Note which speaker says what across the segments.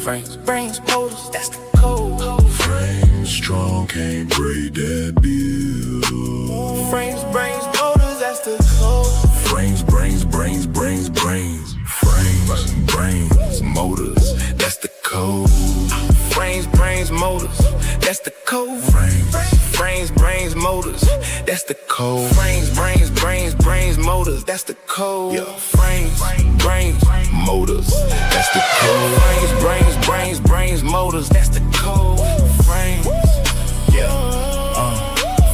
Speaker 1: Frames, brains, motors, that's the code.
Speaker 2: Frames strong, can't break that bill.
Speaker 1: Frames, brains, motors, that's the code.
Speaker 2: Frames, brains, brains, brains, brains. Frames, brains, motors, that's the code.
Speaker 1: Frames, brains, motors, that's the code. Frames, brains, motors, that's the code. Frames, brains, brains, brains, motors, that's the code.
Speaker 2: Yeah.
Speaker 1: Frames, brains,
Speaker 2: Motors, that's the code.
Speaker 1: brains, brains, brains, brains, motors, that's the code. Frames,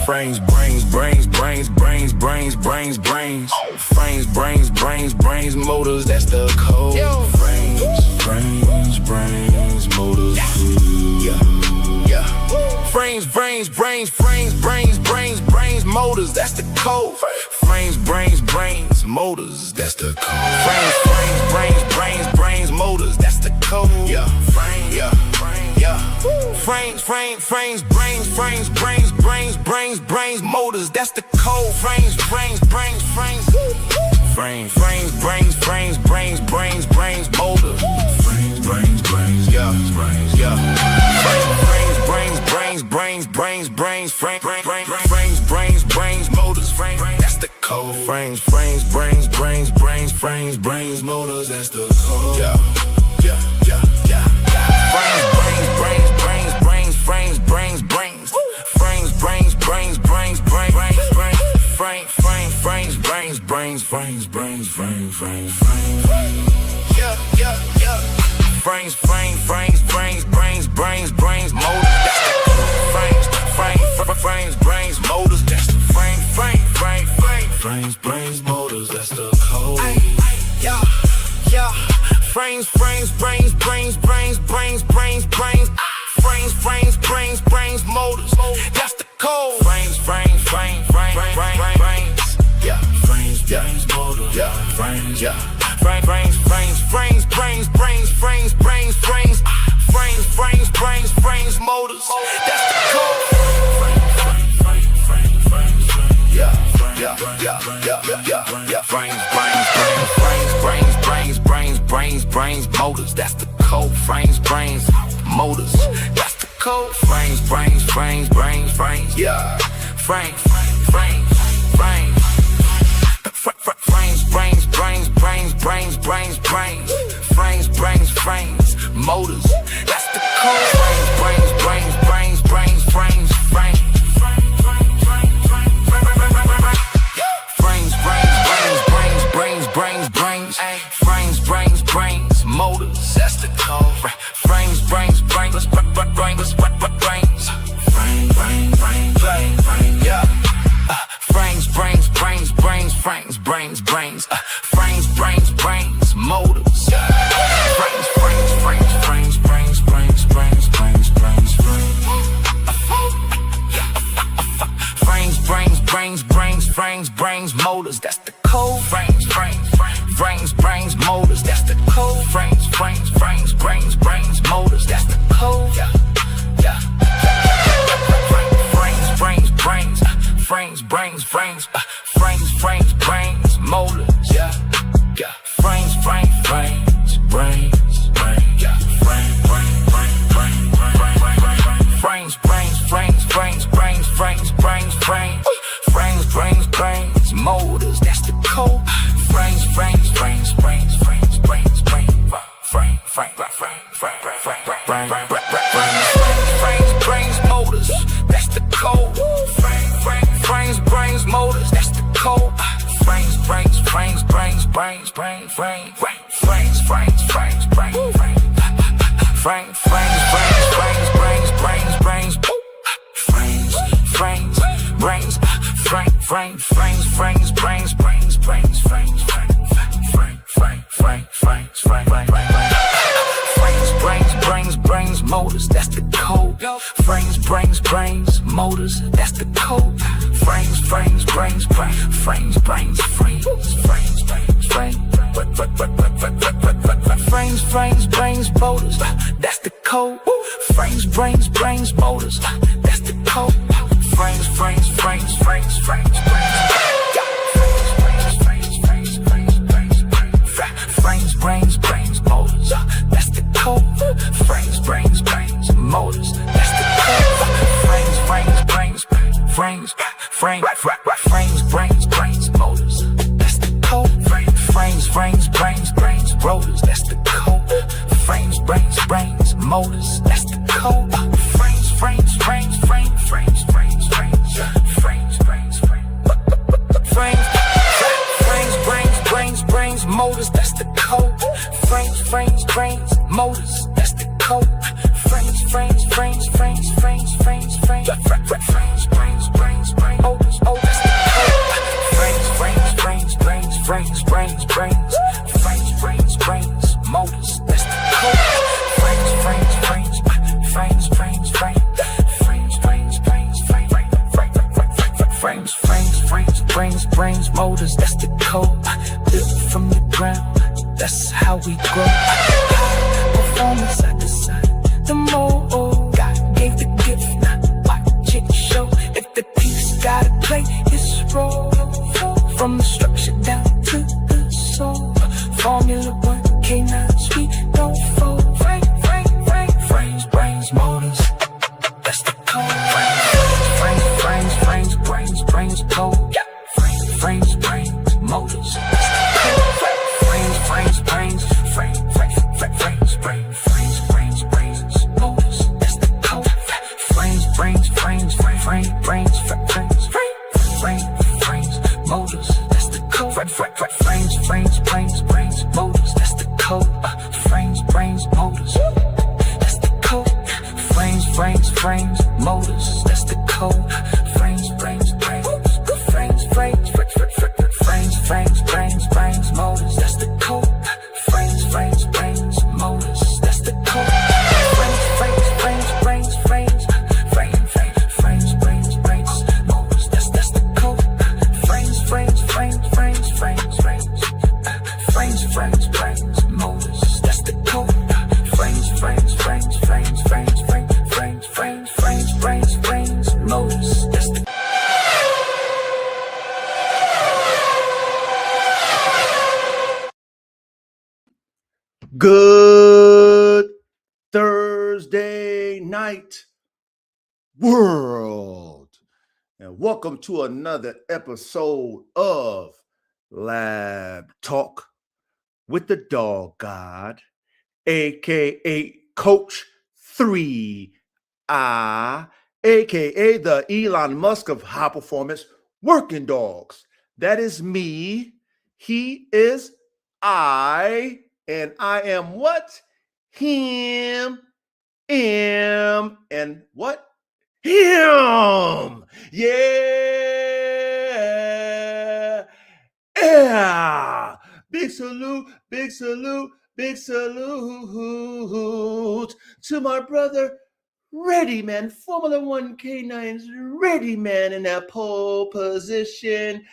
Speaker 1: frames, brains, brains, brains, brains, brains, brains, brains. Frames, brains, brains, brains, motors, that's the code. Frames,
Speaker 2: Brains, brains, motors.
Speaker 1: frames, brains, brains, frames, brains, brains, brains, motors, that's the code. Frames, brains, brains, motors,
Speaker 2: That's the code.
Speaker 1: frames, brains, brains, brains, brains, motors, that's the code. Frames, frames, brains, brains, brains, brains, brains, brains, motors, that's the code. Frames, brains, brains, frames. Frames, brains, brains, brains, brains, brains, motors.
Speaker 2: Brains, brains, brains, brains, brains.
Speaker 1: Brains, brains, brains, brains, brains, frames, brains, motors, frames, that's the code. Frames, brains, brains, brains, frames, brains, motors, that's the code. Frames, brains, brains, brains, frames, brains, brains, frames, brains, brains, brains, brains, brains, frames, brains, brains, brains, frames, brains, frames, frames, frames. Frames, brains, brains, motors, that's the code. Frames, brains, motors, that's the frames,
Speaker 2: Brains, motors, that's the code.
Speaker 1: Frames, brains, motors, that's the code. Frames,
Speaker 2: Brains, motors,
Speaker 1: frames, motors, that's the code. Frames, motors, that's the code. Frames, brains, motors, that's the code. Frames, brains, frames, brains, frames, frames, motors, that's the code. Frames, brains, frames, frames, motors, that's the code. Frames, brains, motors. Brains, motors, that's the code. Frames, motors, that's the code. Frames, motors, that's the code. Frames, motors, brains, motors, that's the code. Frames, motors, that's the code. Frames, motors, that's the code. Brains, motors, that's the code. Frames, motors, that's the code. Frames, motors, that's the code. Frames, motors, that's the code. Frames, motors, that's the code. motors, that's the code. Frames, frames, frames, frames, frames, frames, frames, frames, brains, brains, brains, motors, oh, that's the code. Frames, frames, frames, brains, brains, brains, brains, frames, brains, brains, motors, that's the code. Frames, frames, frames, frames, frames, frames, frames, frames, frames, frames, frames, brains, brains, motors, that's the code. Built from the ground, that's how we grow. Performance, I decide the mode. God gave the gift, now watch it show. If the piece gotta play its role, from the structure down to the soul. Formula 1, K9, we don't fold. Frames, brains, motors, that's the code. Frames, brains, brains, code. Frames, brains, motors, that's the code. Frames, brains, frames, brains, motors, that's the code. Frames, brains, motors, that's the code. Frames, motors, that's the code. Frames, brains, motors, that's the code. Frames, motors, that's the code. Frames, brains, motors, that's the code. Frames, motors, that's the code.
Speaker 3: Good Thursday night, world, and welcome to another episode of Lab Talk with the Dog God, aka Coach 3I, aka the Elon Musk of high performance working dogs. That is me. He is I. And I am what? Him, and what? Him. Yeah. Yeah. Big salute to my brother, Ready Man, Formula 1 K9's Ready Man in that pole position.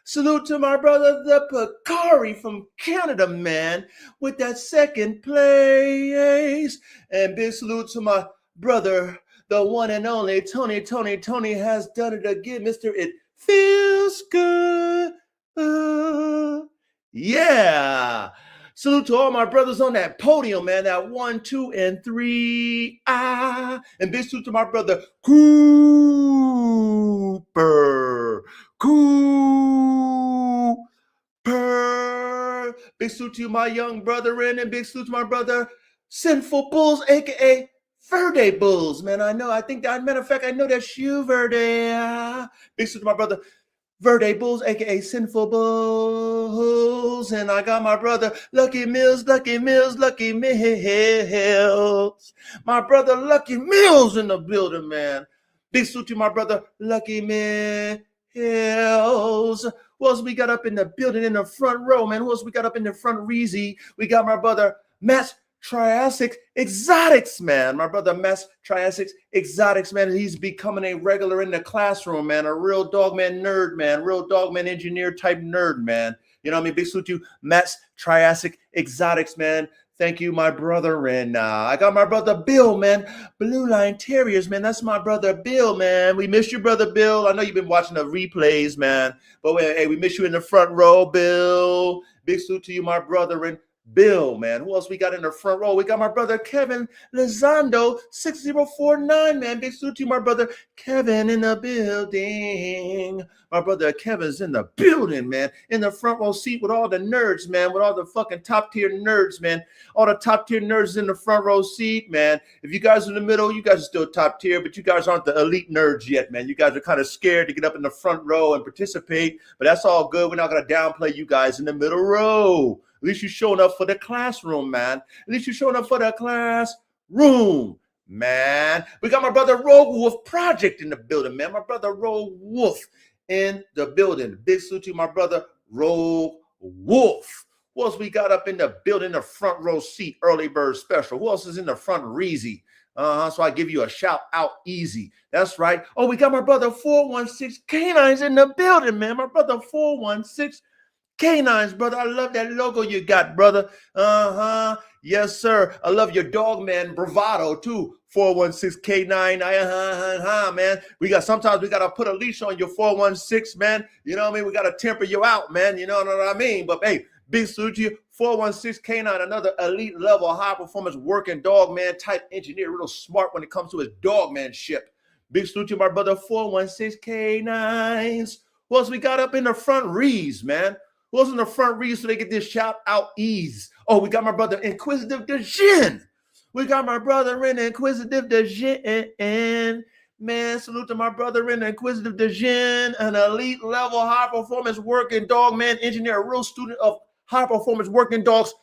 Speaker 3: Salute to my brother, the Picari from Canada, man, with that second place. And big salute to my brother, the one and only Tony has done it again, Mr. It Feels Good. Yeah. Salute to all my brothers on that podium, man, that 1, 2, and 3. And big salute to my brother, Cooper. Big salute to my young brother, and big salute to my brother, Sinful Bulls, aka Verde Bulls. Man, matter of fact, I know that's you, Verde. Big salute to my brother, Verde Bulls, aka Sinful Bulls. And I got my brother, Lucky Mills. My brother, Lucky Mills in the building, man. Big salute to my brother, Lucky Mills. Who else we got up in the building in the front row, man? Who else we got up in the front reezy? We got my brother, Matt's Triassic Exotics, man. My brother, Matt's Triassic Exotics, man. He's becoming a regular in the classroom, man. A real dogman nerd, man. Real dogman engineer type nerd, man. You know what I mean? Big salute to Matt's Triassic Exotics, man. Thank you, my brother. And I got my brother Bill, man. Blue Line Terriers, man. That's my brother Bill, man. We miss you, brother Bill. I know you've been watching the replays, man. But hey, we miss you in the front row, Bill. Big salute to you, my brother. And Bill, man. Who else we got in the front row? We got my brother Kevin Lizondo, 6049, man. Big salute to you, my brother Kevin in the building. My brother Kevin's in the building, man. In the front row seat with all the nerds, man. With all the fucking top tier nerds, man. All the top tier nerds in the front row seat, man. If you guys are in the middle, you guys are still top tier, but you guys aren't the elite nerds yet, man. You guys are kind of scared to get up in the front row and participate, but that's all good. We're not going to downplay you guys in the middle row. At least you showing up for the classroom, man. At least you showing up for the classroom, man. We got my brother Rogue Wolf Project in the building, man. My brother Rogue Wolf in the building. Big salute to my brother Rogue Wolf. Who else we got up in the building, the front row seat, early bird special? Who else is in the front, Reezy? So I give you a shout out, easy. That's right. Oh, we got my brother 416 Canines in the building, man. My brother 416 Canines, brother. I love that logo you got, brother. Yes, sir. I love your dog, man. Bravado, too. 416 K9. Man. Sometimes we gotta put a leash on your 416, man. You know what I mean? We gotta temper you out, man. You know what I mean? But hey, big salute to you. 416 K9, another elite level, high performance working dog man type engineer, real smart when it comes to his dogmanship. Big salute to my brother 416 K9s. Who else we got up in the front rees, man? Who else in the front rees so they get this shout out ease? Oh, we got my brother Inquisitive Dejin. We got my brother in Inquisitive Dejin. Man, salute to my brother in Inquisitive Dejin, an elite level high performance working dog man engineer, a real student of high performance working dogs,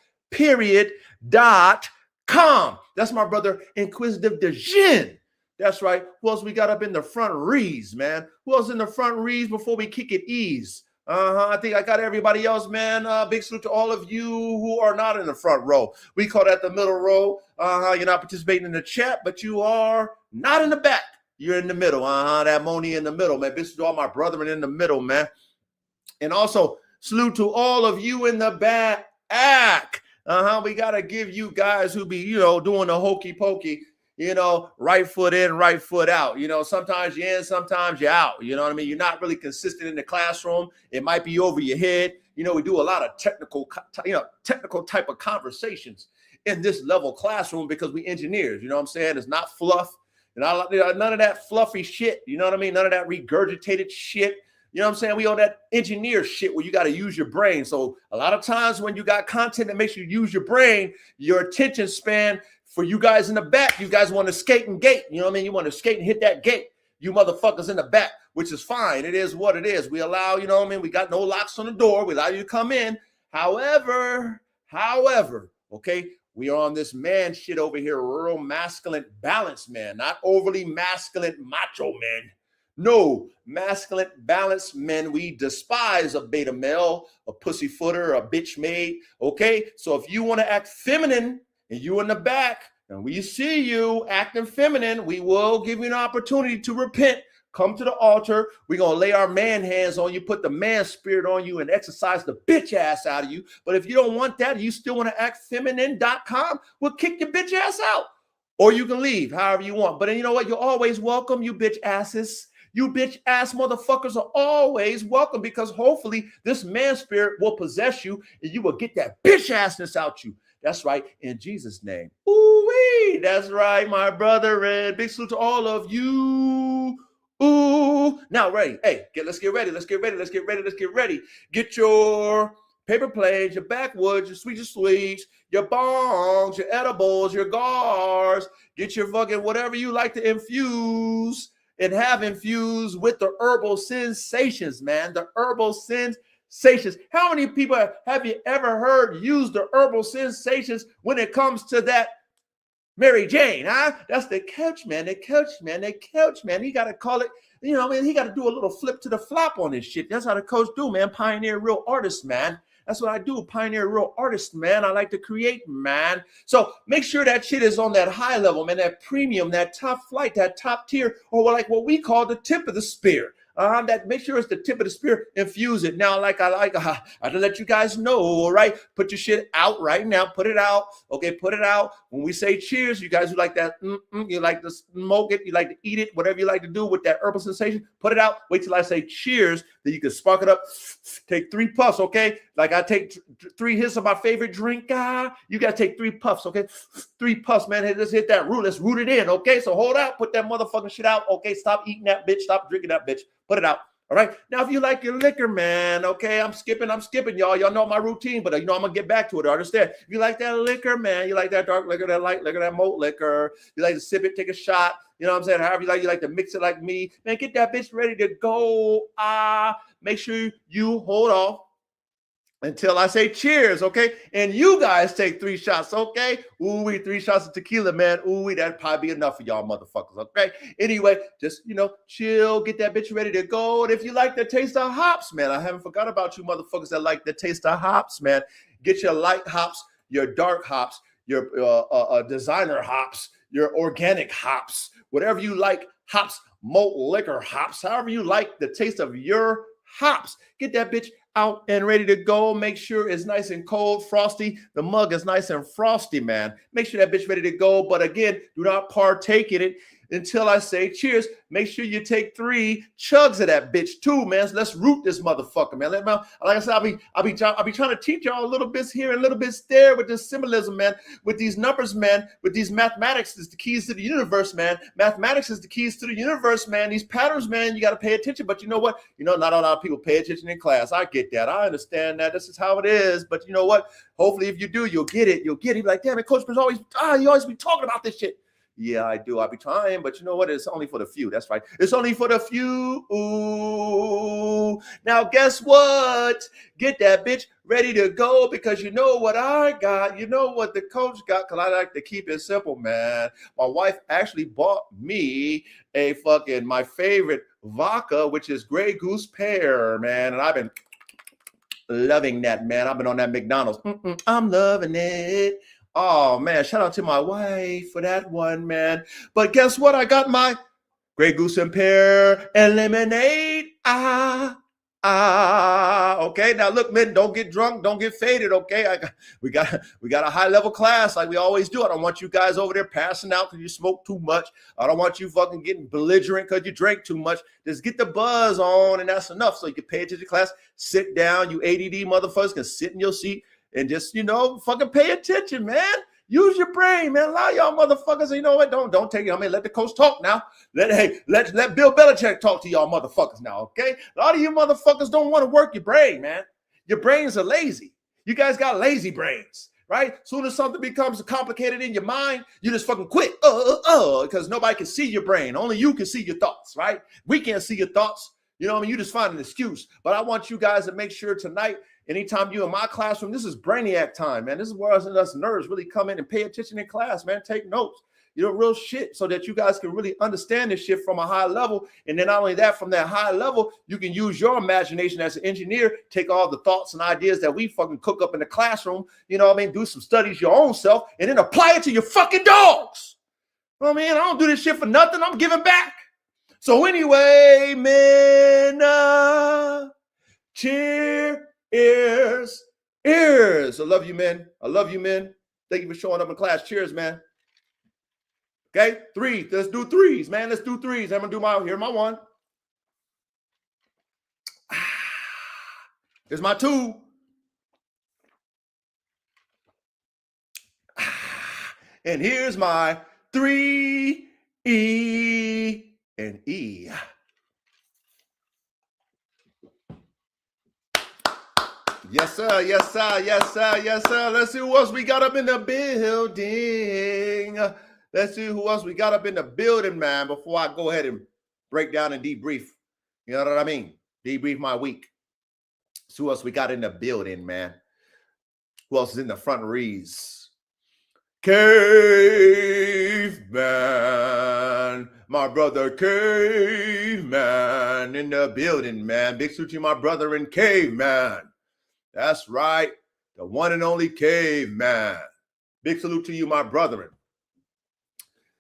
Speaker 3: .com. That's my brother Inquisitive Dejin. That's right. Who else we got up in the front rees, man? Who else in the front rees before we kick it ease? I think I got everybody else, man. Big salute to all of you who are not in the front row. We call that the middle row. You're not participating in the chat, but you are not in the back. You're in the middle. That Moni in the middle, man. Big salute to all my brethren in the middle, man. And also, salute to all of you in the back. We got to give you guys who be, doing the hokey pokey, right foot in, right foot out. Sometimes you're in, sometimes you're out. You know what I mean? You're not really consistent in the classroom. It might be over your head. We do a lot of technical type of conversations in this level classroom because we engineers. You know what I'm saying? It's not fluff. None of that fluffy shit. You know what I mean? None of that regurgitated shit. You know what I'm saying? We on that engineer shit where you got to use your brain. So a lot of times when you got content that makes you use your brain, your attention span for you guys in the back, you guys want to skate and gate. You know what I mean? You want to skate and hit that gate. You motherfuckers in the back, which is fine. It is what it is. We allow, you know what I mean? We got no locks on the door. We allow you to come in. However, okay, we are on this man shit over here, real masculine balanced man, not overly masculine macho man. No, masculine balanced men. We despise a beta male, a pussyfooter, a bitch maid. Okay, so if you want to act feminine and you in the back and we see you acting feminine, we will give you an opportunity to repent. Come to the altar. We're going to lay our man hands on you, put the man spirit on you and exercise the bitch ass out of you. But if you don't want that, you still want to act feminine.com, we'll kick your bitch ass out. Or you can leave however you want. But then you know what? You're always welcome, you bitch asses. You bitch ass motherfuckers are always welcome because hopefully this man spirit will possess you and you will get that bitch assness out you. That's right, in Jesus' name. Ooh-wee, that's right, my brother. And big salute to all of you. Ooh, now ready. Hey, let's get ready. Get your paper planes, your backwoods, your sweets, your bongs, your edibles, your gars. Get your fucking whatever you like to infuse and have infused with the herbal sensations, man. The herbal sensations. How many people have you ever heard use the herbal sensations when it comes to that Mary Jane, huh? That's the couch man. He got to call it, he got to do a little flip to the flop on this shit. That's how the coach do, man. Pioneer real artist, man. That's what I do. Pioneer real artist, man. I like to create, man. So make sure that shit is on that high level, man. That premium, that top flight, that top tier, or like what we call the tip of the spear. That make sure it's the tip of the spear. Infuse it now. I to let you guys know. All right, put your shit out right now. Put it out. Okay, put it out. When we say cheers, you guys who like that, you like to smoke it, you like to eat it, whatever you like to do with that herbal sensation. Put it out. Wait till I say cheers. Then you can spark it up. Take 3 puffs. Okay, like I take 3 hits of my favorite drink. You gotta take 3 puffs. Okay, 3 puffs, man. Hey, let's hit that root. Let's root it in. Okay, so hold out. Put that motherfucking shit out. Okay, stop eating that bitch. Stop drinking that bitch. Put it out. All right. Now, if you like your liquor, man, okay, I'm skipping, y'all. Y'all know my routine, but I'm going to get back to it. Understand? If you like that liquor, man, you like that dark liquor, that light liquor, that malt liquor, you like to sip it, take a shot, you know what I'm saying? However you like to mix it like me, man, get that bitch ready to go. Make sure you hold off until I say cheers, okay? And you guys take 3 shots, okay? Ooh, 3 shots of tequila, man. Ooh, that'd probably be enough for y'all motherfuckers, okay? Anyway, just, chill, get that bitch ready to go. And if you like the taste of hops, man, I haven't forgot about you motherfuckers that like the taste of hops, man. Get your light hops, your dark hops, your designer hops, your organic hops, whatever you like, hops, malt liquor hops, however you like the taste of your hops. Get that bitch out and ready to go. Make sure it's nice and cold, frosty. The mug is nice and frosty, man. Make sure that bitch ready to go. But again, do not partake in it until I say cheers. Make sure you take 3 chugs of that bitch too, man. So let's root this motherfucker, man. Like I said, I'll be trying to teach y'all a little bit here and a little bit there with this symbolism, man. With these numbers, man. With these mathematics is the keys to the universe, man. Mathematics is the keys to the universe, man. These patterns, man, you got to pay attention. But you know what? Not a lot of people pay attention in class. I get that. I understand that. This is how it is. But you know what? Hopefully, if you do, you'll get it. You'll get it. You'll be like, damn it, Coach was always, you always be talking about this shit. Yeah, I do. I'll be trying, but you know what? It's only for the few. That's right. It's only for the few. Ooh. Now, guess what? Get that bitch ready to go because you know what I got. You know what the coach got because I like to keep it simple, man. My wife actually bought me my favorite vodka, which is Grey Goose Pear, man. And I've been loving that, man. I've been on that McDonald's. I'm loving it. Oh, man, shout out to my wife for that one, man. But guess what? I got my Grey Goose and Pear and lemonade. Okay, now look, men, don't get drunk, don't get faded, okay? We got a high-level class like we always do. I don't want you guys over there passing out because you smoke too much. I don't want you fucking getting belligerent because you drank too much. Just get the buzz on, and that's enough. So you can pay attention to class, sit down. You ADD motherfuckers can sit in your seat and just, fucking pay attention, man. Use your brain, man. A lot of y'all motherfuckers, you know what? Don't take it. Let the coach talk now. Let Bill Belichick talk to y'all motherfuckers now, okay? A lot of you motherfuckers don't want to work your brain, man. Your brains are lazy. You guys got lazy brains, right? Soon as something becomes complicated in your mind, you just fucking quit. Because nobody can see your brain. Only you can see your thoughts, right? We can't see your thoughts. You know what I mean? You just find an excuse. But I want you guys to make sure tonight, anytime you're in my classroom, this is brainiac time, man. This is where us nerds really come in and pay attention in class, man. Take notes, real shit, so that you guys can really understand this shit from a high level. And then not only that, from that high level, you can use your imagination as an engineer, take all the thoughts and ideas that we fucking cook up in the classroom, do some studies your own self, and then apply it to your fucking dogs. You know what I mean? I don't do this shit for nothing. I'm giving back. So anyway, man, cheer. Ears. I love you, men. Thank you for showing up in class. Cheers, man. Okay, 3. Let's do 3s, man. Let's do 3s. I'm gonna do my 1. Here's my 2. And here's my 3. E and E. Yes, sir. Let's see who else we got up in the building. Man, before I go ahead and break down and debrief. You know what I mean? Debrief my week. So who else we got in the building, man? Who else is in the front rees? Caveman. My brother Caveman in the building, man. Big salute to my brother in Caveman. That's right. The one and only Caveman. Big salute to you, my brethren.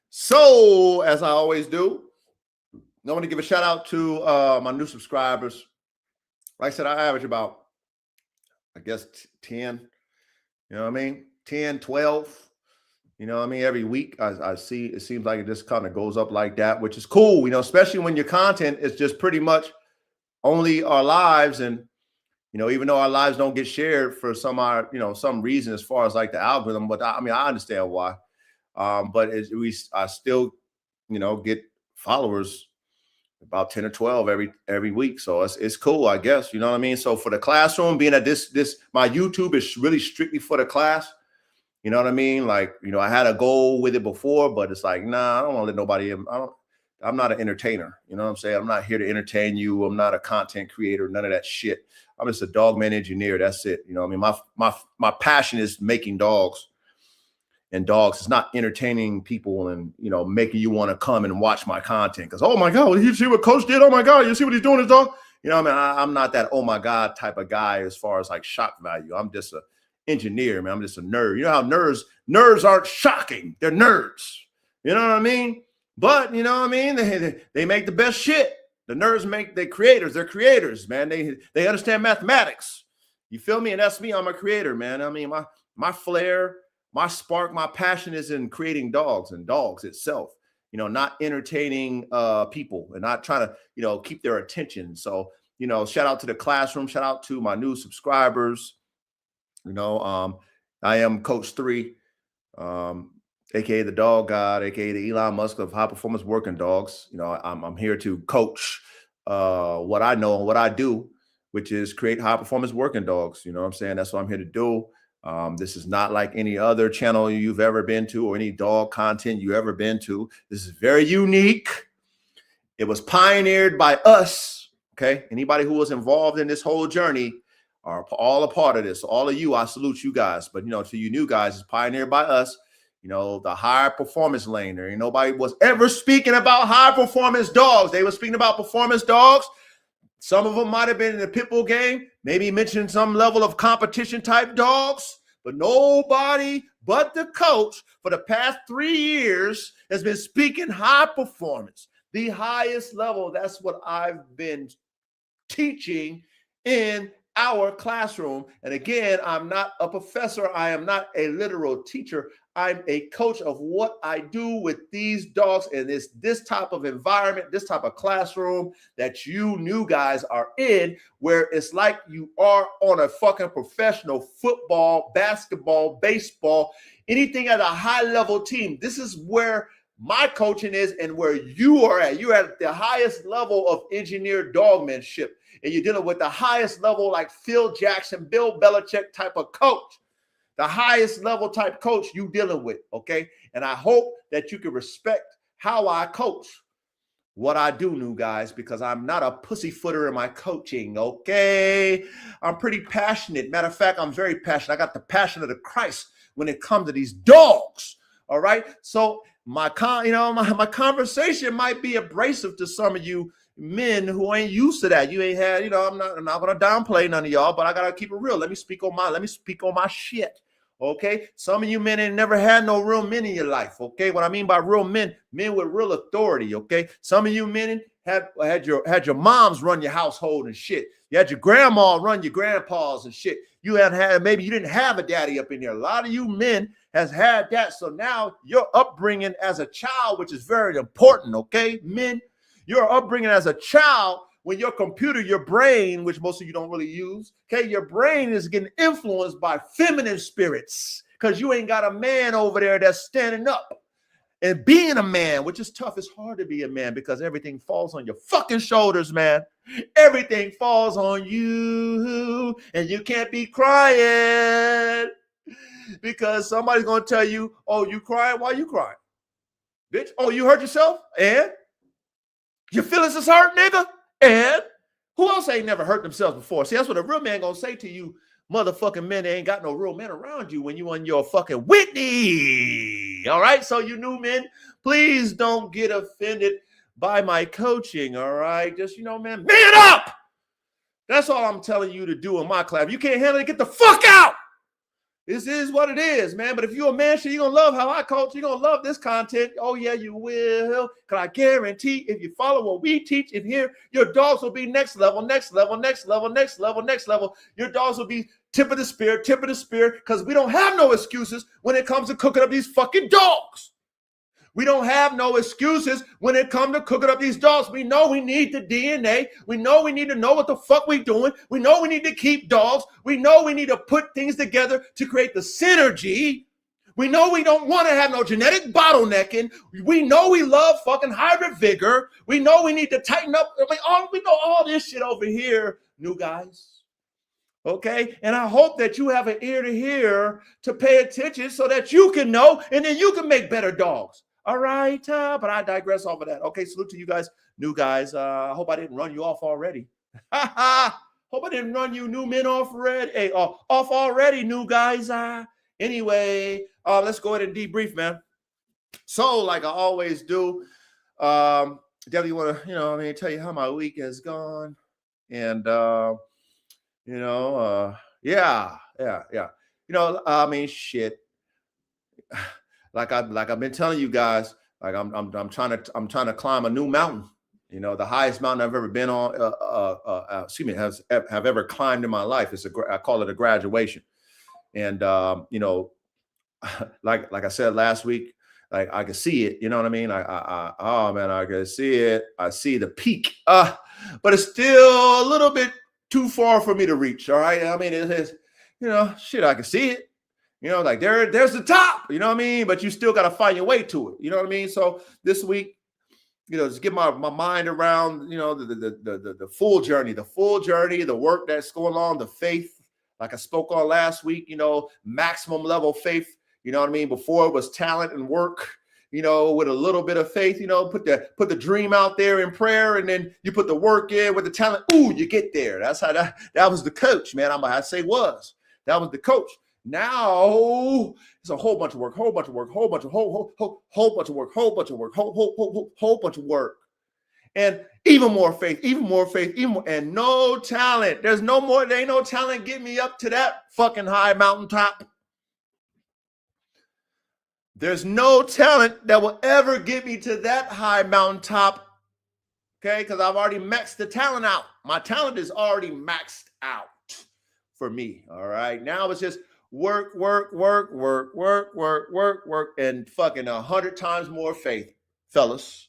Speaker 3: So, as I always do, I want to give a shout out to my new subscribers. Like I said, I average about, 10, 10, 12, every week I see, it seems like it just kind of goes up like that, which is cool, especially when your content is just pretty much only our lives. And, even though our lives don't get shared for some reason as far as like the algorithm, but I understand why. But I still, get followers about 10 or 12 every week. So it's cool, I guess. You know what I mean? So for the classroom, being that my YouTube is really strictly for the class. You know what I mean? Like, I had a goal with it before, but it's like, nah, I don't want to let nobody in. I'm not an entertainer. You know what I'm saying? I'm not here to entertain you. I'm not a content creator, none of that shit. I'm just a dogman engineer. That's it. You know what I mean? My passion is making dogs. And dogs, it's not entertaining people and, you know, making you want to come and watch my content. Because, oh my God, you see what Coach did? Oh my God, you see what he's doing, his dog? You know what I mean? I'm not that, oh my God, type of guy as far as like shock value. I'm just an engineer, man. I'm just a nerd. You know how nerds aren't shocking. They're nerds. You know what I mean? But, you know what I mean? They make the best shit. The nerds they're creators, man. They understand mathematics. You feel me? And that's me. I'm a creator, man. I mean, my flair, my spark, my passion is in creating dogs and dogs itself, you know, not entertaining people and not trying to, you know, keep their attention. So, you know, shout out to the classroom. Shout out to my new subscribers. You know, I am Coach 3, aka the dog god, aka the Elon Musk of high performance working dogs. You know, I'm here to coach what I know and what I do, which is create high performance working dogs. You know what I'm saying? That's what I'm here to do. This is not like any other channel you've ever been to or any dog content you ever been to. This is very unique. It was pioneered by us. Okay. Anybody who was involved in this whole journey are all a part of this. All of you, I salute you guys. But, you know, to you new guys, it's pioneered by us. You know, the high performance lane. There ain't nobody was ever speaking about high performance dogs. They were speaking about performance dogs. Some of them might have been in the pit bull game, maybe mentioned some level of competition type dogs, but nobody but the coach for the past 3 years has been speaking high performance, the highest level. That's what I've been teaching in our classroom. And again, I'm not a professor. I am not a literal teacher. I'm a coach of what I do with these dogs. And it's this type of environment, this type of classroom that you new guys are in, where it's like you are on a fucking professional football, basketball, baseball, anything at a high level team. This is where my coaching is and where you are at. You're at the highest level of engineered dogmanship. And you're dealing with the highest level, like Phil Jackson, Bill Belichick type of coach, the highest level type coach you dealing with, okay? And I hope that you can respect how I coach what I do, new guys, because I'm not a pussyfooter in my coaching, okay? I'm pretty passionate. Matter of fact, I'm very passionate. I got the passion of the Christ when it comes to these dogs, all right? So my conversation might be abrasive to some of you men who ain't used to that. You ain't had, you know, I'm not gonna downplay none of y'all, but I gotta keep it real. Let me speak on my shit. Okay. Some of you men ain't never had no real men in your life. Okay. What I mean by real men with real authority. Okay. Some of you men had your moms run your household and shit. You had your grandma run your grandpas and shit. Maybe you didn't have a daddy up in there. A lot of you men has had that. So now your upbringing as a child, which is very important. Okay. Men, your upbringing as a child, when your computer, your brain, which most of you don't really use, okay, your brain is getting influenced by feminine spirits because you ain't got a man over there that's standing up and being a man, which is tough. It's hard to be a man because everything falls on your fucking shoulders, man. Everything falls on you and you can't be crying because somebody's going to tell you, oh, you crying? Why you crying? Bitch, oh, you hurt yourself? And? Your feelings is hurt, nigga? And who else ain't never hurt themselves before? See, that's what a real man gonna say to you, motherfucking men. They ain't got no real men around you when you on your fucking Whitney. All right, so you new men, please don't get offended by my coaching. All right, just, you know, man up. That's all I'm telling you to do in my class. If you can't handle it, get the fuck out. This is what it is, man. But if you're a man, you're going to love how I coach. You're going to love this content. Oh, yeah, you will. Because I guarantee if you follow what we teach in here, your dogs will be next level, next level, next level, next level, next level. Your dogs will be tip of the spear, because we don't have no excuses when it comes to cooking up these fucking dogs. We don't have no excuses when it comes to cooking up these dogs. We know we need the DNA. We know we need to know what the fuck we doing. We know we need to keep dogs. We know we need to put things together to create the synergy. We know we don't want to have no genetic bottlenecking. We know we love fucking hybrid vigor. We know we need to tighten up. We know all this shit over here, new guys. Okay, and I hope that you have an ear to hear to pay attention so that you can know and then you can make better dogs. All right, but I digress off of that. Okay, salute to you guys, new guys. I hope I didn't run you off already. Hope I didn't run you new men off already. Hey, off already, new guys. Anyway, let's go ahead and debrief, man. So, like I always do, definitely want to, tell you how my week has gone, and yeah. Shit. Like I've been telling you guys, like I'm trying to climb a new mountain. The highest mountain I've ever been on. Have ever climbed in my life. I call it a graduation, and like I said last week, like I can see it. You know what I mean? I can see it. I see the peak. But it's still a little bit too far for me to reach. All right. I mean, it's shit. I can see it. Like there's the top, you know what I mean? But you still got to find your way to it. You know what I mean? So this week, just get my mind around, the full journey, the work that's going on, the faith, like I spoke on last week, maximum level faith, you know what I mean? Before it was talent and work, with a little bit of faith, put the dream out there in prayer, and then you put the work in with the talent. Ooh, you get there. That's how that was the coach, man. That was the coach. Now it's a whole bunch of work, whole bunch of work, and even more faith, and no talent. There ain't no talent get me up to that fucking high mountaintop. There's no talent that will ever get me to that high mountaintop. Okay, because I've already maxed the talent out. My talent is already maxed out for me. All right, now it's just work, and fucking 100 times more faith, fellas.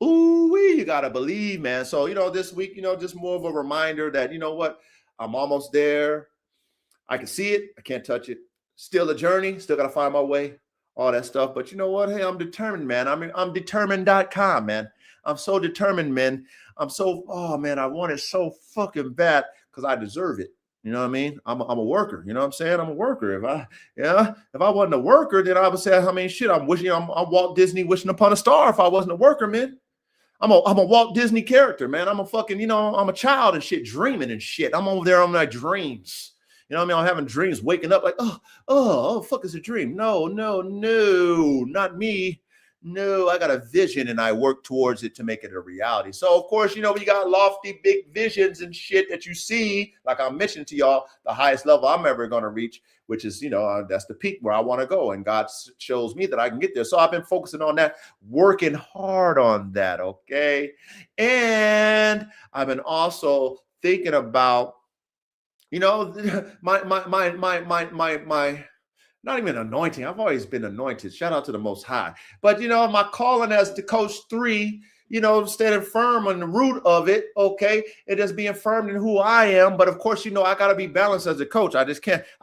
Speaker 3: Ooh, you gotta believe, man. So, this week, just more of a reminder that, what, I'm almost there. I can see it. I can't touch it. Still a journey. Still gotta find my way. All that stuff. But you know what? Hey, I'm determined, man. I'm determined.com, man. I'm so determined, man. I want it so fucking bad because I deserve it. You know what I mean? I'm a worker. You know what I'm saying? I'm a worker. If I wasn't a worker, then I would say, I'm Walt Disney wishing upon a star if I wasn't a worker, man. I'm a Walt Disney character, man. I'm a fucking, I'm a child and shit, dreaming and shit. I'm over there on my dreams. You know what I mean? I'm having dreams, waking up like, fuck, is a dream. No, not me. No, I got a vision and I work towards it to make it a reality. So, of course, we got lofty, big visions and shit that you see. Like I mentioned to y'all, the highest level I'm ever going to reach, which is, that's the peak where I want to go. And God shows me that I can get there. So I've been focusing on that, working hard on that. Okay. And I've been also thinking about, my not even anointing. I've always been anointed. Shout out to the Most High. But, my calling as the coach 3, standing firm on the root of it, okay? It is being firm in who I am. But, of course, I got to be balanced as a coach. I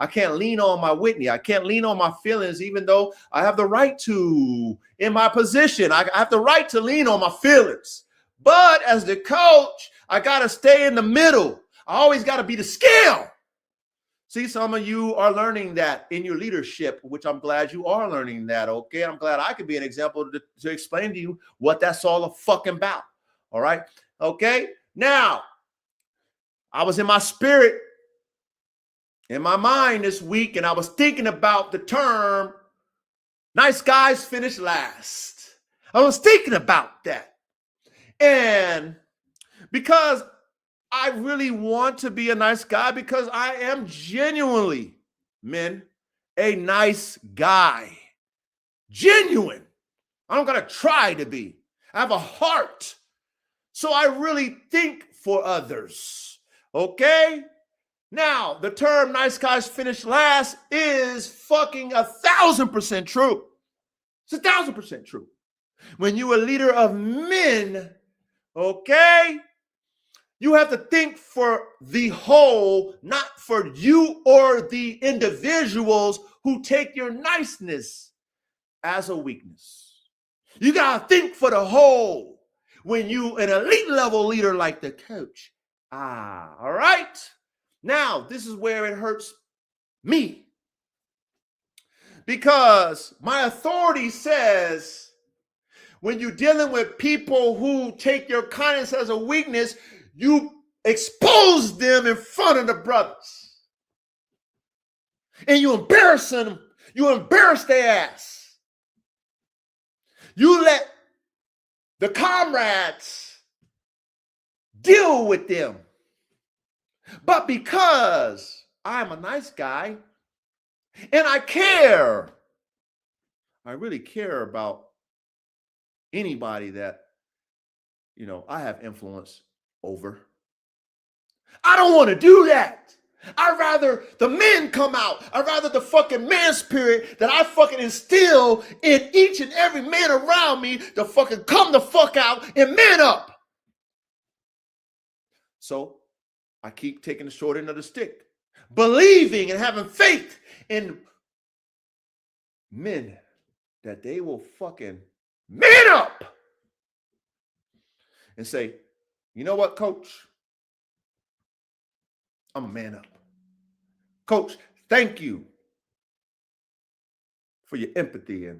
Speaker 3: can't lean on my Whitney. I can't lean on my feelings, even though I have the right to in my position. I have the right to lean on my feelings. But as the coach, I got to stay in the middle. I always got to be the scale. See, some of you are learning that in your leadership, which I'm glad you are learning that, okay? I'm glad I could be an example to explain to you what that's all fucking about, all right? Okay? Now, I was in my spirit, in my mind this week, and I was thinking about the term, nice guys finish last. I was thinking about that. And because I really want to be a nice guy, because I am genuinely, men, a nice guy. Genuine. I don't got to try to be. I have a heart. So I really think for others. Okay? Now, the term nice guys finish last is fucking 1,000% true. It's 1,000% true. When you're a leader of men, okay, you have to think for the whole, not for you or the individuals who take your niceness as a weakness. You got to think for the whole when you an elite level leader like the coach. All right. Now, this is where it hurts me. Because my authority says when you're dealing with people who take your kindness as a weakness, you expose them in front of the brothers. And you embarrass them. You embarrass their ass. You let the comrades deal with them. But because I'm a nice guy and I care, I really care about anybody that, I have influence over. I don't want to do that. I'd rather the men come out. I'd rather the fucking man spirit that I fucking instill in each and every man around me to fucking come the fuck out and man up. So I keep taking the short end of the stick, believing and having faith in men that they will fucking man up and say, you know what, coach? I'm a man up. Coach, thank you for your empathy and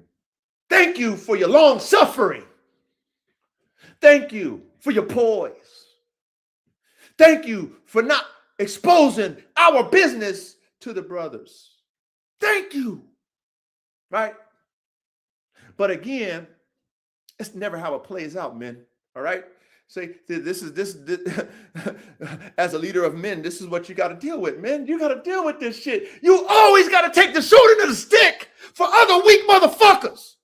Speaker 3: thank you for your long suffering. Thank you for your poise. Thank you for not exposing our business to the brothers. Thank you. Right? But again, it's never how it plays out, men. All right? Say, this as a leader of men, this is what you got to deal with, men. You got to deal with this shit. You always got to take the short end of the stick for other weak motherfuckers.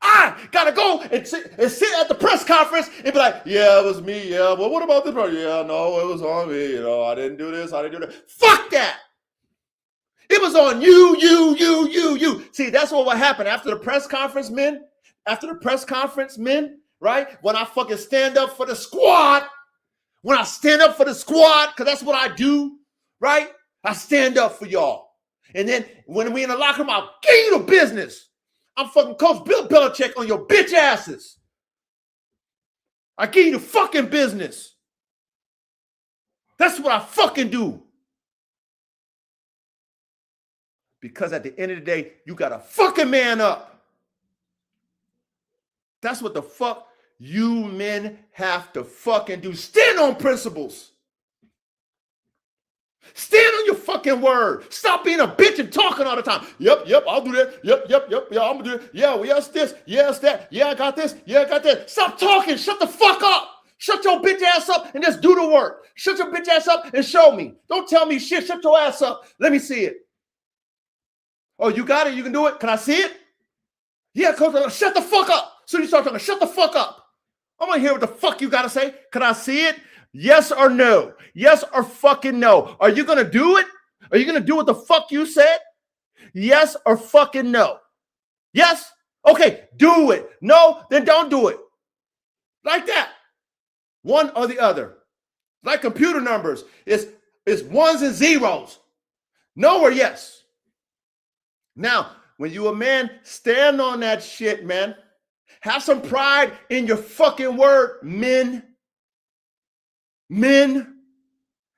Speaker 3: I got to go and sit at the press conference and be like, yeah, it was me. Yeah, well, what about this? Yeah, no, it was on me. I didn't do this. I didn't do that. Fuck that. It was on you. See, that's what will happen after the press conference, men. After the press conference, men, right? When I fucking stand up for the squad, because that's what I do, right? I stand up for y'all. And then when we in the locker room, I'll give you the business. I'm fucking Coach Bill Belichick on your bitch asses. I give you the fucking business. That's what I fucking do. Because at the end of the day, you got to fucking man up. That's what the fuck you men have to fucking do. Stand on principles. Stand on your fucking word. Stop being a bitch and talking all the time. Yep, I'll do that. Yep, yeah, I'm gonna do it. Yeah, well, yes, this, yes, that. Yeah, I got this. Yeah, I got that. Stop talking. Shut the fuck up. Shut your bitch ass up and just do the work. Shut your bitch ass up and show me. Don't tell me shit. Shut your ass up. Let me see it. Oh, you got it? You can do it? Can I see it? Yeah, coach, shut the fuck up. So you start talking, shut the fuck up. I want to hear what the fuck you got to say. Can I see it? Yes or no? Yes or fucking no? Are you going to do it? Are you going to do what the fuck you said? Yes or fucking no? Yes? Okay, do it. No, then don't do it. Like that. One or the other. Like computer numbers. It's ones and zeros. No or yes. Now, when you a man, stand on that shit, man. Have some pride in your fucking word, men. Men.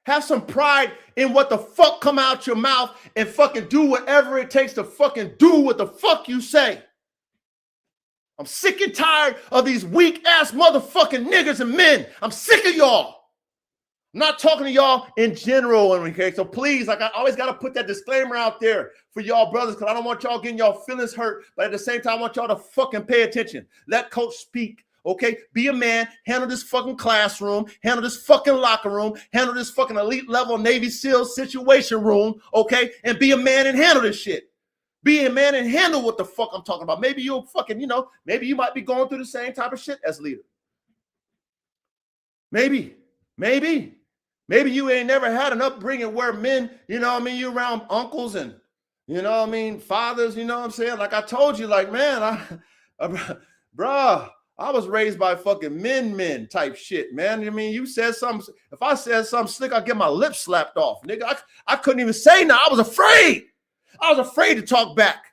Speaker 3: Have some pride in what the fuck come out your mouth and fucking do whatever it takes to fucking do what the fuck you say. I'm sick and tired of these weak ass motherfucking niggas and men. I'm sick of y'all. I'm not talking to y'all in general, okay? So please, like I always got to put that disclaimer out there for y'all brothers because I don't want y'all getting y'all feelings hurt, but at the same time, I want y'all to fucking pay attention. Let coach speak, okay? Be a man, handle this fucking classroom, handle this fucking locker room, handle this fucking elite level Navy SEAL situation room, okay? And be a man and handle this shit. Be a man and handle what the fuck I'm talking about. Maybe you'll fucking, maybe you might be going through the same type of shit as leader. Maybe you ain't never had an upbringing where men, you around uncles and, fathers, Like I told you, like, man, bruh, I was raised by fucking men type shit, man. You said something. If I said something slick, I'd get my lips slapped off, nigga. I couldn't even say no. I was afraid. I was afraid to talk back.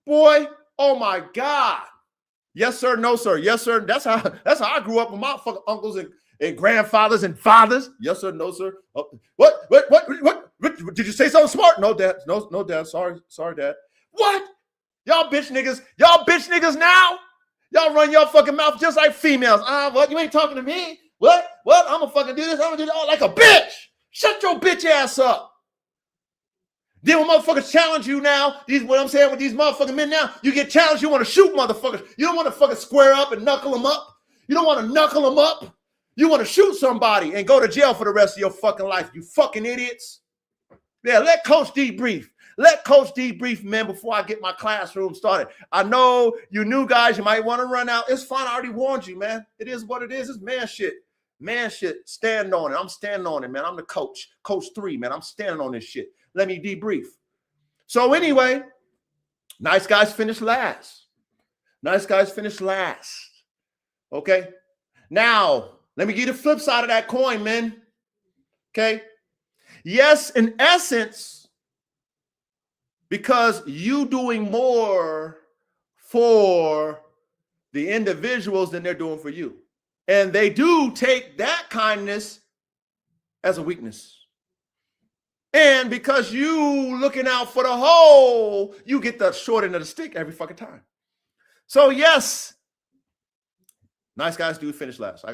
Speaker 3: Boy, oh my God. Yes, sir. No, sir. Yes, sir. That's how I grew up with my fucking uncles and grandfathers and fathers. Yes, sir. No, sir. Oh, what? Did you say something smart? No, Dad. No, Dad. Sorry, Dad. What? Y'all bitch niggas now. Y'all run your fucking mouth just like females. What? You ain't talking to me? What? I'm gonna fucking do this. I'm gonna do that like a bitch. Shut your bitch ass up. Then when motherfuckers challenge you now, what I'm saying with these motherfucking men now, you get challenged, you want to shoot motherfuckers. You don't want to fucking square up and knuckle them up. You don't want to knuckle them up. You want to shoot somebody and go to jail for the rest of your fucking life, you fucking idiots. Yeah, let Coach debrief. Let Coach debrief, man, before I get my classroom started. I know you new guys, you might want to run out. It's fine. I already warned you, man. It is what it is. It's man shit. Man shit. Stand on it. I'm standing on it, man. I'm the coach. Coach 3, man. I'm standing on this shit. Let me debrief. So anyway, nice guys finish last. Nice guys finish last. Okay. Now, let me give you the flip side of that coin, man. Okay. Yes, in essence, because you doing more for the individuals than they're doing for you. And they do take that kindness as a weakness. And because you looking out for the whole, you get the short end of the stick every fucking time. So yes, nice guys do finish last.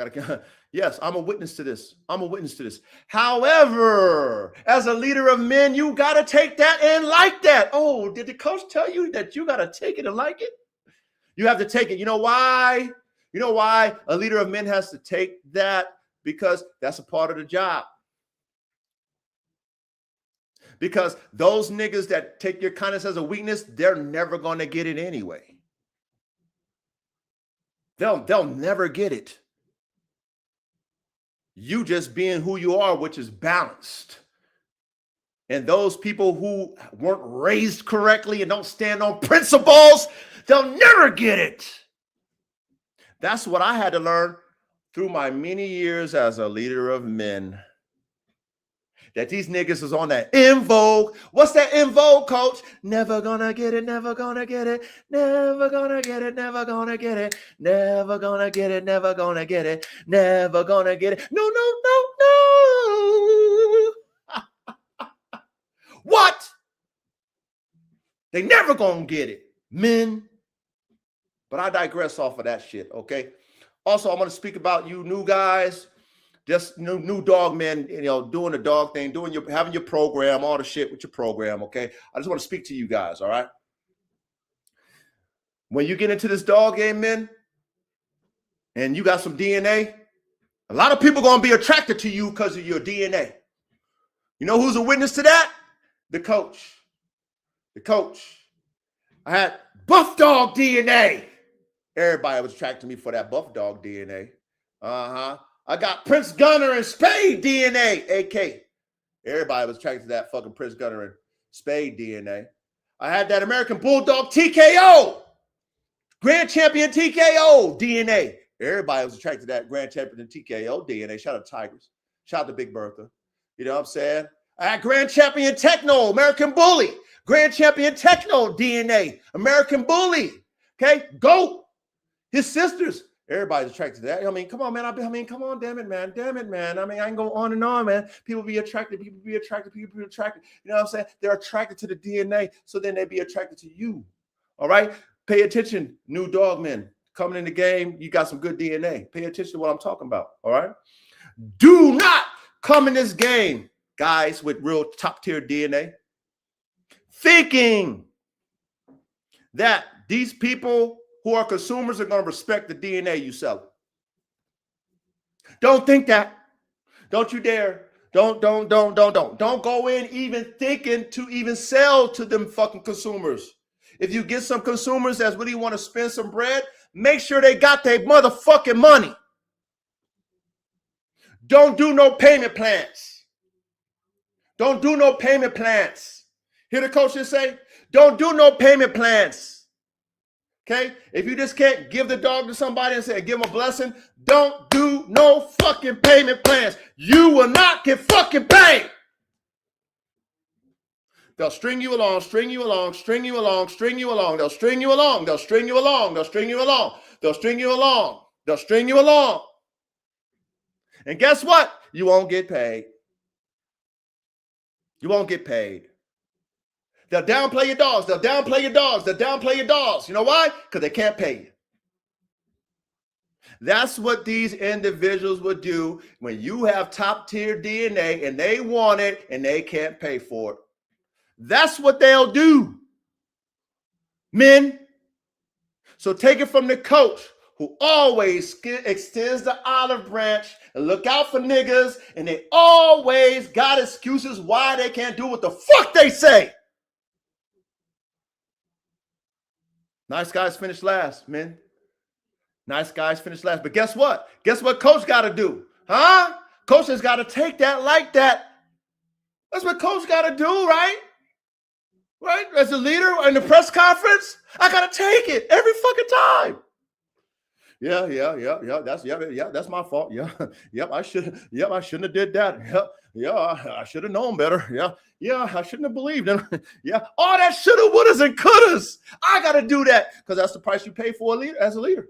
Speaker 3: Yes, I'm a witness to this. I'm a witness to this. However, as a leader of men, you got to take that and like that. Oh, did the coach tell you that you got to take it and like it? You have to take it. You know why? You know why a leader of men has to take that? Because that's a part of the job. Because those niggas that take your kindness as a weakness, they're never going to get it anyway. They'll never get it. You just being who you are, which is balanced. And those people who weren't raised correctly and don't stand on principles, they'll never get it. That's what I had to learn through my many years as a leader of men. That these niggas is on that in vogue. What's that in vogue, coach? Never gonna get it, never gonna get it, never gonna get it, never gonna get it, never gonna get it, never gonna get it, never gonna get it. No, no, no, no. What? They never gonna get it, men. But I digress off of that shit, okay? Also, I'm gonna speak about you new guys. Just new dog men, doing the dog thing, having your program, all the shit with your program, okay? I just want to speak to you guys, all right? When you get into this dog game, men, and you got some DNA, a lot of people going to be attracted to you because of your DNA. You know who's a witness to that? The coach. The coach. I had buff dog DNA. Everybody was attracted to me for that buff dog DNA. I got Prince Gunner and Spade DNA, AK. Everybody was attracted to that fucking Prince Gunner and Spade DNA. I had that American Bulldog TKO, Grand Champion TKO DNA. Everybody was attracted to that Grand Champion TKO DNA. Shout out to Tigers. Shout out to Big Bertha. You know what I'm saying? I had Grand Champion Techno, American Bully, Grand Champion Techno DNA, American Bully. Okay, GOAT. His sisters. Everybody's attracted to that. I mean, come on, man. Come on, damn it, man. I mean, I can go on and on, man. People be attracted. You know what I'm saying? They're attracted to the DNA, so then they be attracted to you. All right? Pay attention, new dog men. Coming in the game, you got some good DNA. Pay attention to what I'm talking about. All right? Do not come in this game, guys, with real top-tier DNA, thinking that these people who are consumers are going to respect the DNA you sell. Don't think that. Don't you dare. Don't go in even thinking to even sell to them fucking consumers. If you get some consumers that really want to spend some bread, make sure they got their motherfucking money. Don't do no payment plans. Don't do no payment plans. Hear the coaches say? Don't do no payment plans. Okay, if you just can't give the dog to somebody and say, give them a blessing, don't do no fucking payment plans. You will not get fucking paid. They'll string you along, string you along, string you along, string you along. They'll string you along. They'll string you along. They'll string you along. They'll string you along. They'll string you along. And guess what? You won't get paid. You won't get paid. They'll downplay your dogs. They'll downplay your dogs. They'll downplay your dogs. You know why? Because they can't pay you. That's what these individuals would do when you have top tier DNA and they want it and they can't pay for it. That's what they'll do, men. So take it from the coach who always extends the olive branch and look out for niggas, and they always got excuses why they can't do what the fuck they say. Nice guys finish last, men. Nice guys finish last. But guess what? Guess what coach got to do? Huh? Coach has got to take that like that. That's what coach got to do, right? Right? As a leader in the press conference, I got to take it every fucking time. Yeah. That's my fault. I shouldn't have did that. I should have known better. I shouldn't have believed him. All that shoulda, wouldas, and couldas. I got to do that because that's the price you pay for a leader as a leader.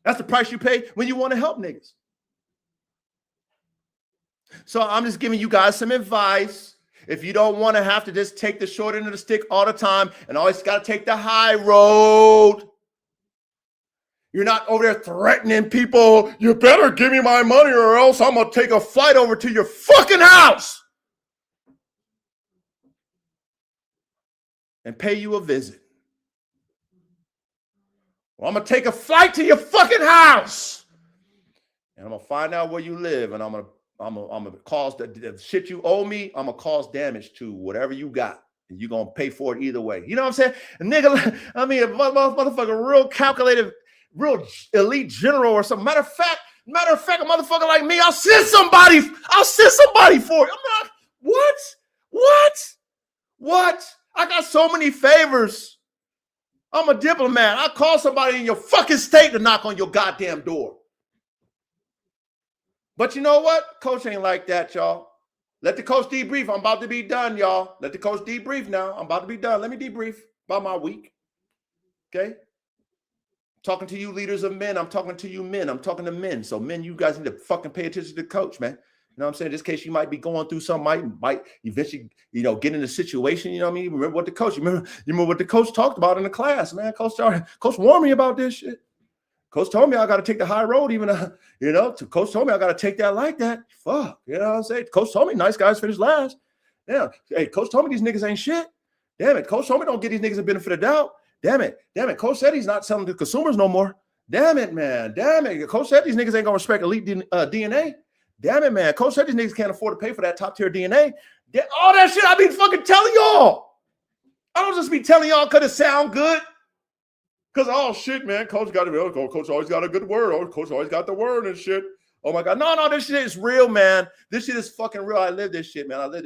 Speaker 3: That's the price you pay when you want to help niggas. So I'm just giving you guys some advice. If you don't want to have to just take the short end of the stick all the time and always got to take the high road. You're not over there threatening people. You better give me my money or else I'm going to take a flight over to your fucking house and pay you a visit. Well, I'm going to take a flight to your fucking house and I'm going to find out where you live, and I'm going to cause the shit you owe me. I'm going to cause damage to whatever you got. And you're going to pay for it either way. You know what I'm saying? A nigga, I mean, a motherfucker, real calculated, real elite general or something. Matter of fact, a motherfucker like me, I'll send somebody for it. I'm not, what? I got so many favors. I'm a diplomat. I call somebody in your fucking state to knock on your goddamn door. But you know what? Coach ain't like that, y'all. Let the coach debrief. I'm about to be done, y'all. Let the coach debrief now. I'm about to be done. Let me debrief about my week. Okay? Talking to you leaders of men. I'm talking to you men. I'm talking to men. So men, you guys need to fucking pay attention to the coach, man. You know what I'm saying? Just in case you might be going through something, might eventually, get in a situation, you know what I mean? Remember what the coach, you remember what the coach talked about in the class, man. Coach warned me about this shit. Coach told me I got to take the high road, Coach told me I got to take that like that. Fuck, you know what I'm saying? Coach told me nice guys finish last. Yeah. Hey, coach told me these niggas ain't shit. Damn it. Coach told me don't get these niggas a benefit of doubt. Damn it. Coach said he's not selling to consumers no more. Damn it, man. Coach said these niggas ain't gonna respect elite DNA. Damn it, man. Coach said these niggas can't afford to pay for that top tier DNA. All that shit I be fucking telling y'all. I don't just be telling y'all because it sound good. Because, oh, shit, man, coach always got a good word. Oh, coach always got the word and shit. Oh, my God. No, this shit is real, man. This shit is fucking real. I live this shit, man. I live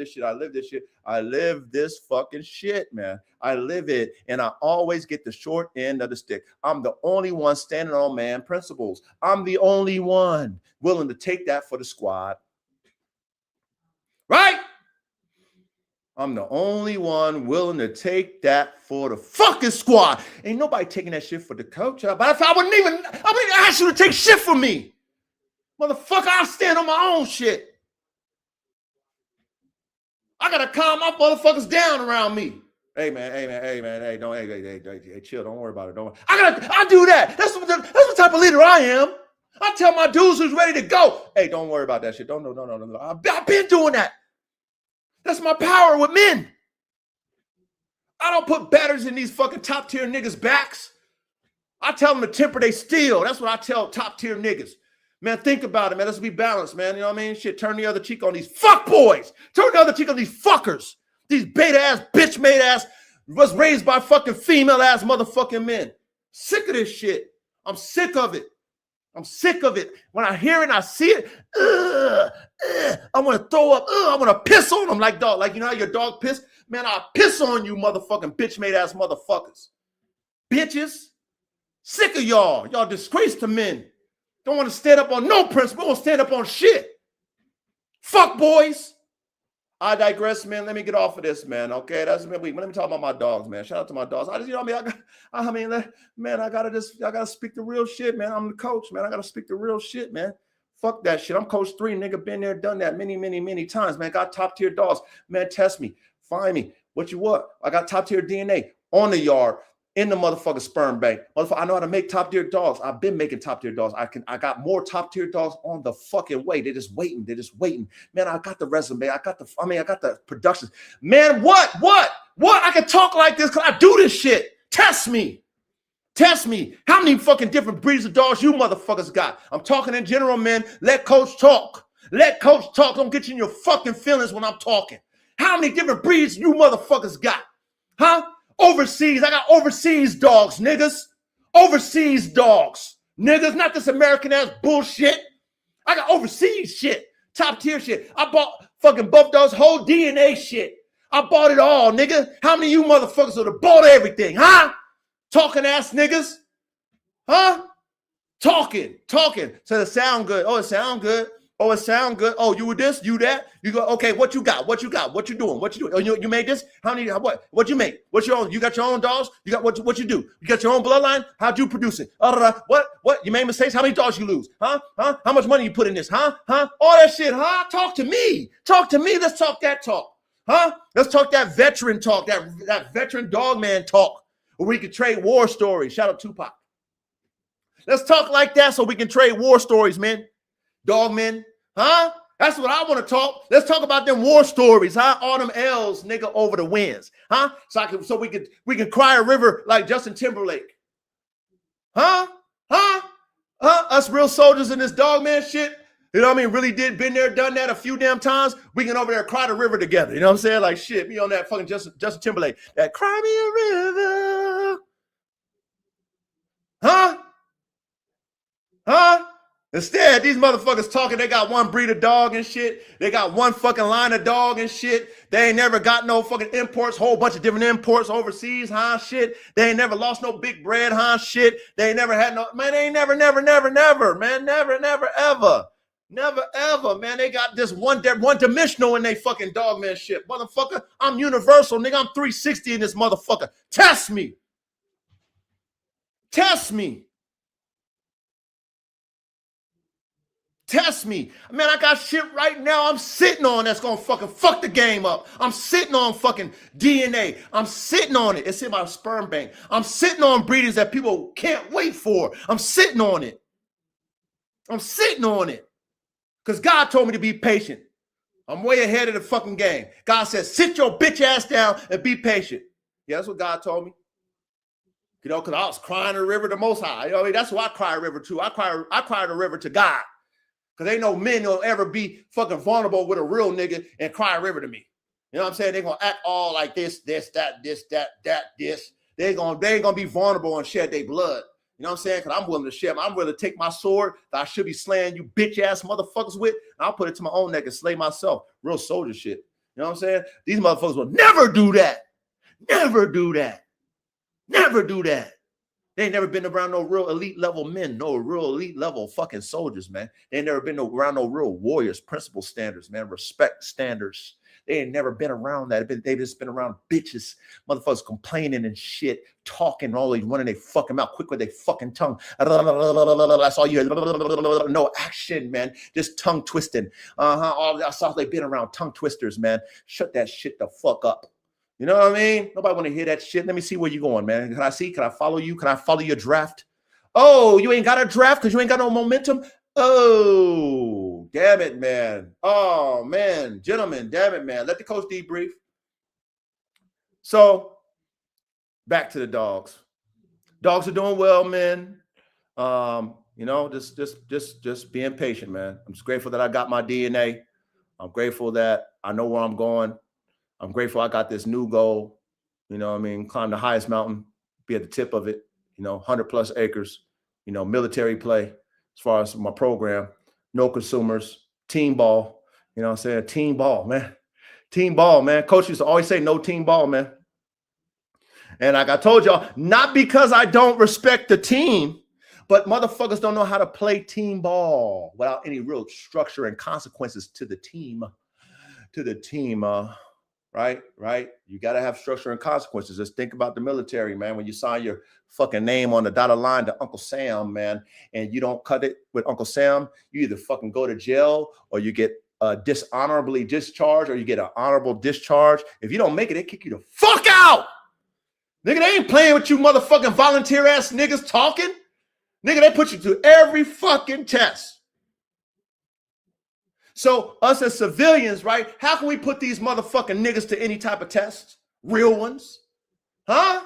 Speaker 3: this fucking shit, man. I live it, and I always get the short end of the stick. I'm the only one standing on man principles. I'm the only one willing to take that for the squad. Right? I'm the only one willing to take that for the fucking squad. Ain't nobody taking that shit for the coach. But if I wouldn't even ask you to take shit from me. Motherfucker, I'll stand on my own shit. I gotta calm my motherfuckers down around me. Hey, chill. Don't worry about it. I do that. That's the type of leader I am. I tell my dudes who's ready to go, hey, don't worry about that shit. No. I've been doing that. That's my power with men. I don't put batters in these fucking top tier niggas' backs. I tell them to temper they steel. That's what I tell top tier niggas. Man, think about it, man. Let's be balanced, man. You know what I mean? Shit, turn the other cheek on these fuck boys. Turn the other cheek on these fuckers. These beta ass, bitch made ass, was raised by fucking female ass motherfucking men. Sick of this shit. I'm sick of it. When I hear it and I see it, I want to throw up. I want to piss on them like dog. Like, you know how your dog piss? Man, I'll piss on you motherfucking bitch made ass motherfuckers. Bitches. Sick of y'all. Y'all disgrace to men. Don't want to stand up on no principle. Don't stand up on shit. Fuck boys. I digress, man. Let me get off of this, man. Okay, that's been weak. Let me talk about my dogs, man. Shout out to my dogs. I gotta speak the real shit, man. I'm the coach, man. I gotta speak the real shit, man. Fuck that shit. I'm coach 3, nigga. Been there, done that many times, man. Got top tier dogs, man. Test me, find me, What you what? I got top tier DNA on the yard, in the motherfucking sperm bank. Motherfucker, I know how to make top tier dogs. I've been making top tier dogs. I got more top tier dogs on the fucking way. They're just waiting. They're just waiting. Man, I got the resume. I got the production. Man, what? I can talk like this because I do this shit. Test me. Test me. How many fucking different breeds of dogs you motherfuckers got? I'm talking in general, man. Let coach talk. Let coach talk. Don't get you in your fucking feelings when I'm talking. How many different breeds you motherfuckers got? Huh? Overseas. I got overseas dogs, niggas. Overseas dogs. Niggas, not this American ass bullshit. I got overseas shit. Top tier shit. I bought fucking both those whole DNA shit. I bought it all, nigga. How many of you motherfuckers would have bought everything, huh? Talking ass niggas. Huh? Talking. So it sound good. Oh, it sound good. Oh, it sound good. Oh, you with this, you that. You go, okay, what you got? What you doing? Oh, you made this? How many, what you make? What's your own? You got your own dogs? You got what you do? You got your own bloodline? How'd you produce it? What? You made mistakes? How many dogs you lose? Huh? How much money you put in this? Huh? All that shit, huh? Talk to me. Let's talk that talk. Huh? Let's talk that veteran talk, that veteran dog man talk, where we can trade war stories. Shout out Tupac. Let's talk like that so we can trade war stories, man. Dog men, huh? That's what I want to talk. Let's talk about them war stories, huh? All them L's, nigga, over the wins, huh? So we can cry a river like Justin Timberlake, huh? Us real soldiers in this dog man shit. You know what I mean? Really been there, done that a few damn times. We can over there cry the river together. You know what I'm saying? Like shit, me on that fucking Justin Timberlake. That cry me a river, huh? Instead, these motherfuckers talking, they got one breed of dog and shit. They got one fucking line of dog and shit. They ain't never got no fucking imports, whole bunch of different imports overseas, huh, shit. They ain't never lost no big bread, huh, shit. They ain't never had no, man, they ain't never, man, never, ever, man. They got this one dimensional in they fucking dog man shit. Motherfucker, I'm universal, nigga. I'm 360 in this motherfucker. Test me. Man, I got shit right now I'm sitting on that's gonna fucking fuck the game up. I'm sitting on fucking DNA. I'm sitting on it. It's in my sperm bank. I'm sitting on breeders that people can't wait for. I'm sitting on it. Because God told me to be patient. I'm way ahead of the fucking game. God says, sit your bitch ass down and be patient. Yeah, that's what God told me. You know, because I was crying the river the Most High. You know, I mean, that's what I cry a river to. I cry the river to God. Because ain't no men will ever be fucking vulnerable with a real nigga and cry a river to me. You know what I'm saying? They're going to act all like this. They ain't going to be vulnerable and shed their blood. You know what I'm saying? Because I'm willing to shed. I'm willing to take my sword that I should be slaying you bitch ass motherfuckers with. And I'll put it to my own neck and slay myself. Real soldier shit. You know what I'm saying? These motherfuckers will never do that. They ain't never been around no real elite level men, no real elite level fucking soldiers, man. They ain't never been around no real warriors, principle standards, man, respect standards. They ain't never been around that. They've just been around bitches, motherfuckers complaining and shit, talking, always running their fucking mouth quick with their fucking tongue. That's all you hear. No action, man. Just tongue twisting. That's all they've been around, tongue twisters, man. Shut that shit the fuck up. You know what I mean? Nobody want to hear that shit. Let me see where you going, man. Can I see? Can I follow you? Can I follow your draft? Oh, you ain't got a draft because you ain't got no momentum? Oh, damn it, man. Oh, man. Gentlemen, damn it, man. Let the coach debrief. So, back to the dogs. Dogs are doing well, man. You know, just being patient, man. I'm just grateful that I got my DNA. I'm grateful that I know where I'm going. I'm grateful I got this new goal, you know what I mean, climb the highest mountain, be at the tip of it, you know, 100 plus acres, you know, military play as far as my program, no consumers, team ball, you know what I'm saying, team ball, man. Coach used to always say no team ball, man. And like I told y'all, not because I don't respect the team, but motherfuckers don't know how to play team ball without any real structure and consequences to the team, Right. You got to have structure and consequences. Just think about the military, man. When you sign your fucking name on the dotted line to Uncle Sam, man, and you don't cut it with Uncle Sam, you either fucking go to jail or you get dishonorably discharged or you get an honorable discharge. If you don't make it, they kick you the fuck out. Nigga, they ain't playing with you motherfucking volunteer ass niggas talking. Nigga, they put you through every fucking test. So us as civilians, right? How can we put these motherfucking niggas to any type of tests? Real ones? Huh?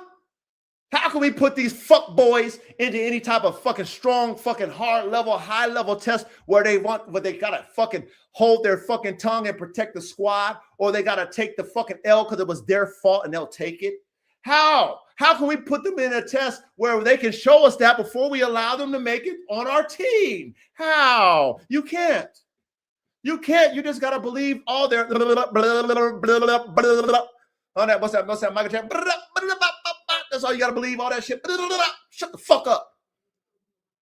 Speaker 3: How can we put these fuck boys into any type of fucking strong, fucking hard level, high level test where they gotta fucking hold their fucking tongue and protect the squad, or they gotta take the fucking L because it was their fault and they'll take it? How? How can we put them in a test where they can show us that before we allow them to make it on our team? How? You can't. You can't. You just gotta believe all their on that. What's that? Michael Jackson. That's all you gotta believe. All that shit. Shut the fuck up.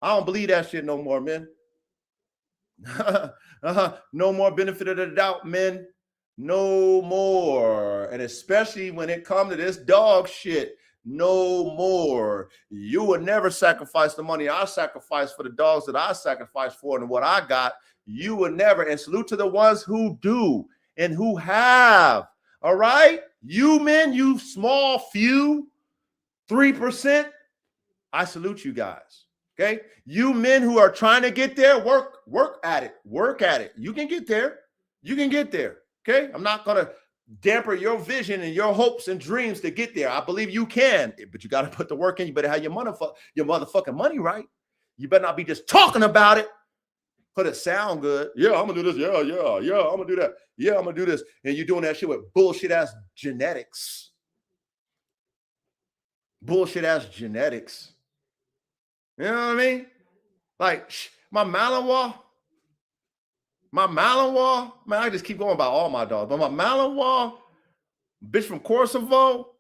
Speaker 3: I don't believe that shit no more, man. No more benefit of the doubt, men. No more. And especially when it comes to this dog shit, no more. You would never sacrifice the money I sacrificed for the dogs that I sacrificed for and what I got. You would never. And salute to the ones who do and who have. All right? You men, you small few, 3%, I salute you guys. Okay? You men who are trying to get there, work at it. Work at it. You can get there. You can get there. Okay? I'm not going to damper your vision and your hopes and dreams to get there. I believe you can, but you got to put the work in. You better have your motherfucking money right. You better not be just talking about it because it sound good. Yeah, I'm going to do this. Yeah, I'm going to do that. Yeah, I'm going to do this. And you're doing that shit with bullshit-ass genetics. Bullshit-ass genetics. You know what I mean? Like, my Malinois, man, I just keep going about all my dogs. But my Malinois, bitch from Kosovo,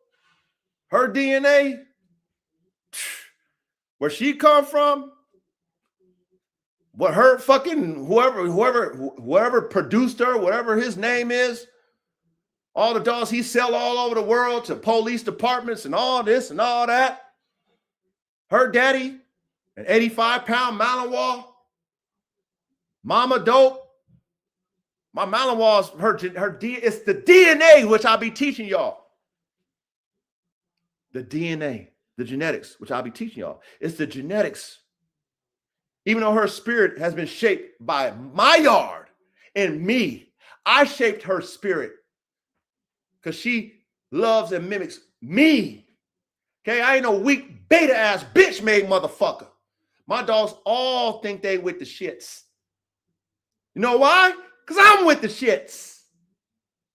Speaker 3: her DNA, where she come from, what her fucking whoever produced her, whatever his name is, all the dogs he sell all over the world to police departments and all this and all that. Her daddy, an 85-pound Malinois, mama dope. My Malinois, it's the DNA, which I'll be teaching y'all. The DNA, the genetics, which I'll be teaching y'all. It's the genetics. Even though her spirit has been shaped by my yard and me, I shaped her spirit because she loves and mimics me. Okay, I ain't no weak beta ass bitch made motherfucker. My dogs all think they with the shits. You know why? Because I'm with the shits.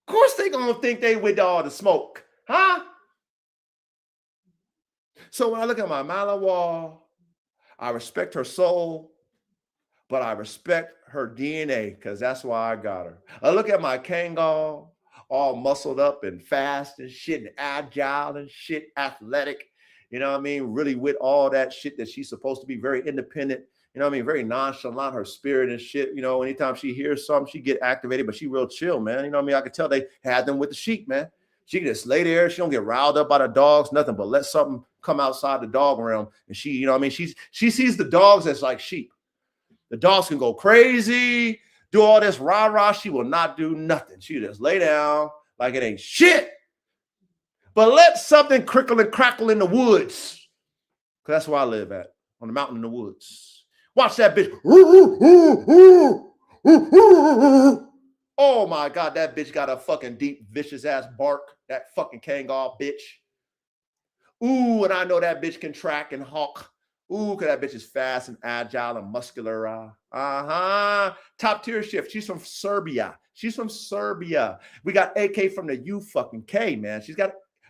Speaker 3: Of course they gonna think they with all the smoke, huh? So when I look at my Malinois, I respect her soul, but I respect her DNA because that's why I got her. I look at my Kangal, all muscled up and fast and shit and agile and shit, athletic, you know what I mean? Really with all that shit that she's supposed to be, very independent, you know what I mean? Very nonchalant, her spirit and shit. You know, anytime she hears something, she get activated, but she real chill, man. You know what I mean? I could tell they had them with the sheep, man. She can just lay there. She don't get riled up by the dogs, nothing, but let something come outside the dog realm. And she, you know what I mean? She sees the dogs as like sheep. The dogs can go crazy, do all this rah-rah. She will not do nothing. She just lay down like it ain't shit. But let something crickle and crackle in the woods. Because that's where I live at, on the mountain in the woods. Watch that bitch. Oh my God, that bitch got a fucking deep, vicious ass bark. That fucking Kangal bitch. Ooh, and I know that bitch can track and hawk. Ooh, because that bitch is fast and agile and muscular. Top tier shift. She's from Serbia. We got AK from the U fucking K, man.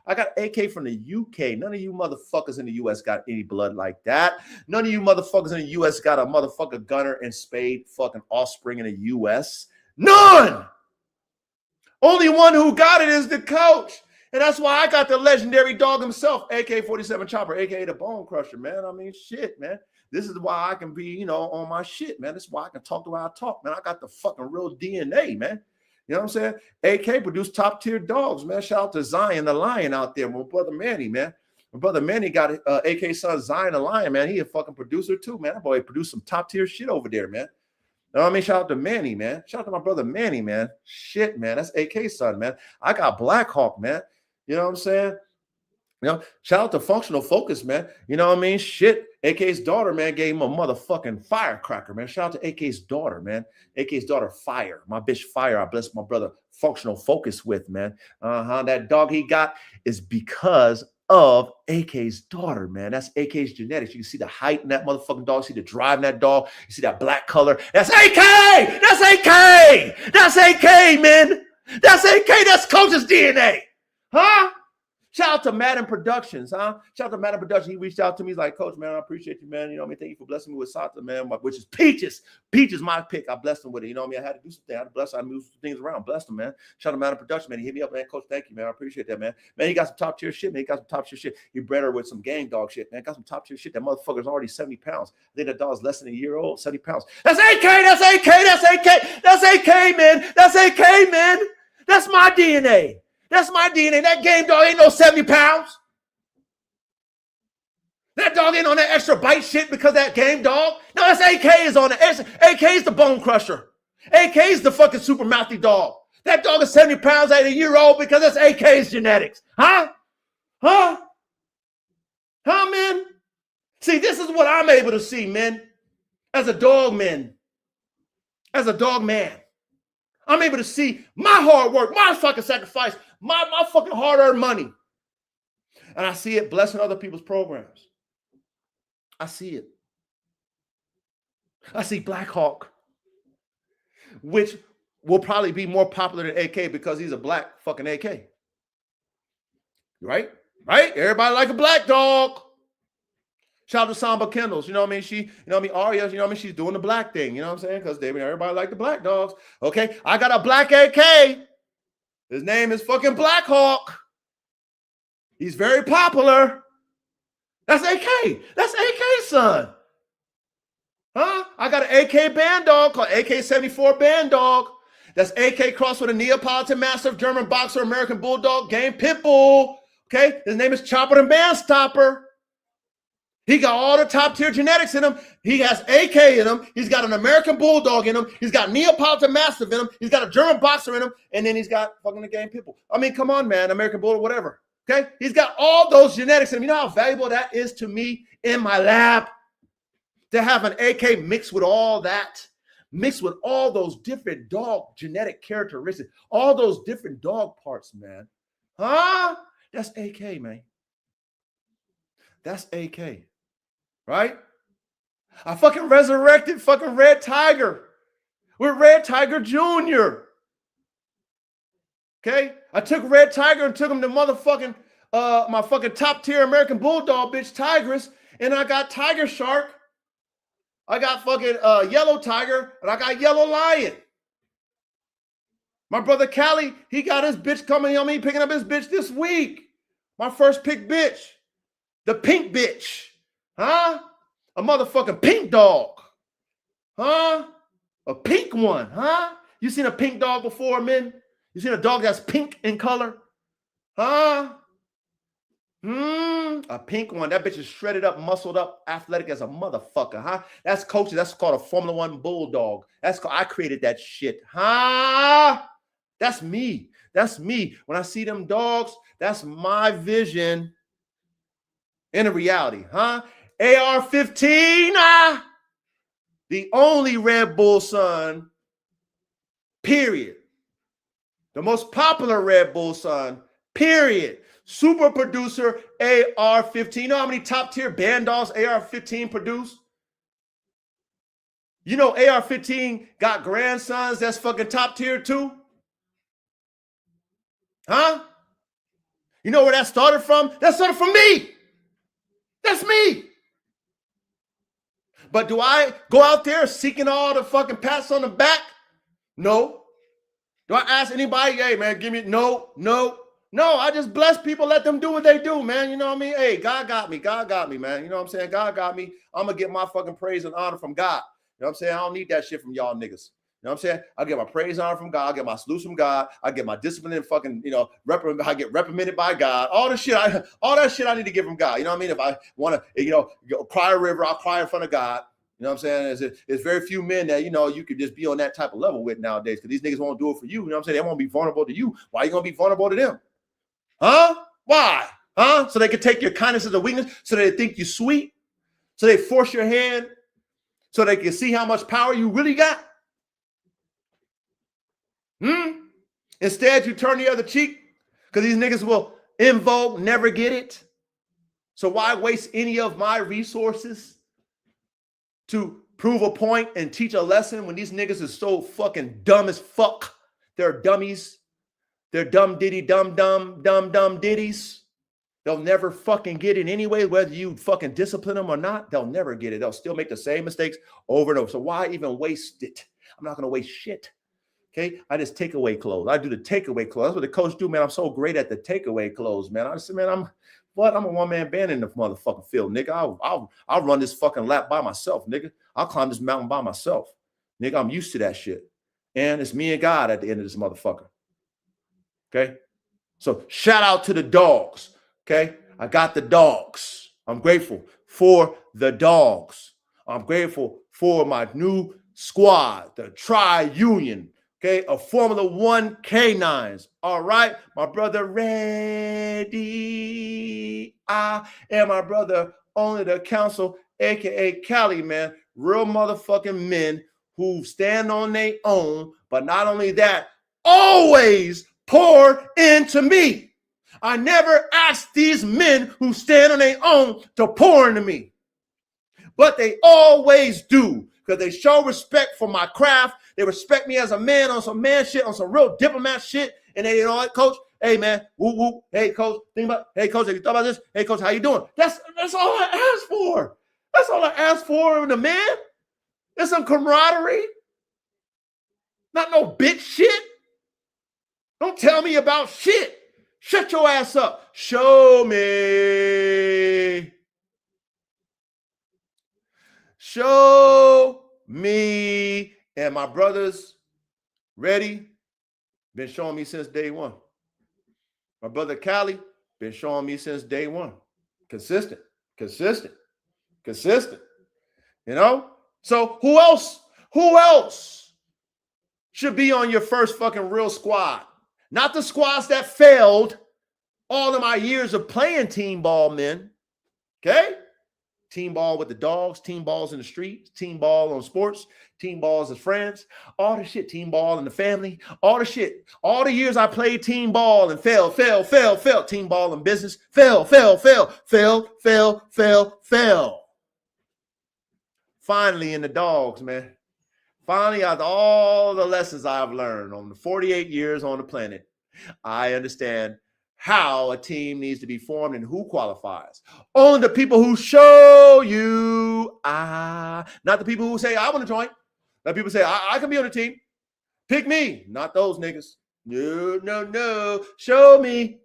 Speaker 3: I got AK from the UK. None of you motherfuckers in the US got any blood like that. None of you motherfuckers in the US got a motherfucker Gunner and Spade fucking offspring in the US. None! Only one who got it is the coach. And that's why I got the legendary dog himself, AK-47 Chopper, aka the Bone Crusher, man. I mean, shit, man. This is why I can be, you know, on my shit, man. This is why I can talk the way I talk, man. I got the fucking real DNA, man. You know what I'm saying? AK produced top tier dogs, man. Shout out to Zion the Lion out there, my brother Manny, man. My brother Manny got AK son Zion the Lion, man. He a fucking producer too, man. That boy produced some top tier shit over there, man. You know what I mean? Shout out to Manny, man. Shout out to my brother Manny, man. Shit, man. That's AK's son, man. I got Black Hawk, man. You know what I'm saying? You know, shout out to Functional Focus, man. You know what I mean? Shit. AK's daughter, man, gave him a motherfucking firecracker, man. Shout out to AK's daughter, man. AK's daughter, Fire. My bitch, Fire. I bless my brother Functional Focus with, man. That dog he got is because of AK's daughter, man. That's AK's genetics. You can see the height in that motherfucking dog. See the drive in that dog. You see that black color. That's AK! That's AK! That's AK, man. That's AK. That's Coach's DNA. Huh? Shout out to Madden Productions, huh? Shout out to Madden Productions. He reached out to me. He's like, Coach, man, I appreciate you, man. You know what I mean? Thank you for blessing me with Santa, man, which is Peaches. Peaches, my pick. I blessed him with it. You know what I mean? I had to do something. I had to bless him. I moved some things around. Blessed him, man. Shout out to Madden Productions, man. He hit me up, man. Coach, thank you, man. I appreciate that, man. Man, he got some top tier shit, man. He got some top tier shit. He bred her with some gang dog shit, man. Got some top tier shit. That motherfucker's already 70 pounds. I think that dog's less than a year old, 70 pounds. That's AK! That's AK! That's AK! That's AK, man. That's AK, man. That's my DNA. That's my DNA. That game dog ain't no 70 pounds. That dog ain't on that extra bite shit because that game dog. No, that's AK is on it. AK is the bone crusher. AK is the fucking super mouthy dog. That dog is 70 pounds at a year old because that's AK's genetics. Huh? Huh? Huh, man? See, this is what I'm able to see, man. As a dog man. As a dog man. I'm able to see my hard work, my fucking sacrifice, my fucking hard-earned money. And I see it blessing other people's programs. I see it. I see Black Hawk, which will probably be more popular than AK because he's a black fucking AK. Right? Right? Everybody like a black dog. Shout out to Samba Kendalls. You know what I mean? She, you know what I mean? Aria, you know what I mean? She's doing the black thing. You know what I'm saying? Because everybody like the black dogs. Okay? I got a black AK. His name is fucking Black Hawk. He's very popular. That's AK. That's AK's son. Huh? I got an AK band dog called AK-74 band dog. That's AK crossed with a Neapolitan Mastiff, German Boxer, American Bulldog, game pit bull. Okay? His name is Chopper and Band Stopper. He got all the top tier genetics in him. He has AK in him. He's got an American Bulldog in him. He's got Neapolitan Mastiff in him. He's got a German Boxer in him. And then he's got fucking the game pit bull. I mean, come on, man. American Bulldog, whatever. Okay, he's got all those genetics, and you know how valuable that is to me in my lab to have an AK mixed with all that, mixed with all those different dog genetic characteristics, all those different dog parts, man. Huh? That's AK, man. That's AK, right? I fucking resurrected fucking Red Tiger with Red Tiger Jr. Okay, I took Red Tiger and took him to motherfucking my fucking top tier American Bulldog bitch Tigress, and I got Tiger Shark, I got fucking Yellow Tiger, and I got Yellow Lion. My brother Callie, he got his bitch coming on me, picking up his bitch this week. My first pick bitch, the pink bitch, huh? A motherfucking pink dog, huh? A pink one, huh? You seen a pink dog before, man? You seen a dog that's pink in color? Huh? A pink one. That bitch is shredded up, muscled up, athletic as a motherfucker, huh? That's coaching. That's called a Formula One Bulldog. I created that shit, huh? That's me. That's me. When I see them dogs, that's my vision in a reality, huh? AR-15, the only Red Bull son, period. The most popular Red Bull son, period. Super producer AR-15. You know how many top tier band dogs AR-15 produce? You know AR-15 got grandsons that's fucking top tier too? Huh? You know where that started from? That started from me. That's me. But do I go out there seeking all the fucking pats on the back? No. Do I ask anybody, hey, man, give me, no. I just bless people, let them do what they do, man. You know what I mean? Hey, God got me, man. You know what I'm saying? God got me. I'm going to get my fucking praise and honor from God. You know what I'm saying? I don't need that shit from y'all niggas. You know what I'm saying? I get my praise and honor from God. I get my salutes from God. I get my discipline and fucking, you know, I get reprimanded by God. All that shit I need to get from God. You know what I mean? If I want to, you know, cry a river, I'll cry in front of God. You know what I'm saying? There's very few men that, you know, you could just be on that type of level with nowadays, because these niggas won't do it for you. You know what I'm saying? They won't be vulnerable to you. Why are you going to be vulnerable to them? Huh? Why? Huh? So they can take your kindness as a weakness, so they think you're sweet, so they force your hand, so they can see how much power you really got. Instead, you turn the other cheek, because these niggas will invoke, never get it. So why waste any of my resources to prove a point and teach a lesson when these niggas is so fucking dumb as fuck? They're dummies. They're dumb ditties. They'll never fucking get it anyway, whether you fucking discipline them or not. They'll never get it. They'll still make the same mistakes over and over. So why even waste it? I'm not going to waste shit. Okay, I just take away clothes. I do the takeaway clothes. That's what the coach do, man. I'm so great at the takeaway clothes, man. I said, man, I'm a one-man band in the motherfucking field, nigga. I'll run this fucking lap by myself, nigga. I'll climb this mountain by myself, nigga. I'm used to that shit. And it's me and God at the end of this motherfucker. Okay, so shout out to the dogs. Okay, I got the dogs. I'm grateful for the dogs. I'm grateful for my new squad, the Tri-Union. Okay, a Formula One canines. All right, my brother Ready. And my brother Only the Council, aka Cali, man. Real motherfucking men who stand on their own, but not only that, always pour into me. I never ask these men who stand on their own to pour into me, but they always do, because they show respect for my craft. They respect me as a man on some man shit, on some real diplomat shit. And they, you know what, coach? Hey, man, whoop, whoop. Hey, coach, think about, hey, coach, have you thought about this? Hey, coach, how you doing? That's all I asked for. That's all I asked for in a man. There's some camaraderie. Not no bitch shit. Don't tell me about shit. Shut your ass up. Show me. Show me. And my brothers, Ready, been showing me since day one. My brother Cali, been showing me since day one. Consistent. You know? So who else should be on your first fucking real squad? Not the squads that failed all of my years of playing team ball, men. Okay? Team ball with the dogs, team balls in the streets, team ball on sports, team balls as friends, all the shit, team ball in the family, all the shit. All the years I played team ball and failed, team ball in business, fail. Finally in the dogs, man. Finally, out of all the lessons I've learned on the 48 years on the planet, I understand how a team needs to be formed and who qualifies. Only the people who show you, not the people who say, I want to join. Not people say, I can be on the team. Pick me. Not those niggas. No. Show me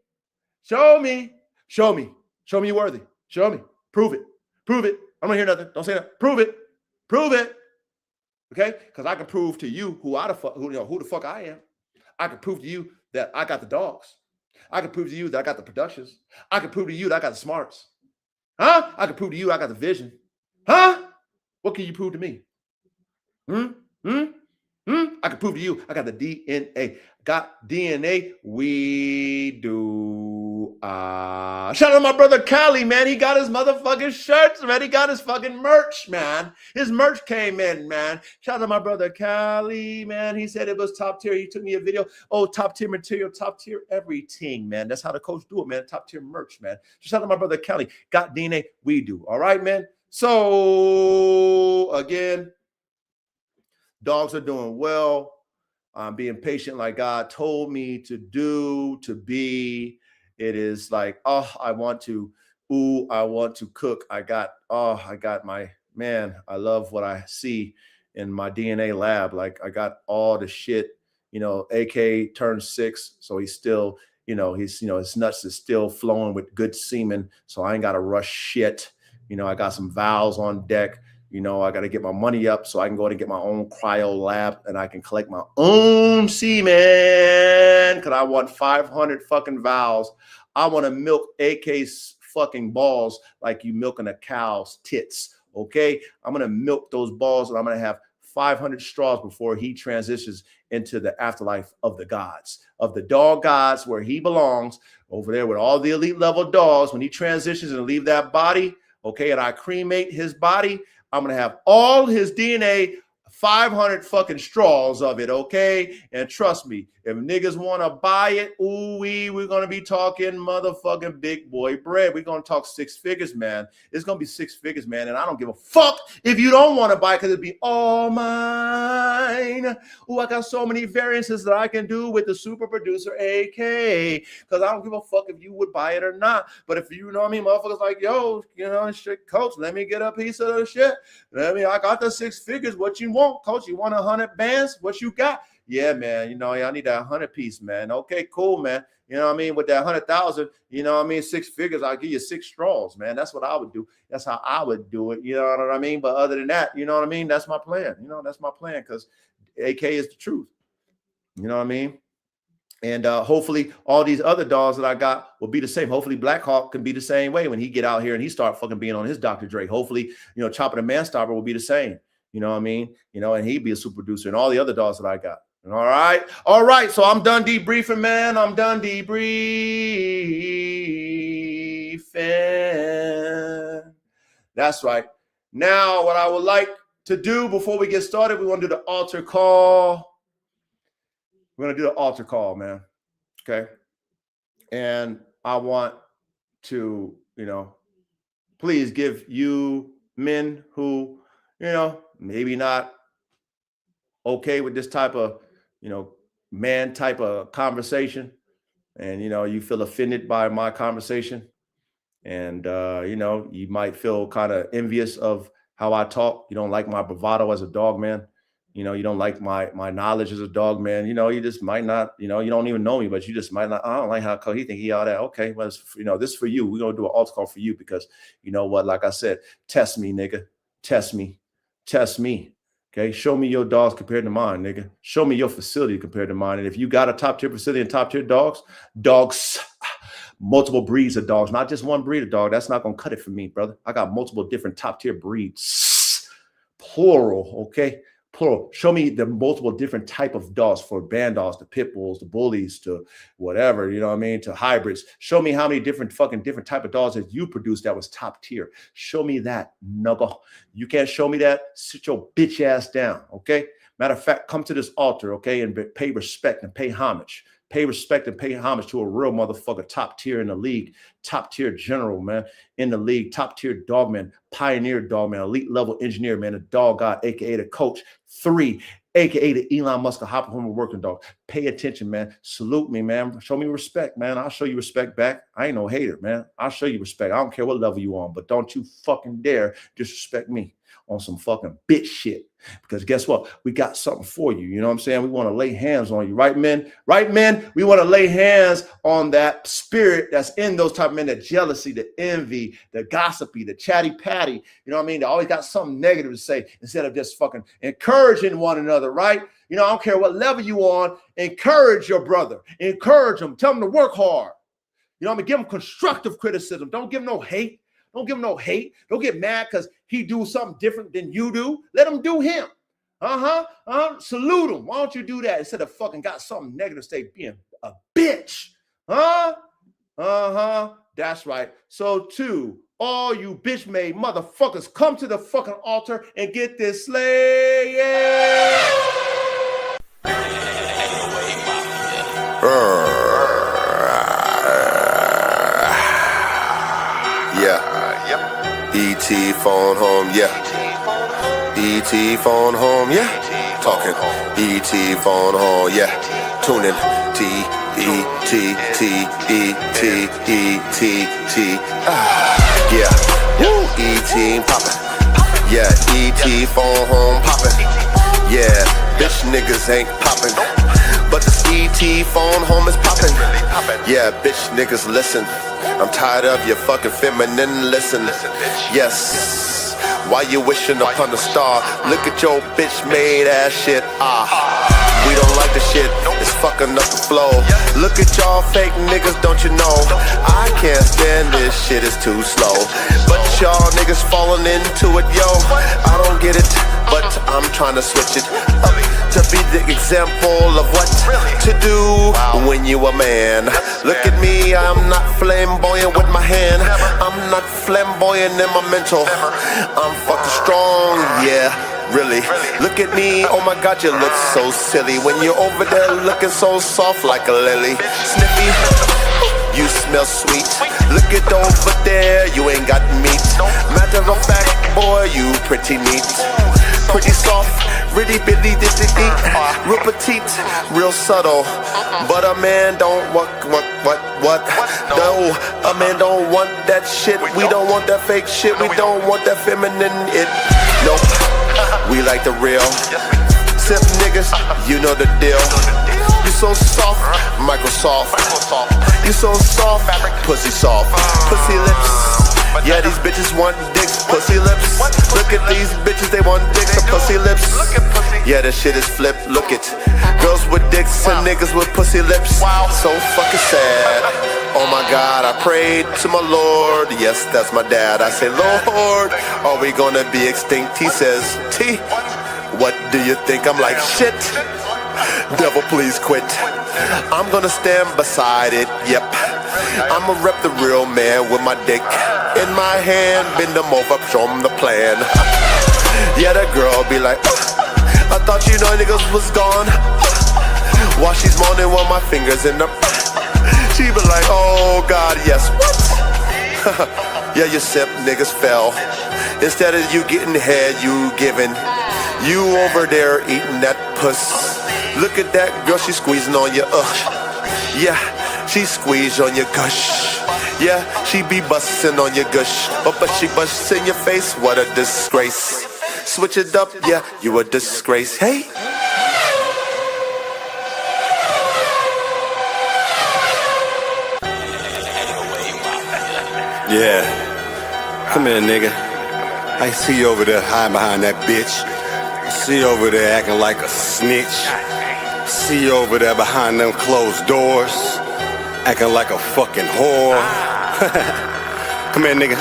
Speaker 3: you're worthy. Show me. Prove it. I don't want to hear nothing. Don't say that. Prove it. Okay? Because I can prove to you who the fuck I am. I can prove to you that I got the dogs. I can prove to you that I got the productions. I can prove to you that I got the smarts. Huh? I can prove to you I got the vision. Huh? What can you prove to me? I can prove to you I got the DNA. Got DNA? We do. Shout out to my brother Cali, man. He got his motherfucking shirts, man. He got his fucking merch, man. His merch came in, man. Shout out to my brother Cali, man. He said it was top tier. He took me a video. Oh, top tier material, top tier everything, man. That's how the coach do it, man. Top tier merch, man. Shout out to my brother Cali. Got DNA? We do. All right, man. So, again, dogs are doing well. I'm being patient like God told me to do, to be. It is like, I want to cook. I got my, man, I love what I see in my DNA lab. Like, I got all the shit, AK turned 6. So he's still, his nuts is still flowing with good semen. So I ain't got to rush shit. I got some valves on deck. I got to get my money up so I can go and get my own cryo lab and I can collect my own semen because I want 500 fucking valves. I want to milk AK's fucking balls like you milking a cow's tits okay? I'm going to milk those balls, and I'm going to have 500 straws before he transitions into the afterlife of the gods, of the dog gods, where he belongs, over there with all the elite level dogs. When he transitions and leave that body, okay, and I cremate his body, I'm going to have all his DNA, 500 fucking straws of it, okay? And trust me, if niggas want to buy it, we're going to be talking motherfucking big boy bread. We're going to talk 6 figures, man. It's going to be 6 figures, man. And I don't give a fuck if you don't want to buy it, because it'll be all mine. I got so many variances that I can do with the super producer, AK, because I don't give a fuck if you would buy it or not. But if you know what I mean, motherfuckers like, yo, you know, shit, coach, let me get a piece of the shit. I got the 6 figures. What you want, coach? You want 100 bands? What you got? Yeah, man, you know, I need that 100 piece, man. Okay, cool, man. You know what I mean? With that 100,000, you know what I mean? 6 figures, I'll give you 6 straws, man. That's what I would do. That's how I would do it. You know what I mean? But other than that, you know what I mean? That's my plan. You know, that's my plan, because AK is the truth. You know what I mean? And hopefully all these other dogs that I got will be the same. Hopefully Black Hawk can be the same way when he get out here and he start fucking being on his Dr. Dre. Hopefully, you know, Chopper the Man Stopper will be the same. You know what I mean? You know, and he'd be a super producer, and all the other dogs that I got. All right. All right. So I'm done debriefing, man. I'm done debriefing. That's right. Now, what I would like to do before we get started, we want to do the altar call. We're going to do the altar call, man. Okay. And I want to, you know, please give you men who, you know, maybe not okay with this type of, you know, man type of conversation, and, you know, you feel offended by my conversation, and, you know, you might feel kind of envious of how I talk. You don't like my bravado as a dog man. You know, you don't like my knowledge as a dog man. You know, you just might not, you know, you don't even know me, but you just might not, I don't like how he think he all that. Okay, well, you know, this is for you. We're going to do an altar call for you, because you know what, like I said, test me, nigga. Test me. Test me. Okay, show me your dogs compared to mine, nigga. Show me your facility compared to mine. And if you got a top tier facility and top tier dogs, multiple breeds of dogs, not just one breed of dog, that's not gonna cut it for me, brother. I got multiple different top tier breeds, plural, okay? Plural. Show me the multiple different type of dogs, for band dogs, to pit bulls, to bullies, to whatever, you know what I mean, to hybrids. Show me how many different type of dogs that you produced that was top tier. Show me that, nugga. You can't show me that? Sit your bitch ass down, okay? Matter of fact, come to this altar, okay, and pay respect and pay homage. Pay respect and pay homage to a real motherfucker, top tier in the league, top tier general, man, in the league, top tier dog man, pioneer dog man, elite level engineer, man, a dog god, aka the coach. 3, aka the Elon Musk hopper home working dog. Pay attention, man. Salute me, man. Show me respect, man. I'll show you respect back. I ain't no hater, man. I'll show you respect. I don't care what level you on, but don't you fucking dare disrespect me on some fucking bitch shit. Because guess what? We got something for you. You know what I'm saying? We want to lay hands on you. Right, men? Right, men? We want to lay hands on that spirit that's in those type of men, the jealousy, the envy, the gossipy, the chatty patty. You know what I mean? They always got something negative to say instead of just fucking encouraging one another, right? You know, I don't care what level you on. Encourage your brother. Encourage him. Tell him to work hard. You know what I mean? Give him constructive criticism. Don't give him no hate. Don't give him no hate. Don't get mad because he do something different than you do. Let him do him. Salute him. Why don't you do that instead of fucking got something negative to say, being a bitch? That's right. So too, all you bitch made motherfuckers, come to the fucking altar and get this slay.
Speaker 4: ET phone home, yeah. ET phone home, yeah. Talking ET phone home, yeah. Tuning T-E-T-T-E-T-E-T. Yeah. Woo. ET poppin'. Yeah, ET phone home poppin'. Yeah, bitch niggas ain't poppin'. But this ET phone home is poppin'. Yeah, bitch niggas listen. I'm tired of your fucking feminine listen. Yes, why you wishing upon a star? Look at your bitch made ass shit. We don't like the shit. It's fucking up the flow. Look at y'all fake niggas, don't you know? I can't stand this shit, it's too slow. But y'all niggas falling into it, yo. I don't get it, but I'm trying to switch it up to be the example of what to do when you a man. Look at me, I'm not flamboyant with my hand. I'm not flamboyant in my mental. I'm fucking strong, yeah. Really, look at me, oh my god, you look so silly when you're over there looking so soft like a lily. Sniffy, you smell sweet. Look at over there, you ain't got meat. Matter of fact, boy, you pretty neat. Pretty soft, really bitty, real petite, real subtle. But a man don't what? No, a man don't want that shit. We don't want that fake shit. We don't want that feminine it. Nope, we like the real. Simp niggas, you know the deal. You so soft, Microsoft. You so soft, pussy soft, pussy lips. Yeah, these bitches want dicks, pussy lips. Look at these bitches, they want dicks and pussy lips. Yeah, this shit is flipped, look it. Girls with dicks and niggas with pussy lips. So fucking sad. Oh my god, I prayed to my Lord. Yes, that's my dad. I say, Lord, are we gonna be extinct? He says, T, what do you think? I'm like, shit. Devil, please quit. I'm gonna stand beside it, yep. I'ma rep the real man with my dick in my hand, bend them over, show them the plan. Yeah, that girl be like, I thought you know niggas was gone. While she's moaning with my fingers in the she be like, oh god, yes, what? Yeah, you simp niggas fell. Instead of you getting head, you giving. You over there eating that puss. Look at that girl, she squeezing on you, yeah, she squeeze on your gush. Yeah, she be bustin' on your gush. But she busts in your face, what a disgrace. Switch it up, yeah, you a disgrace. Hey.
Speaker 5: Yeah, come here, nigga. I see you over there hiding behind that bitch. I see you over there acting like a snitch. See you over there behind them closed doors, acting like a fucking whore. Come here, nigga.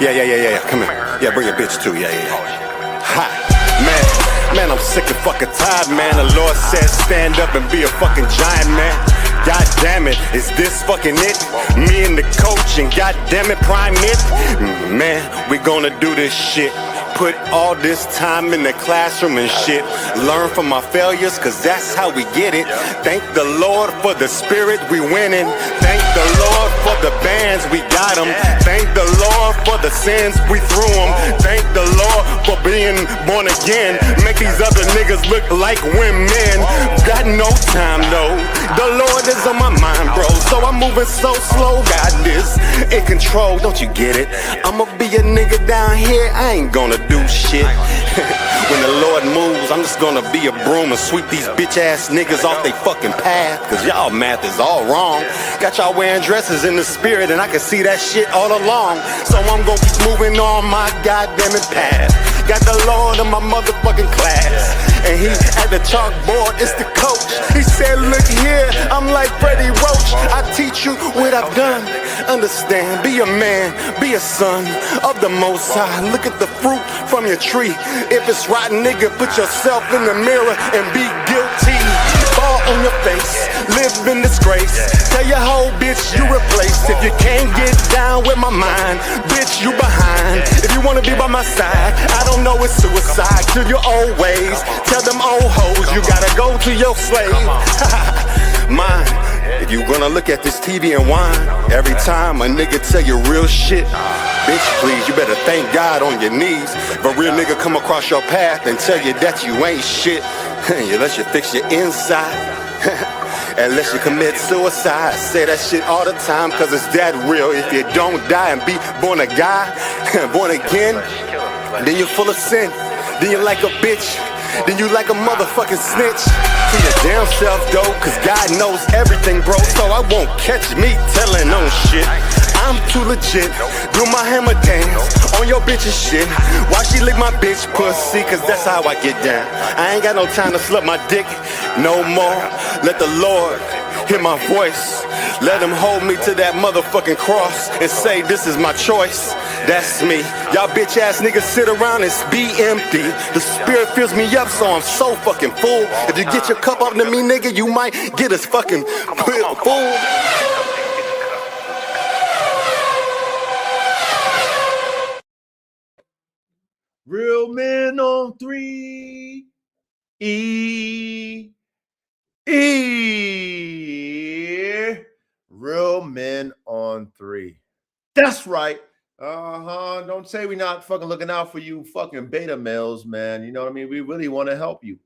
Speaker 5: Yeah. Come here. Yeah, bring your bitch too. Yeah. Ha, man, I'm sick and fucking tired, man. The Lord said stand up and be a fucking giant, man. God damn it, is this fucking it? Me and the coach and god damn it, prime it. Man, we gonna do this shit. Put all this time in the classroom and shit. Learn from my failures, cause that's how we get it. Thank the Lord for the spirit, we winning. Thank the Lord for the bands, we got them. Thank the Lord for the sins, we threw them. Thank the Lord for being born again. Make these other niggas look like women. Got no time though, the Lord is on my mind, bro. So I'm moving so slow, got this in control, don't you get it? I'ma be a nigga down here, I ain't gonna do shit. When the Lord moves, I'm just gonna be a broom and sweep these bitch ass niggas off they fucking path. Cause y'all math is all wrong. Got y'all wearing dresses in the spirit and I can see that shit all along. So I'm gonna keep moving on my goddamn path. Got the Lord in my motherfucking class. And he at the chalkboard, it's the coach. He said, look here, I'm like Freddie Roach. I teach you what I've done. Understand, be a man, be a son of the Most High. Look at the fruit from your tree. If it's rotten, nigga, put yourself in the mirror and be guilty. Fall on your face, live in disgrace. Tell your whole bitch you replaced. If you can't get down with my mind, bitch, you behind. If you wanna be by my side, I don't know, it's suicide. To your old ways, tell them old hoes you gotta go to your slave. Mine. If you gonna look at this TV and whine every time a nigga tell you real shit, bitch, please, you better thank God on your knees. If a real nigga come across your path and tell you that you ain't shit, unless you fix your inside, unless you commit suicide. Say that shit all the time, cause it's that real. If you don't die and be born again, then you're full of sin. Then you're like a bitch. then you like a motherfucking snitch. To your damn self though, cause God knows everything, bro. So I won't catch me telling on shit. I'm too legit, do my hammer dance on your bitch's shit. Why she lick my bitch pussy, cause that's how I get down. I ain't got no time to slap my dick no more. Let the Lord hear my voice. Let him hold me to that motherfucking cross and say this is my choice. That's me. Y'all bitch ass niggas sit around and be empty. The spirit fills me up, so I'm so fucking full. If you get your cup up to me, nigga, you might get us fucking full.
Speaker 3: Real men on 3. E. Real men on 3. That's right. Don't say we not fucking looking out for you fucking beta males, man. You know what I mean? We really want to help you.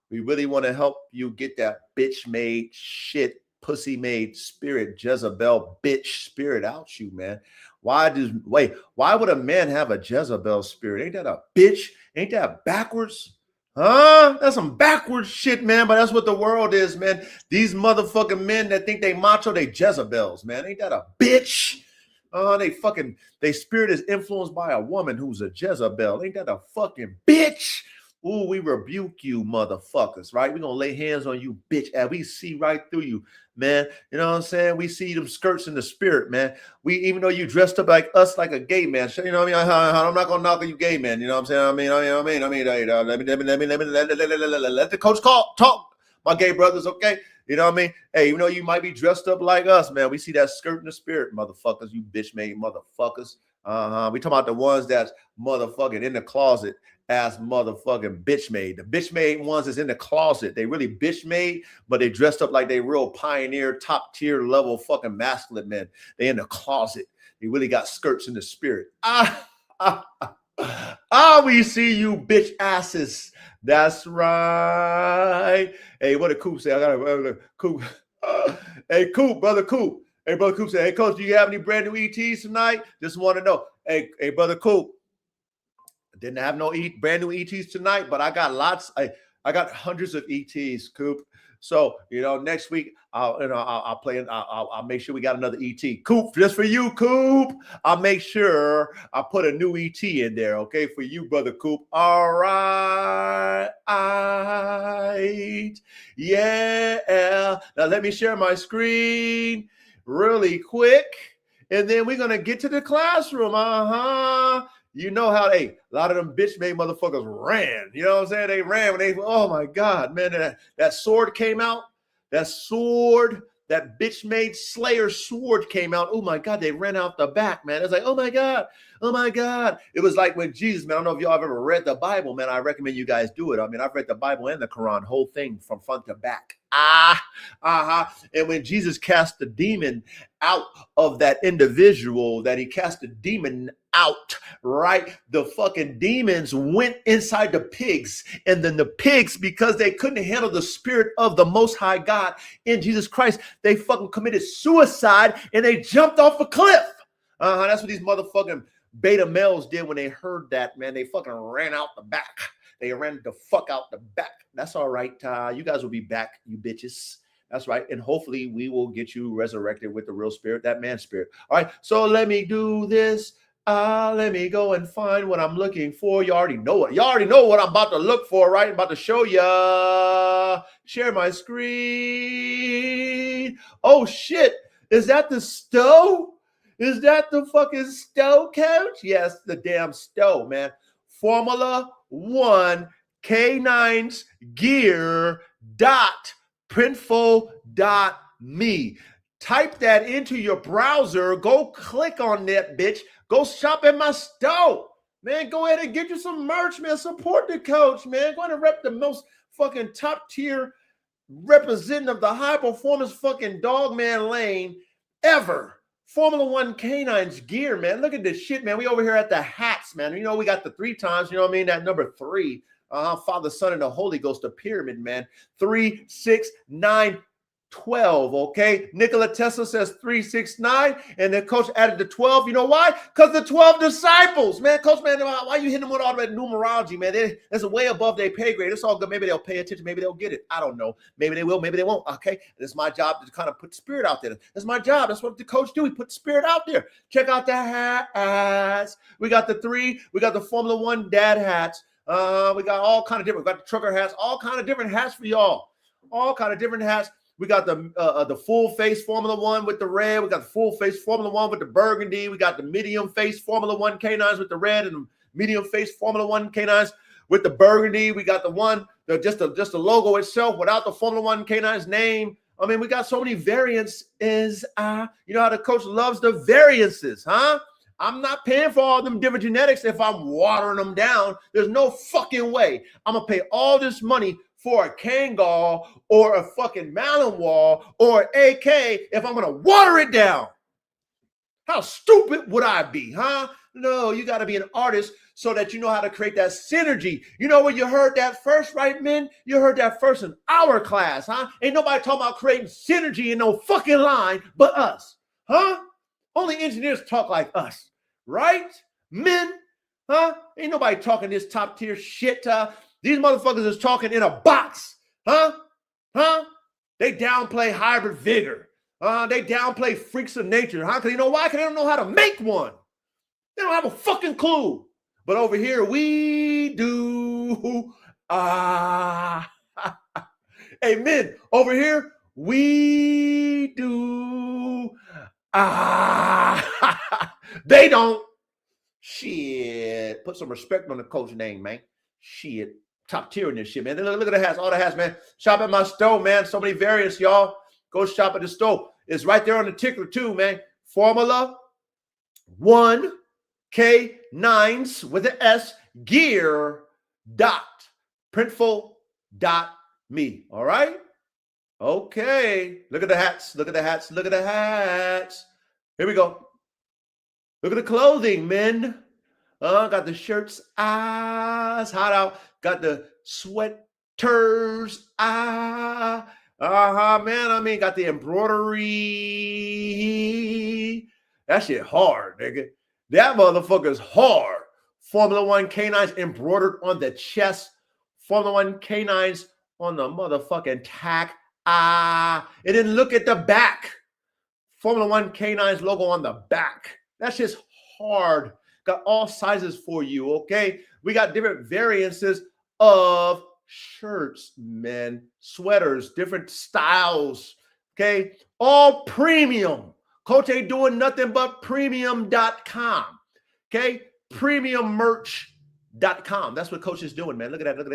Speaker 3: We really want to help you get that bitch made shit, pussy made spirit, Jezebel bitch spirit out you, man. Why would a man have a Jezebel spirit? Ain't that a bitch? Ain't that backwards? Huh? That's some backwards shit, man. But that's what the world is, man. These motherfucking men that think they macho, they Jezebels, man. Ain't that a bitch? They spirit is influenced by a woman who's a Jezebel. Ain't that a fucking bitch? Ooh, we rebuke you, motherfuckers, right? We're going to lay hands on you, bitch, and we see right through you, man. You know what I'm saying? We see them skirts in the spirit, man. Even though you dressed up like us, like a gay man, you know what I mean? I'm not going to knock on you gay man, you know what I'm saying? Let the coach talk, my gay brothers, okay? You know what I mean? Hey, even though you might be dressed up like us, man, we see that skirt in the spirit, motherfuckers, you bitch-made motherfuckers. We talking about the ones that's motherfucking in the closet as motherfucking bitch-made. The bitch-made ones is in the closet. They really bitch-made, but they dressed up like they real pioneer, top-tier level fucking masculine men. They in the closet. They really got skirts in the spirit. We see you bitch asses. That's right. Hey, what did Coop say? I got a Coop. Hey, Coop, brother Coop. Hey, brother Coop said, hey, coach, do you have any brand new ETs tonight? Just want to know. Hey, brother Coop. Didn't have no brand new ETs tonight, but I got lots. I got hundreds of ETs, Coop. So, you know, next week I'll make sure we got another ET. Coop, just for you, Coop. I'll make sure I put a new ET in there, okay, for you, brother Coop. All right. Yeah. Now let me share my screen really quick, and then we're gonna get to the classroom. You know how a lot of them bitch-made motherfuckers ran. You know what I'm saying? They ran when they, oh my God, man, that sword came out. That sword, that bitch-made slayer sword came out. Oh my God, they ran out the back, man. It's like, oh my God. It was like when Jesus, man, I don't know if y'all have ever read the Bible, man. I recommend you guys do it. I mean, I've read the Bible and the Quran, whole thing from front to back. And when Jesus cast the demon out of that individual, that he cast the demon out, right? The fucking demons went inside the pigs, and then the pigs, because they couldn't handle the spirit of the Most High God in Jesus Christ, they fucking committed suicide and they jumped off a cliff. That's what these motherfucking beta males did when they heard that, man. They fucking ran out the back. They ran the fuck out the back. That's all right. You guys will be back, you bitches. That's right. And hopefully we will get you resurrected with the real spirit, that man spirit. All right. So let me do this. Let me go and find what I'm looking for. You already know it. You already know what I'm about to look for, right? I'm about to show you. Share my screen. Oh, shit. Is that the stove? Is that the fucking stove, coach? Yes, the damn stove, man. Formula 1 K9's gear.printful.me. Type that into your browser. Go click on that bitch. Go shop at my store. Man, go ahead and get you some merch, man. Support the coach, man. Go ahead and rep the most fucking top tier representative of the high performance fucking dog man lane ever. Formula 1 K9's gear, man. Look at this shit, man. We over here at the hats, man. You know, we got the 3 times, you know what I mean? That number 3. Father, Son, and the Holy Ghost, the pyramid, man. 3, 6, 9, 12, okay? Nikola Tesla says 369, and then coach added the 12. You know why? Because the 12 disciples, man. Coach, man, why you hitting them with all that numerology, man? That's way above their pay grade. It's all good. Maybe they'll pay attention. Maybe they'll get it. I don't know. Maybe they will. Maybe they won't, okay? It's my job to kind of put the spirit out there. That's my job. That's what the coach do. He put the spirit out there. Check out the hats. We got the 3. We got the Formula One dad hats. We got all kind of different. We got the trucker hats. All kind of different hats for y'all. All kind of different hats. We got the full face Formula One with the red. We got the full face Formula One with the burgundy. We got the medium face Formula One canines with the red, and the medium face Formula One canines with the burgundy. We got the one, just the logo itself without the Formula One canines name. I mean, we got so many variants. You know how the coach loves the variances, huh? I'm not paying for all them different genetics if I'm watering them down. There's no fucking way I'm gonna pay all this money for a Kangol or a fucking Malinois or an AK if I'm going to water it down. How stupid would I be, huh? No, you got to be an artist so that you know how to create that synergy. You know where you heard that first, right, men? You heard that first in our class, huh? Ain't nobody talking about creating synergy in no fucking line but us, huh? Only engineers talk like us, right? Men, huh? Ain't nobody talking this top tier shit, These motherfuckers is talking in a box, huh? They downplay hybrid vigor. They downplay freaks of nature, huh? Because you know why? Because they don't know how to make one. They don't have a fucking clue. But over here, we do. Amen. Over here, we do. They don't. Shit. Put some respect on the coach name, man. Shit. Top tier in this shit, man. Look at the hats, all the hats, man. Shop at my store, man. So many variants, y'all. Go shop at the store. It's right there on the ticker, too, man. Formula 1 K9s with an S gear .printful.me. All right? Okay. Look at the hats. Look at the hats. Look at the hats. Here we go. Look at the clothing, men. Got the shirts, hot out. Got the sweaters, man. I mean, got the embroidery. That shit hard, nigga. That motherfucker's hard. Formula One canines embroidered on the chest. Formula One canines on the motherfucking tack. And then look at the back. Formula One canines logo on the back. That's just hard. Got all sizes for you, okay? We got different variances of shirts, men, sweaters, different styles, okay? All premium. Coach ain't doing nothing but premium.com, okay? Premiummerch.com. That's what Coach is doing, man. Look at that. Look at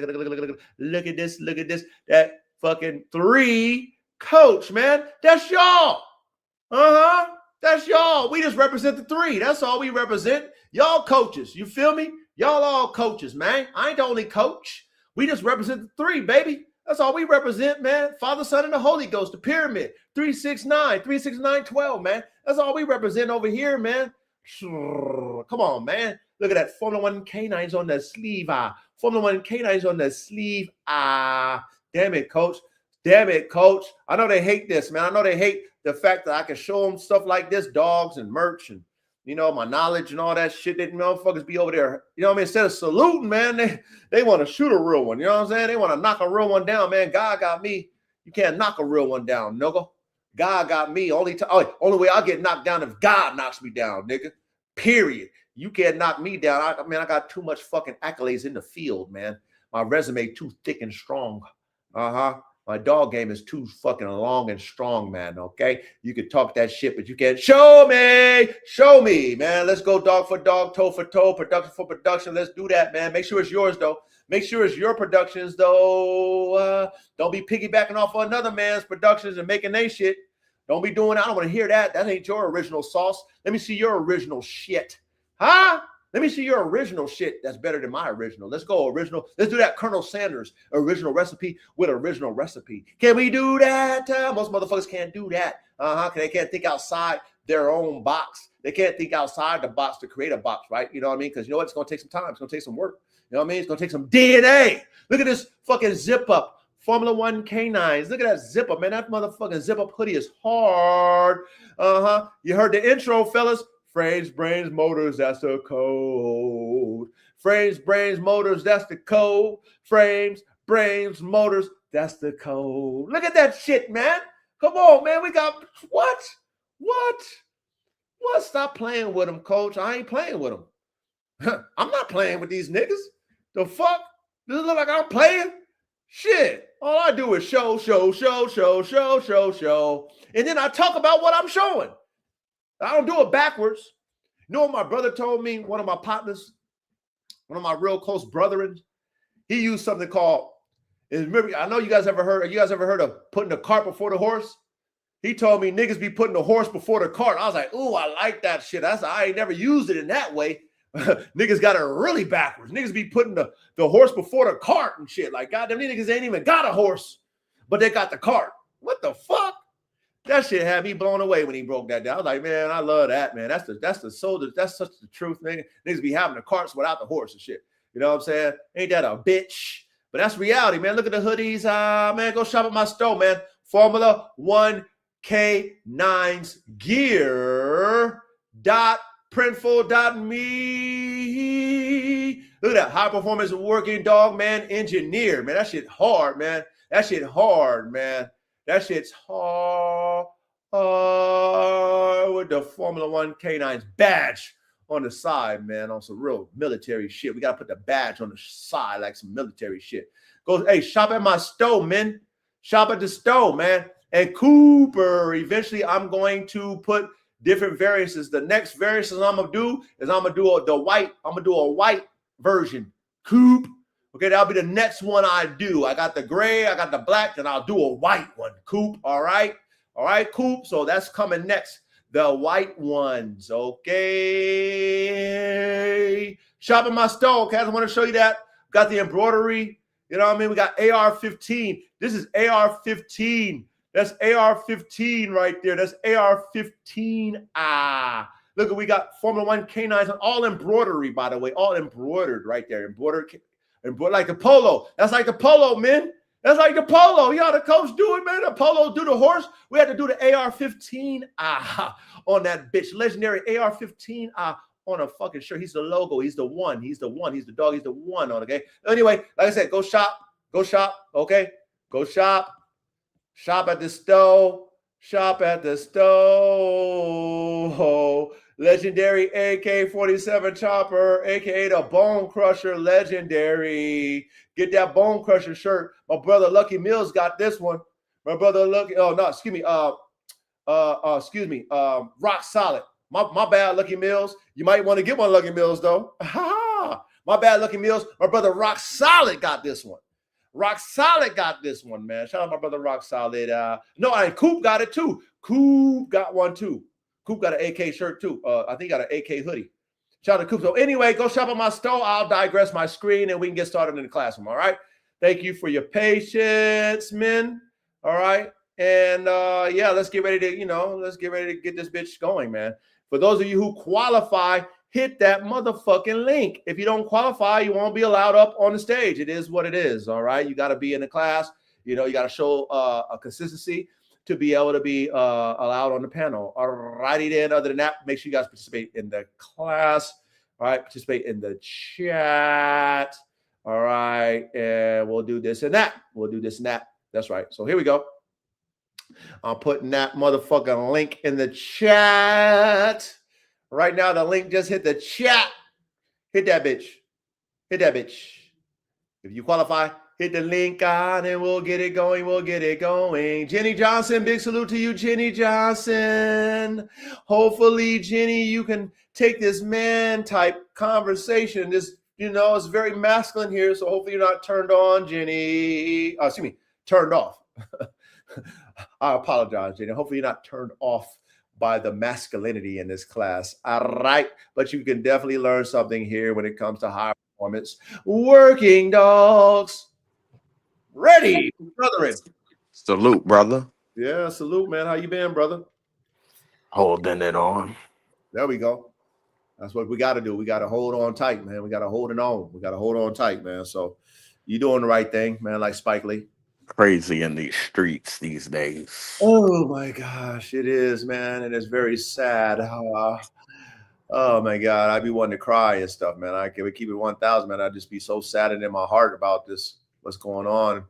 Speaker 3: this. Look at this. That fucking 3 Coach, man. That's y'all. That's y'all. We just represent the 3. That's all we represent. Y'all coaches. You feel me? Y'all all coaches, man. I ain't the only coach. We just represent the 3, baby. That's all we represent, man. Father, Son, and the Holy Ghost, the pyramid. 369, 369, 12, man. That's all we represent over here, man. Come on, man. Look at that. Formula One canines on the sleeve. Formula One canines on the sleeve. Damn it, coach. Damn it, coach. I know they hate this, man. I know they hate the fact that I can show them stuff like this, dogs and merch and, you know, my knowledge and all that shit. That motherfuckers be over there. You know what I mean? Instead of saluting, man, they want to shoot a real one. You know what I'm saying? They want to knock a real one down, man. God got me. You can't knock a real one down, nigga. God got me. Only way I'll get knocked down if God knocks me down, nigga. Period. You can't knock me down. I mean, I got too much fucking accolades in the field, man. My resume too thick and strong. My dog game is too fucking long and strong, man, okay? You can talk that shit, but you can't show me. Show me, man. Let's go dog for dog, toe for toe, production for production. Let's do that, man. Make sure it's yours, though. Make sure it's your productions, though. Don't be piggybacking off of another man's productions and making they shit. Don't be doing that. I don't want to hear that. That ain't your original sauce. Let me see your original shit. Huh? Let me see your original shit that's better than my original. Let's go original. Let's do that Colonel Sanders original recipe with original recipe. Can we do that? Most motherfuckers can't do that. They can't think outside their own box. They can't think outside the box to create a box, right? You know what I mean? Because you know what? It's going to take some time. It's going to take some work. You know what I mean? It's going to take some DNA. Look at this fucking zip up Formula One canines. Look at that zipper, man. That motherfucking zip-up hoodie is hard. You heard the intro, fellas. Frames, brains, motors, that's the code. Frames, brains, motors, that's the code. Frames, brains, motors, that's the code. Look at that shit, man. Come on, man. We got what? Stop playing with them, coach. I ain't playing with them. I'm not playing with these niggas. The fuck? Does it look like I'm playing? Shit. All I do is show. And then I talk about what I'm showing. I don't do it backwards. You know what my brother told me? One of my partners, one of my real close brethren, he used something called, remember, I know you guys ever heard of putting the cart before the horse? He told me niggas be putting the horse before the cart. I was like, ooh, I like that shit. I ain't never used it in that way. Niggas got it really backwards. Niggas be putting the horse before the cart and shit. Like, goddamn, these niggas ain't even got a horse, but they got the cart. What the fuck? That shit had me blown away when he broke that down. I was like, man, I love that, man. That's such the truth, nigga. Niggas be having the carts without the horse and shit. You know what I'm saying? Ain't that a bitch? But that's reality, man. Look at the hoodies. Man, go shop at my store, man. Formula One K9's gear.printful.me. Look at that high performance working dog, man. Engineer, man. That shit hard, man. That shit hard, man. That shit's hard with the Formula One K9's badge on the side, man, on some real military shit. We got to put the badge on the side like some military shit. Go, hey, shop at my store, man. Shop at the store, man. And Cooper, eventually I'm going to put different variances. The next variances I'm going to do is I'm going to do a white version. Coop. Okay, that'll be the next one I do. I got the gray, I got the black, and I'll do a white one. Coop, all right? All right, Coop. So that's coming next. The white ones, okay? Shop at my store, okay? I want to show you that. Got the embroidery. You know what I mean? We got AR-15. This is AR-15. That's AR-15 right there. That's AR-15. Look, we got Formula One K9s, all embroidery, by the way. All embroidered right there. Embroidered like the polo. That's like the polo, man. That's like the polo. You know how the coach do it, man. The polo do the horse. We had to do the AR-15 on that bitch. Legendary AR-15 on a fucking shirt. He's the logo. He's the one. He's the one. He's the dog. He's the one on, okay? Anyway, like I said, go shop. Go shop, okay? Go shop. Shop at the stove. Shop at the stove. Legendary AK-47 chopper, aka the Bone Crusher, legendary. Get that Bone Crusher shirt. My brother Lucky Mills got this one. My brother Lucky, Rock Solid. My bad, Lucky Mills. You might want to get one, Lucky Mills, though. My bad, Lucky Mills. My brother Rock Solid got this one. Rock Solid got this one, man. Shout out my brother Rock Solid. And Coop got it too. Coop got one too. Coop got an AK shirt too. I think he got an AK hoodie. Shout out to Coop. So anyway, go shop at my store. I'll digress my screen and we can get started in the classroom. All right. Thank you for your patience, men. All right. And yeah, let's get ready to get this bitch going, man. For those of you who qualify, hit that motherfucking link. If you don't qualify, you won't be allowed up on the stage. It is what it is. All right. You got to be in the class. You know, you got to show a consistency to be able to be allowed on the panel. All righty then. Other than that, make sure you guys participate in the class. All right. Participate in the chat. All right. And we'll do this and that. We'll do this and that. That's right. So here we go. I'm putting that motherfucking link in the chat. Right now, the link just hit the chat. Hit that bitch. Hit that bitch. If you qualify, hit the link on and we'll get it going. We'll get it going. Jenny Johnson, big salute to you, Jenny Johnson. Hopefully, Jenny, you can take this man type conversation. This, you know, it's very masculine here. So hopefully you're not turned on, Jenny. Turned off. I apologize, Jenny. Hopefully you're not turned off by the masculinity in this class. All right. But you can definitely learn something here when it comes to high performance working dogs. Ready, brethren.
Speaker 6: Salute, brother.
Speaker 3: Yeah, salute, man. How you been, brother?
Speaker 6: Holding it on.
Speaker 3: There we go. That's what we got to do. We got to hold on tight, man. We got to hold it on. We got to hold on tight, man. So you doing the right thing, man, like Spike Lee.
Speaker 6: crazy in these streets these days.
Speaker 3: Oh my gosh, it is, man, and it's very sad. Oh my God, I'd be wanting to cry and stuff, man. I can keep it 1,000, man. I'd just be so saddened in my heart about this, what's going on.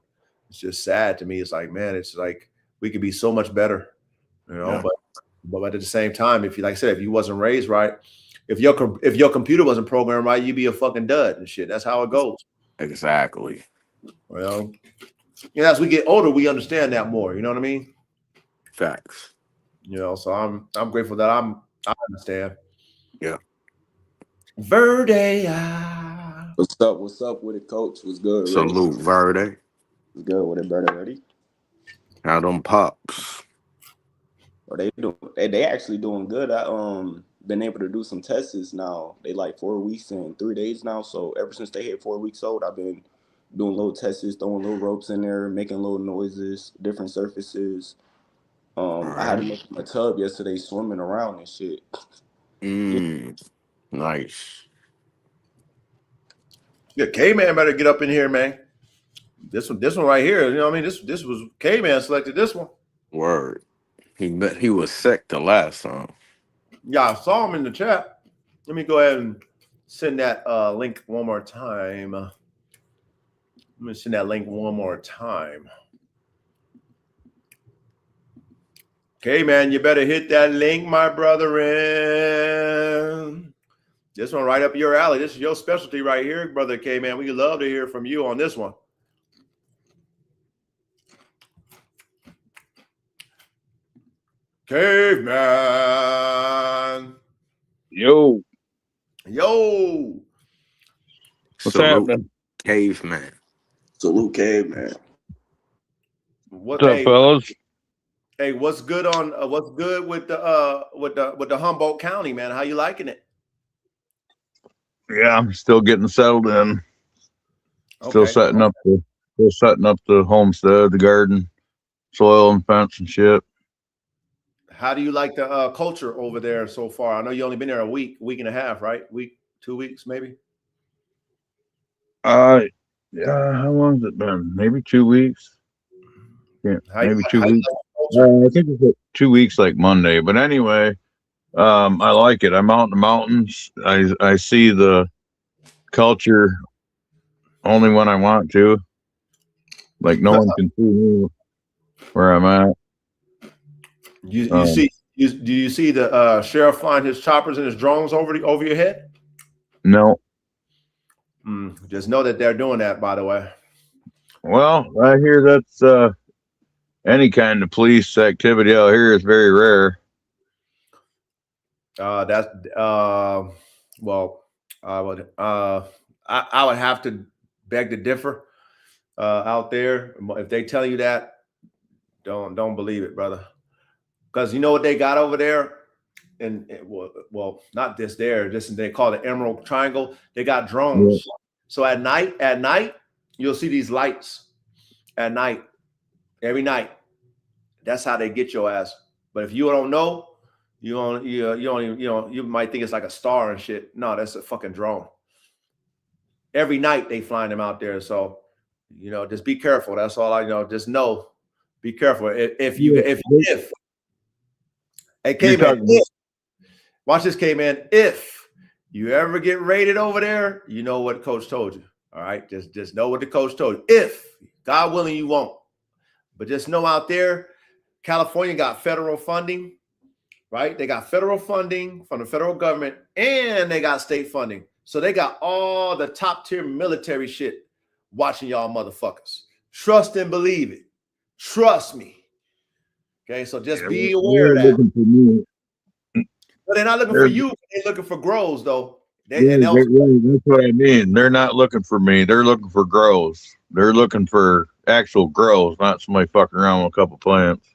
Speaker 3: It's just sad to me. It's like, man, it's like we could be so much better, you know.
Speaker 6: Yeah.
Speaker 3: But at the same time, if you, like I said, if you wasn't raised right, if your computer wasn't programmed right, you'd be a fucking dud and shit. That's how it goes.
Speaker 6: Exactly.
Speaker 3: Well, as we get older, we understand that more. You know what I mean?
Speaker 6: Facts.
Speaker 3: You know, so I'm grateful that I understand.
Speaker 6: Yeah.
Speaker 3: Verde.
Speaker 7: What's up? What's up with it, coach? What's good?
Speaker 6: Salute, Verde.
Speaker 7: What's good with it, brother? Ready?
Speaker 6: How them pops?
Speaker 7: Or they actually doing good. I been able to do some tests now. They like 4 weeks and 3 days now. So ever since they hit 4 weeks old, I've been doing little tests, throwing little ropes in there, making little noises, different surfaces. I had them in a tub yesterday, swimming around and shit.
Speaker 6: Nice.
Speaker 3: Yeah, K-Man better get up in here, man. This one right here. You know what I mean? This was K-Man selected this one.
Speaker 6: Word. He was sick the last time.
Speaker 3: Yeah, I saw him in the chat. Let me go ahead and send that link one more time. Let me send that link one more time. Okay, man, you better hit that link, my brother. This one right up your alley. This is your specialty right here, brother K, man. We love to hear from you on this one. Caveman.
Speaker 8: Yo. What's happening?
Speaker 6: Caveman.
Speaker 7: Salute, caveman.
Speaker 3: What's
Speaker 8: up, fellas?
Speaker 3: Hey, what's good on what's good with the Humboldt County, man? How you liking it?
Speaker 8: Yeah, I'm still getting settled in. Still
Speaker 3: Okay.
Speaker 8: setting up the homestead, the garden, soil and fence and shit.
Speaker 3: How do you like the culture over there so far? I know you only been there a week and a half, right? 2 weeks, maybe.
Speaker 8: Yeah, how long has it been? Maybe 2 weeks. Yeah, maybe 2 weeks. I think it's 2 weeks, like Monday. But anyway, I like it. I'm out in the mountains. I see the culture only when I want to. Like no one can see me where I'm at.
Speaker 3: Do you see the sheriff flying his choppers and his drones over your head?
Speaker 8: No.
Speaker 3: Just know that they're doing that, by the way.
Speaker 8: Well, I hear that's any kind of police activity out here is very rare.
Speaker 3: I would have to beg to differ out there. If they tell you that, don't believe it, brother. Because you know what they got over there? And well, not this there. This they call it Emerald Triangle. They got drones. Yeah. So at night, you'll see these lights at night, every night. That's how they get your ass. But if you don't know, you might think it's like a star and shit. No, that's a fucking drone. Every night they flying them out there. So, just be careful. That's all I know. Just know, be careful. Hey, K-Man, watch this, K-Man. If you ever get raided over there, you know what coach told you. All right, just know what the coach told you. If, God willing, you won't. But just know out there, California got federal funding, right? They got federal funding from the federal government, and they got state funding. So they got all the top tier military shit watching y'all motherfuckers. Trust and believe it. Trust me. Okay, so just be aware of that. But they're not looking for you. They're looking for grows, though. That's
Speaker 8: what I mean. They're not looking for me. They're looking for grows. They're looking for actual grows, not somebody fucking around with a couple plants.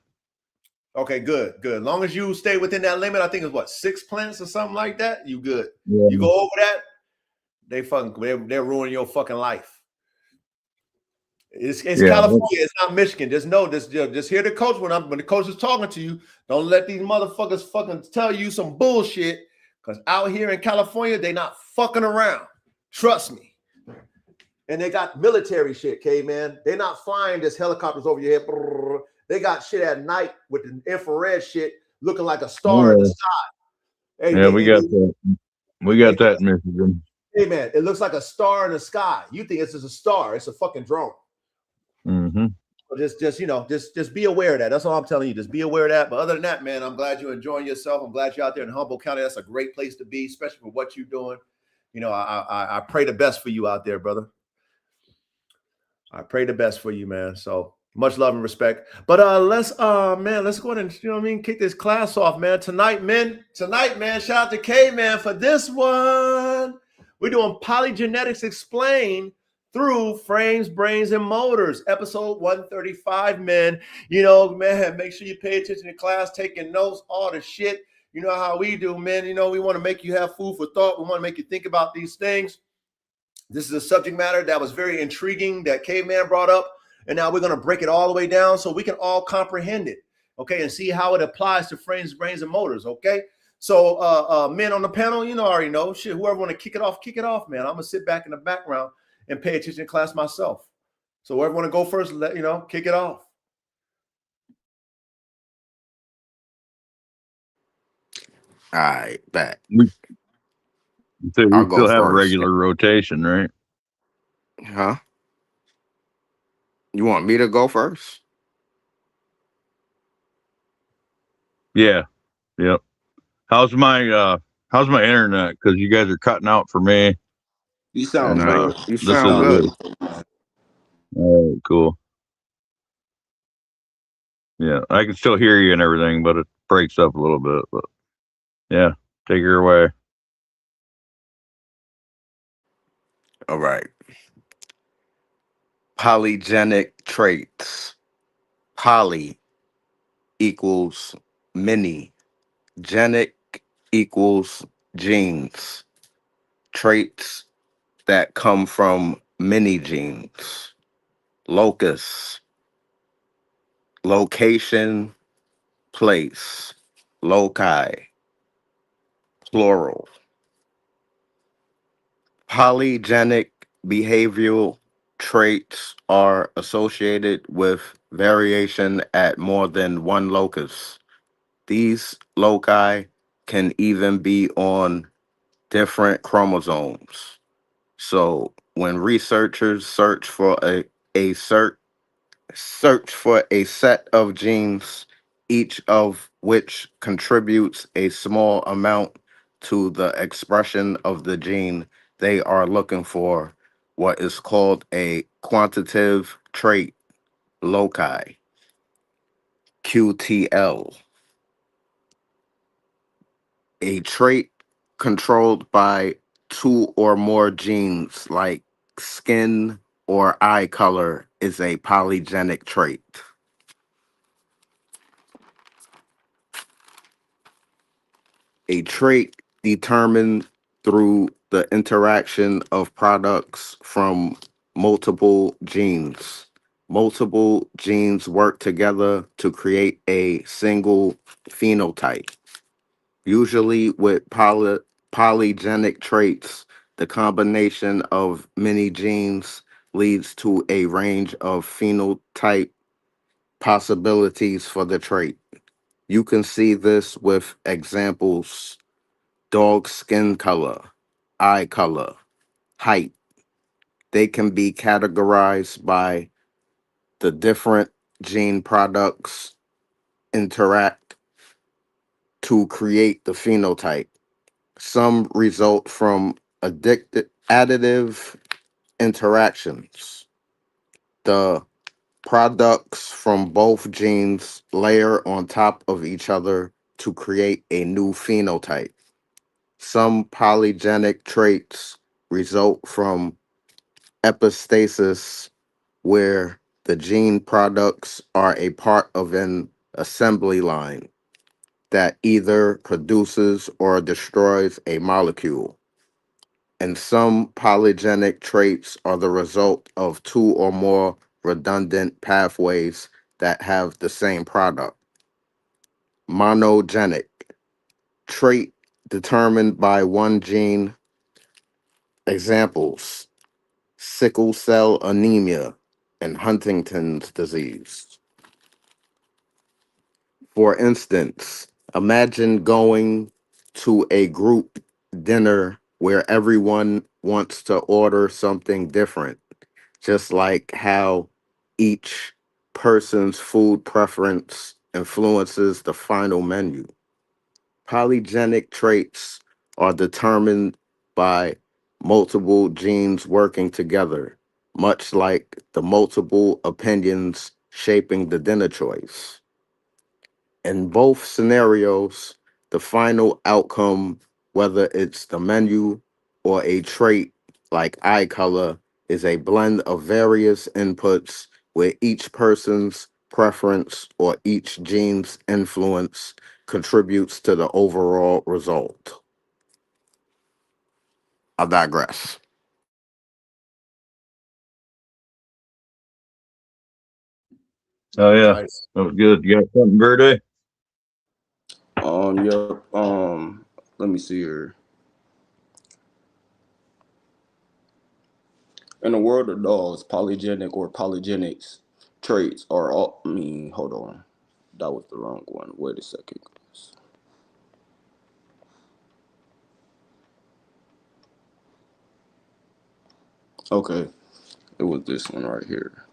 Speaker 3: Okay, good. As long as you stay within that limit, I think it's 6 plants or something like that. You good.
Speaker 8: Yeah.
Speaker 3: You go over that, they're ruining your fucking life. It's California. It's not Michigan. Just know this. Just hear the coach when the coach is talking to you. Don't let these motherfuckers fucking tell you some bullshit. Because out here in California, they not fucking around. Trust me. And they got military shit, man. They're not flying just helicopters over your head. Brrr. They got shit at night with the infrared shit looking like a star in the sky. Hey,
Speaker 8: yeah, we got that. We got that in Michigan.
Speaker 3: Hey, man, it looks like a star in the sky. You think it's just a star. It's a fucking drone.
Speaker 8: Mm-hmm.
Speaker 3: So just be aware of that. That's all I'm telling you. Just be aware of that. But other than that, man, I'm glad you're enjoying yourself. I'm glad you're out there in Humboldt County. That's a great place to be, especially for what you're doing. You know, I pray the best for you out there, brother. I pray the best for you, man. So much love and respect. But let's go ahead and, you know what I mean, kick this class off, man. Tonight, man. Shout out to K, man, for this one. We're doing Polygenetics Explained through Frames, Brains, and Motors, episode 135, man. You know, man, make sure you pay attention to class, taking notes, all the shit. You know how we do, man. You know, we want to make you have food for thought. We want to make you think about these things. This is a subject matter that was very intriguing that Caveman brought up. And now we're going to break it all the way down so we can all comprehend it, okay, and see how it applies to frames, brains, and motors, okay? So men on the panel, you know, already know. Shit, whoever want to kick it off, man. I'm going to sit back in the background and pay attention to class myself. So whoever want to go first, kick it off.
Speaker 6: All right, back.
Speaker 8: So
Speaker 6: I'll
Speaker 8: we
Speaker 6: go
Speaker 8: still have
Speaker 6: first.
Speaker 8: regular rotation, right?
Speaker 6: Huh? You want me to go first?
Speaker 8: Yeah. Yep. How's my internet? Because you guys are cutting out for me.
Speaker 7: You sound
Speaker 8: And
Speaker 7: good.
Speaker 6: You
Speaker 8: this
Speaker 6: sound good.
Speaker 8: All right, cool. Yeah, I can still hear you and everything, but it breaks up a little bit. But yeah, take her away.
Speaker 6: All right. Polygenic traits. Poly equals many. Genic equals genes. Traits that come from many genes. Locus. Location, place. Loci. Plural. Polygenic behavioral traits are associated with variation at more than one locus. These loci can even be on different chromosomes. So when researchers search for a set of genes, each of which contributes a small amount to the expression of the gene, they are looking for what is called a quantitative trait loci, QTL. A trait controlled by two or more genes, like skin or eye color, is a polygenic trait. A trait determined through the interaction of products from multiple genes. Multiple genes work together to create a single phenotype. Usually with polygenic traits, the combination of many genes leads to a range of phenotype possibilities for the trait. You can see this with examples: dog skin color, eye color, height. They can be categorized by the different gene products interact to create the phenotype. Some result from additive interactions. The products from both genes layer on top of each other to create a new phenotype. Some polygenic traits result from epistasis, where the gene products are a part of an assembly line that either produces or destroys a molecule. And some polygenic traits are the result of two or more redundant pathways that have the same product. Monogenic trait determined by one gene. Examples: sickle cell anemia, and Huntington's disease. For instance, imagine going to a group dinner where everyone wants to order something different, just like how each person's food preference influences the final menu. Polygenic traits are determined by multiple genes working together, much like the multiple opinions shaping the dinner choice. In both scenarios, the final outcome, whether it's the menu or a trait like eye color, is a blend of various inputs where each person's preference or each gene's influence contributes to the overall result. I digress.
Speaker 8: Oh yeah,
Speaker 3: Nice.
Speaker 8: that was good. You got something, Verde?
Speaker 7: Yep. Let me see here. In the world of dogs, polygenic or polygenics traits are all. Hold on. That was the wrong one. Wait a second. Okay, it was this one right here.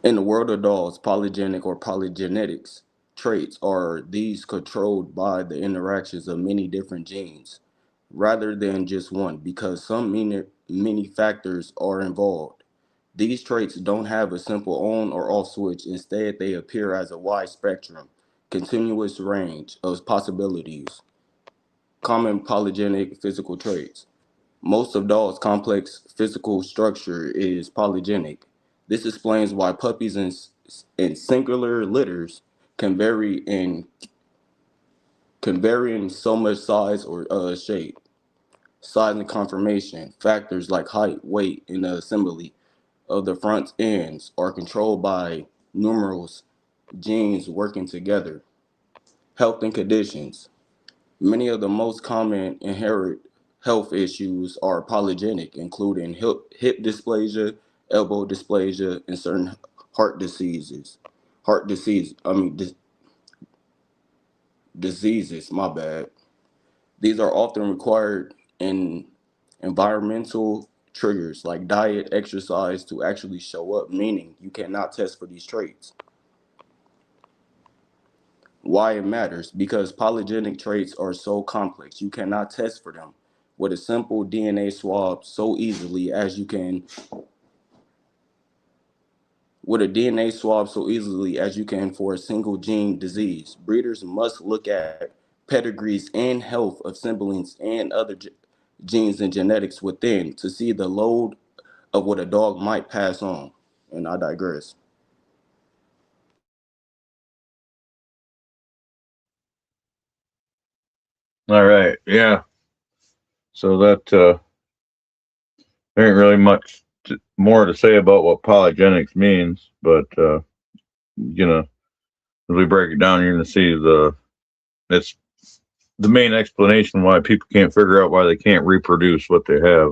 Speaker 7: In the world of dogs, polygenic or polygenetics traits are these controlled by the interactions of many different genes rather than just one because many factors are involved. These traits don't have a simple on or off switch. Instead, they appear as a wide spectrum, continuous range of possibilities. Common polygenic physical traits. Most of dogs' complex physical structure is polygenic. This explains why puppies in singular litters can vary in so much size or shape. Size and conformation factors like height, weight, and the assembly of the front ends are controlled by numerous genes working together. Health and conditions. Many of the most common inherent health issues are polygenic, including hip dysplasia, elbow dysplasia, and certain heart diseases. Heart disease, I mean, diseases, my bad. These are often required in environmental triggers like diet, exercise to actually show up, meaning you cannot test for these traits. Why it matters? Because polygenic traits are so complex, you cannot test for them with a simple DNA swab so easily as you can with a DNA swab so easily as you can for a single gene disease. Breeders must look at pedigrees and health of siblings and other genes and genetics within to see the load of what a dog might pass on. And I digress.
Speaker 8: All right, yeah. So that there ain't really much more to say about what polygenics means, but as we break it down, you're gonna see it's the main explanation why people can't figure out why they can't reproduce what they have.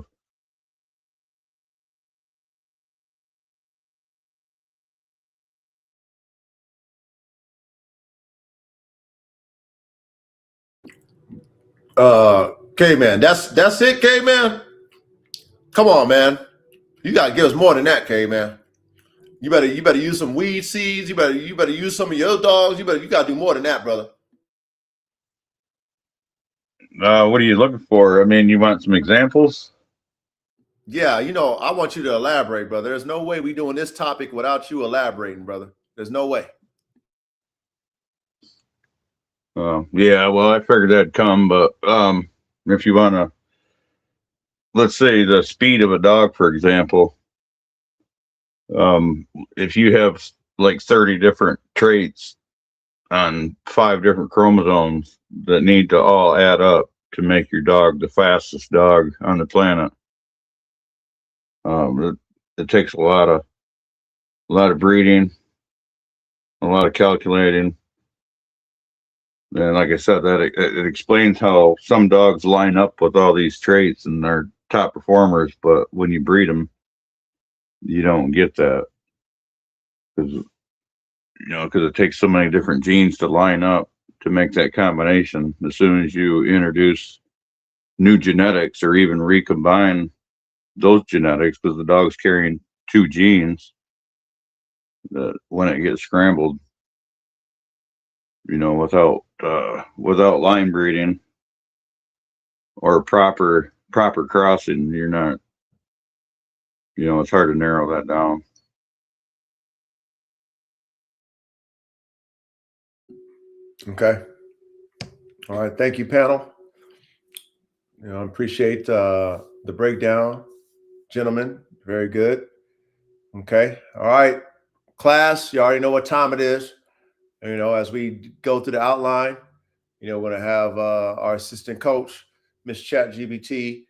Speaker 3: K-Man, that's it, K-Man. Come on, man. You gotta give us more than that, K-Man. You better use some weed seeds. You better use some of your dogs. You gotta do more than that, brother.
Speaker 8: What are you looking for? I mean, you want some examples?
Speaker 3: Yeah, I want you to elaborate, brother. There's no way we doing this topic without you elaborating, brother. There's no way.
Speaker 8: Yeah, well, I figured that'd come, but if you want to, let's say the speed of a dog, for example, if you have like 30 different traits on 5 different chromosomes that need to all add up to make your dog the fastest dog on the planet, it takes a lot of breeding, a lot of calculating. And like I said, that it explains how some dogs line up with all these traits and they're top performers, but when you breed them, you don't get that because it takes so many different genes to line up to make that combination. As soon as you introduce new genetics or even recombine those genetics, because the dog's carrying two genes, that when it gets scrambled, without line breeding or proper crossing, you're not, it's hard to narrow that down.
Speaker 3: Okay. All right. Thank you, panel. I appreciate the breakdown, gentlemen. Very good. Okay. All right. Class, you already know what time it is. As we go through the outline, we're going to have our assistant coach, Miss ChatGPT.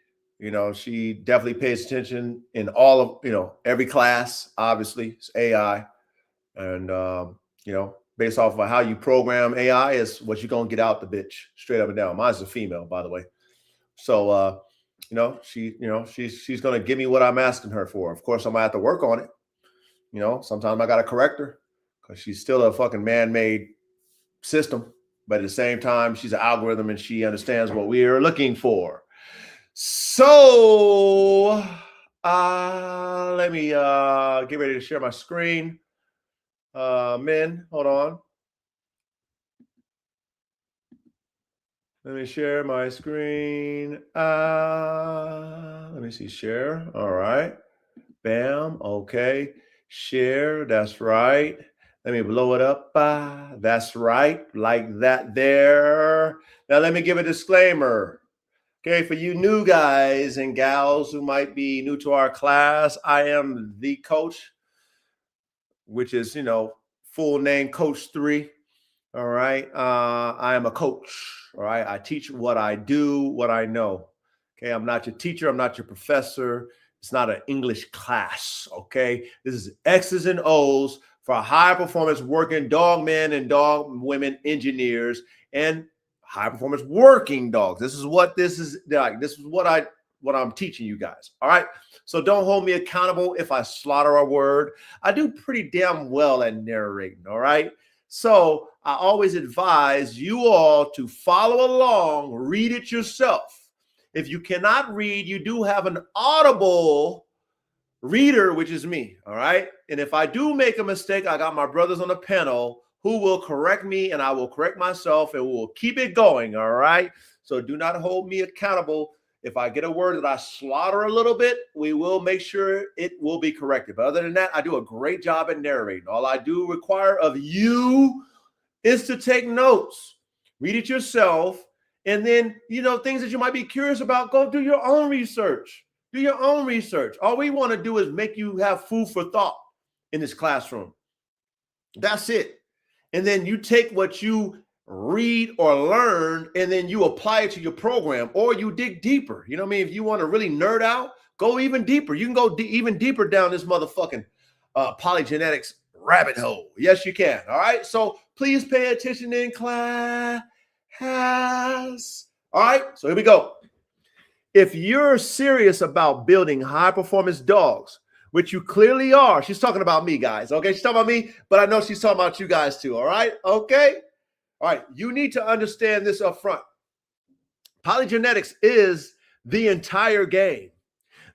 Speaker 3: She definitely pays attention in all of, every class. Obviously, it's AI. And, based off of how you program AI is what you're going to get out the bitch, straight up and down. Mine's a female, by the way. So, she's going to give me what I'm asking her for. Of course, I'm going to have to work on it. Sometimes I got to correct her because she's still a fucking man-made system. But at the same time, she's an algorithm and she understands what we are looking for. So let me get ready to share my screen. Men, hold on. Let me share my screen. Let me see, share. All right. Bam. Okay. Share. That's right. Let me blow it up. That's right. Like that there. Now, let me give a disclaimer. Okay. For you new guys and gals who might be new to our class, I am the coach, which is, full name Coach 3. All right. I am a coach. All right. I teach what I do, what I know. Okay. I'm not your teacher. I'm not your professor. It's not an English class. Okay. This is X's and O's for high performance working dog men and dog women engineers and high performance working dogs. This is what this is like. This is what I'm teaching you guys. All right. So don't hold me accountable if I slaughter a word. I do pretty damn well at narrating. All right. So I always advise you all to follow along, read it yourself. If you cannot read, you do have an audible reader, which is me. All right. And if I do make a mistake, I got my brothers on the panel who will correct me and I will correct myself and we'll keep it going. All right. So do not hold me accountable. If I get a word that I slaughter a little bit, we will make sure it will be corrected. But other than that, I do a great job at narrating. All I do require of you is to take notes, read it yourself, and then, things that you might be curious about, go do your own research. Do your own research. All we want to do is make you have food for thought in this classroom. That's it. And then you take what you read or learn, and then you apply it to your program, or you dig deeper. You know what I mean? If you want to really nerd out, go even deeper. You can go even deeper down this motherfucking polygenetics rabbit hole. Yes, you can. All right. So please pay attention in class. All right. So here we go. If you're serious about building high performance dogs, which you clearly are, she's talking about me, guys. Okay. She's talking about me, but I know she's talking about you guys too. All right. Okay. All right. You need to understand this up front. Polygenetics is the entire game.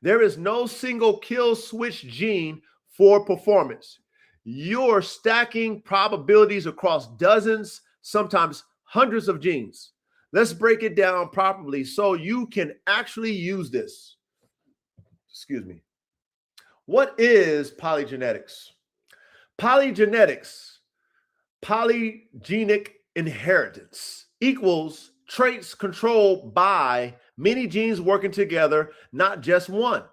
Speaker 3: There is no single kill switch gene for performance. You're stacking probabilities across dozens, sometimes hundreds of genes. Let's break it down properly so you can actually use this. Excuse me. What is polygenetics? Polygenetics, polygenic inheritance, equals traits controlled by many genes working together, not just one.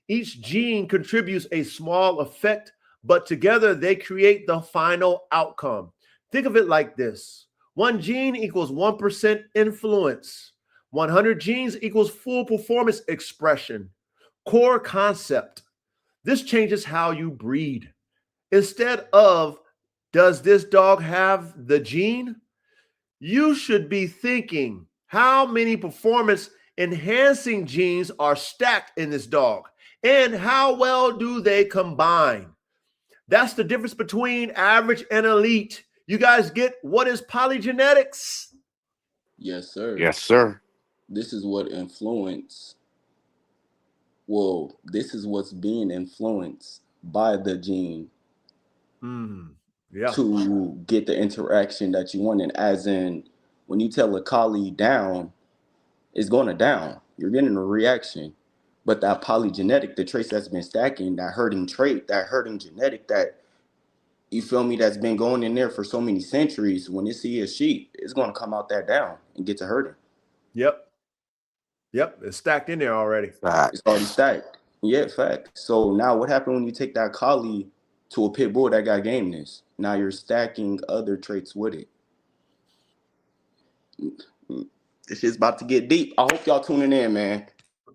Speaker 3: Each gene contributes a small effect, but together they create the final outcome. Think of it like this. One gene equals 1% influence. 100 genes equals full performance expression. Core concept. This changes how you breed. Instead of, does this dog have the gene? You should be thinking, how many performance enhancing genes are stacked in this dog? And how well do they combine? That's the difference between average and elite. You guys get what is polygenetics?
Speaker 7: Yes, sir.
Speaker 6: Yes, sir.
Speaker 7: This is what this is what's being influenced by the gene to get the interaction that you want. And as in, when you tell a collie down, it's going to down. You're getting a reaction. But that polygenetic, the traits that's been stacking, that herding trait, that herding genetic, that, you feel me, that's been going in there for so many centuries, when it see a sheep, it's going to come out that down and get to herding.
Speaker 3: Yep. It's stacked in there already.
Speaker 7: It's already stacked. Yeah, fact. So now what happened when you take that collie to a pit bull that got gameness? Now you're stacking other traits with it. This shit's about to get deep. I hope y'all tuning in, man.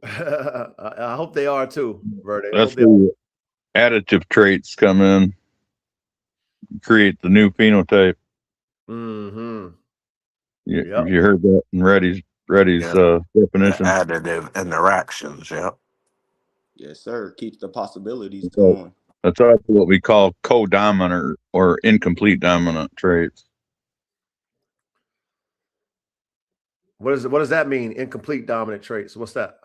Speaker 3: I hope they are too, Verde.
Speaker 8: That's where additive traits come in, create the new phenotype.
Speaker 3: Mm-hmm.
Speaker 8: You heard that in Reddy's definition.
Speaker 6: Additive interactions,
Speaker 7: Yes, sir. Keeps the possibilities going.
Speaker 8: That's also what we call codominant or incomplete dominant traits.
Speaker 3: What does that mean? Incomplete dominant traits. What's that?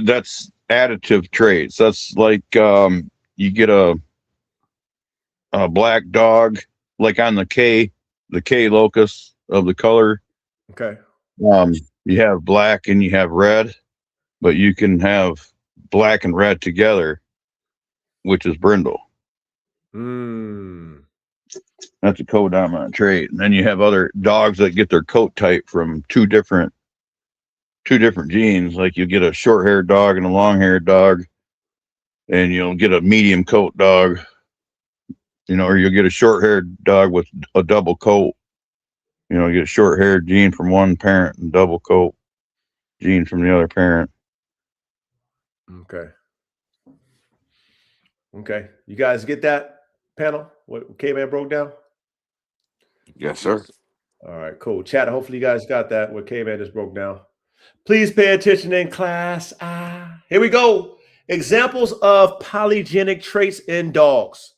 Speaker 8: That's additive traits. That's like you get a black dog, like on the K locus of the color.
Speaker 3: Okay.
Speaker 8: You have black and you have red, but you can have black and red together, which is brindle. That's a codominant trait. And then you have other dogs that get their coat type from two different genes. Like you get a short-haired dog and a long-haired dog, and you'll get a medium coat dog, or you'll get a short-haired dog with a double coat. You get a short-haired gene from one parent and double coat gene from the other parent.
Speaker 3: Okay. You guys get that panel? What K-Man broke down?
Speaker 6: Yes, sir.
Speaker 3: All right, cool. Chat, hopefully you guys got that, what K-Man just broke down. Please pay attention in class. Here we go. Examples of polygenic traits in dogs.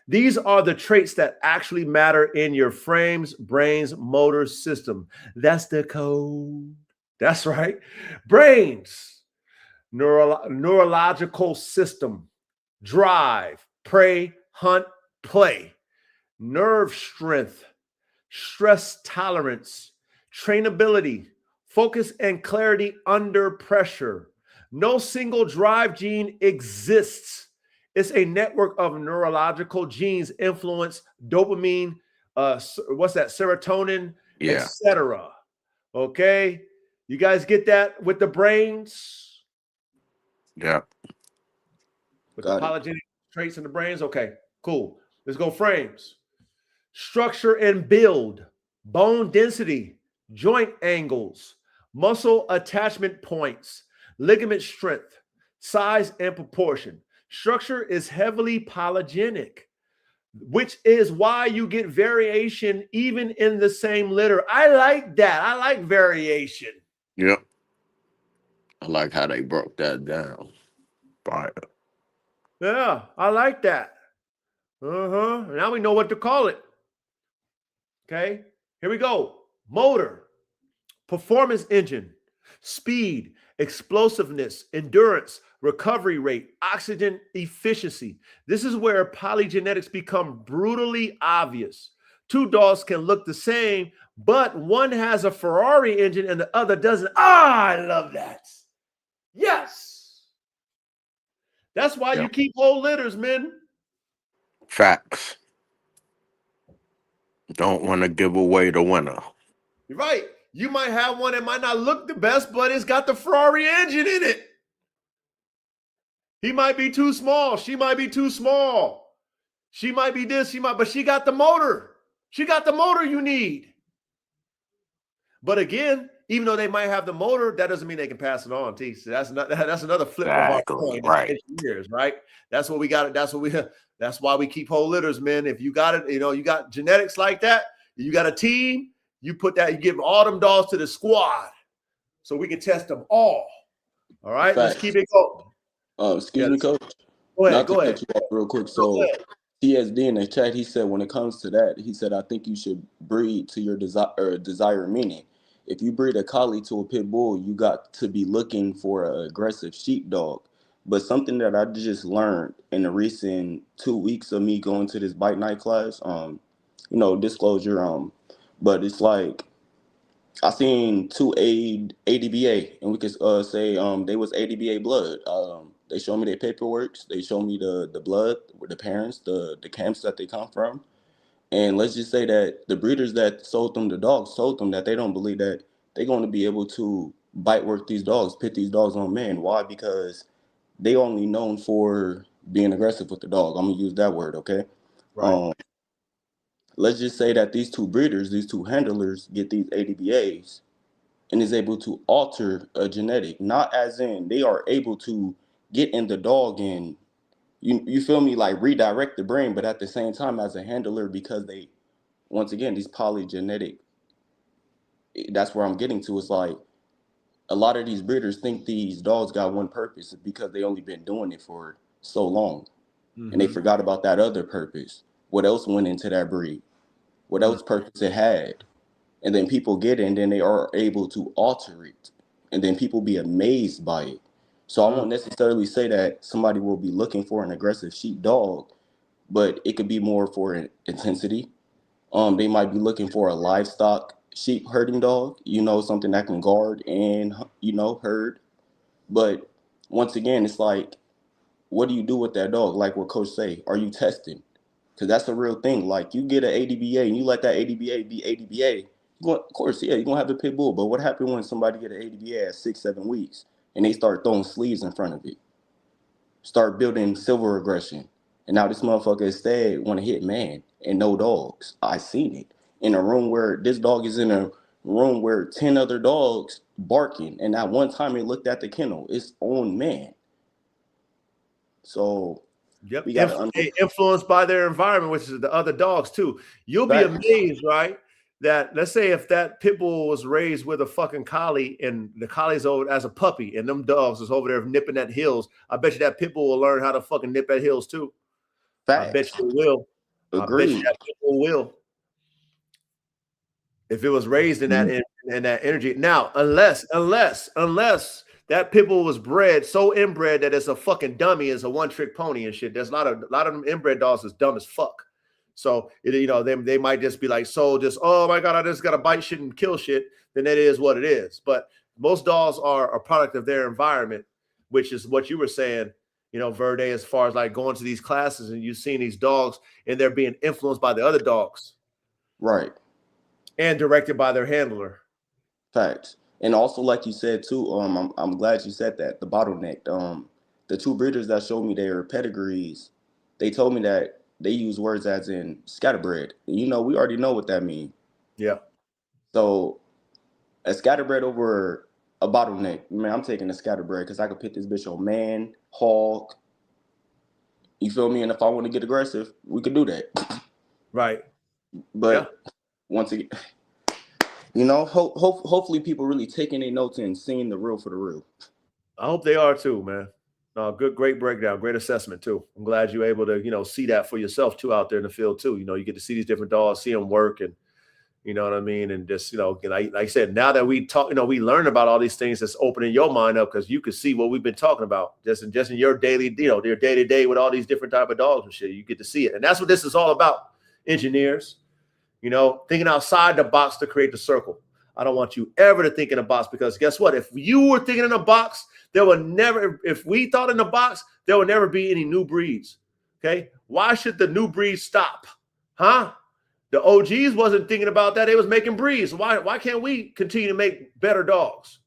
Speaker 3: These are the traits that actually matter in your frame's brain's motor system. That's the code. That's right. Brains, neurological system, drive, prey, hunt, play, nerve strength, stress tolerance, trainability, focus and clarity under pressure. No single drive gene exists. It's a network of neurological genes influence dopamine, serotonin, etc. Okay, you guys get that with the brains?
Speaker 6: Yeah.
Speaker 3: With the polygenic traits in the brains? Okay, cool. Let's go frames. Structure and build, bone density, joint angles, muscle attachment points, ligament strength, size and proportion. Structure is heavily polygenic, which is why you get variation even in the same litter. I like that. I like variation.
Speaker 6: Yep. I like how they broke that down. Fire.
Speaker 3: Yeah, I like that. Now we know what to call it. Okay, here we go. Motor, performance engine, speed, explosiveness, endurance, recovery rate, oxygen efficiency. This is where polygenetics become brutally obvious. Two dogs can look the same, but one has a Ferrari engine and the other doesn't. I love that. Yes. That's why you keep whole litters, men.
Speaker 6: Facts. Don't want to give away the winner.
Speaker 3: You're right. You might have one that might not look the best, but it's got the Ferrari engine in it. He might be too small. She might be too small. She might be this, but she got the motor. She got the motor you need. But again, even though they might have the motor, that doesn't mean they can pass it on. So that's another flip of our coin.
Speaker 6: Right.
Speaker 3: Engineers, right? That's what we got. That's why we keep whole litters, man. If you got it, you got genetics like that, you got a team, you put that, you give all them dogs to the squad. so we can test them all. All right, let's
Speaker 7: Facts.
Speaker 3: keep it going.
Speaker 7: Excuse me, coach.
Speaker 3: Go ahead.
Speaker 7: Not to
Speaker 3: Go ahead.
Speaker 7: cut you off real quick.
Speaker 3: Go
Speaker 7: So
Speaker 3: ahead.
Speaker 7: TSD in the chat, he said when it comes to that, he said I think you should breed to your desired meaning. If you breed a collie to a pit bull, you got to be looking for an aggressive sheepdog. But something that I just learned in the recent 2 weeks of me going to this bite night class, disclosure, but it's like I seen two ADBA, and we could say they was ADBA blood. They showed me their paperwork. They showed me the blood with the parents, the camps that they come from. And let's just say that the breeders that sold them the dogs told them that they don't believe that they're going to be able to bite work these dogs, pit these dogs on men. Why? Because they only known for being aggressive with the dog. I'm gonna use that word, okay?
Speaker 3: Right.
Speaker 7: Let's just say that these two breeders, these two handlers, get these ADBAs and is able to alter a genetic, not as in they are able to get in the dog and you feel me, like redirect the brain, but at the same time as a handler, because they, once again, these polygenetic, that's where I'm getting to. It's like a lot of these breeders think these dogs got one purpose because they only been doing it for so long, and they forgot about that other purpose. What else went into that breed? What else purpose it had? And then people get it, and then they are able to alter it, and then people be amazed by it. So I won't necessarily say that somebody will be looking for an aggressive sheep dog, but it could be more for intensity. They might be looking for a livestock sheep herding dog, something that can guard and herd. But once again, it's like, what do you do with that dog? Like what Coach say, are you testing? Because that's the real thing. Like you get an ADBA and you let that ADBA be ADBA. Of course, yeah, you're gonna have a pit bull. But what happened when somebody get an ADBA at 6-7 weeks and they start throwing sleeves in front of it, start building silver aggression, and now this motherfucker instead want to hit man and no dogs. I seen it in a room where this dog is in a room where 10 other dogs barking, and at one time it looked at the kennel, its own man. So
Speaker 3: Yep.
Speaker 7: we got
Speaker 3: Influenced by their environment, which is the other dogs too. You'll be amazed, right? That let's say if that pit bull was raised with a fucking collie and the collie's over as a puppy and them dogs is over there nipping at heels, I bet you that pit bull will learn how to fucking nip at heels too.
Speaker 7: facts.
Speaker 3: I bet you it will.
Speaker 7: Agreed.
Speaker 3: I bet you that pit bull will. If it was raised in that in that energy. Now, unless that pit bull was bred so inbred that it's a fucking dummy, it's a one-trick pony and shit. There's a lot of them inbred dogs is dumb as fuck. So they might just be like, so just, oh my god, I just gotta bite shit and kill shit. Then it is what it is. But most dogs are a product of their environment, which is what you were saying, Verde, as far as like going to these classes and you've seen these dogs and they're being influenced by the other dogs,
Speaker 7: right,
Speaker 3: and directed by their handler.
Speaker 7: Facts. And also, like you said too, I'm glad you said that, the bottleneck. The two breeders that showed me their pedigrees, they told me that they use words as in scatterbred. We already know what that means.
Speaker 3: Yeah.
Speaker 7: So a scatterbred over a bottleneck, man, I'm taking a scatterbred because I could pit this bitch on man, hog. You feel me? And if I want to get aggressive, we could do that.
Speaker 3: Right.
Speaker 7: But once again, hopefully people really taking their notes and seeing the real for the real.
Speaker 3: I hope they are too, man. Great breakdown, great assessment too. I'm glad you're able to, see that for yourself too out there in the field too. You get to see these different dogs, see them work, and you know what I mean. And just, like I said, now that we talk, we learn about all these things, that's opening your mind up because you can see what we've been talking about just in your daily, your day to day with all these different type of dogs and shit. You get to see it, and that's what this is all about. Engineers, thinking outside the box to create the circle. I don't want you ever to think in a box because guess what? If you were thinking in a box, if we thought in a box, there would never be any new breeds. Okay. Why should the new breeds stop? Huh? The OGs wasn't thinking about that. They was making breeds. Why can't we continue to make better dogs?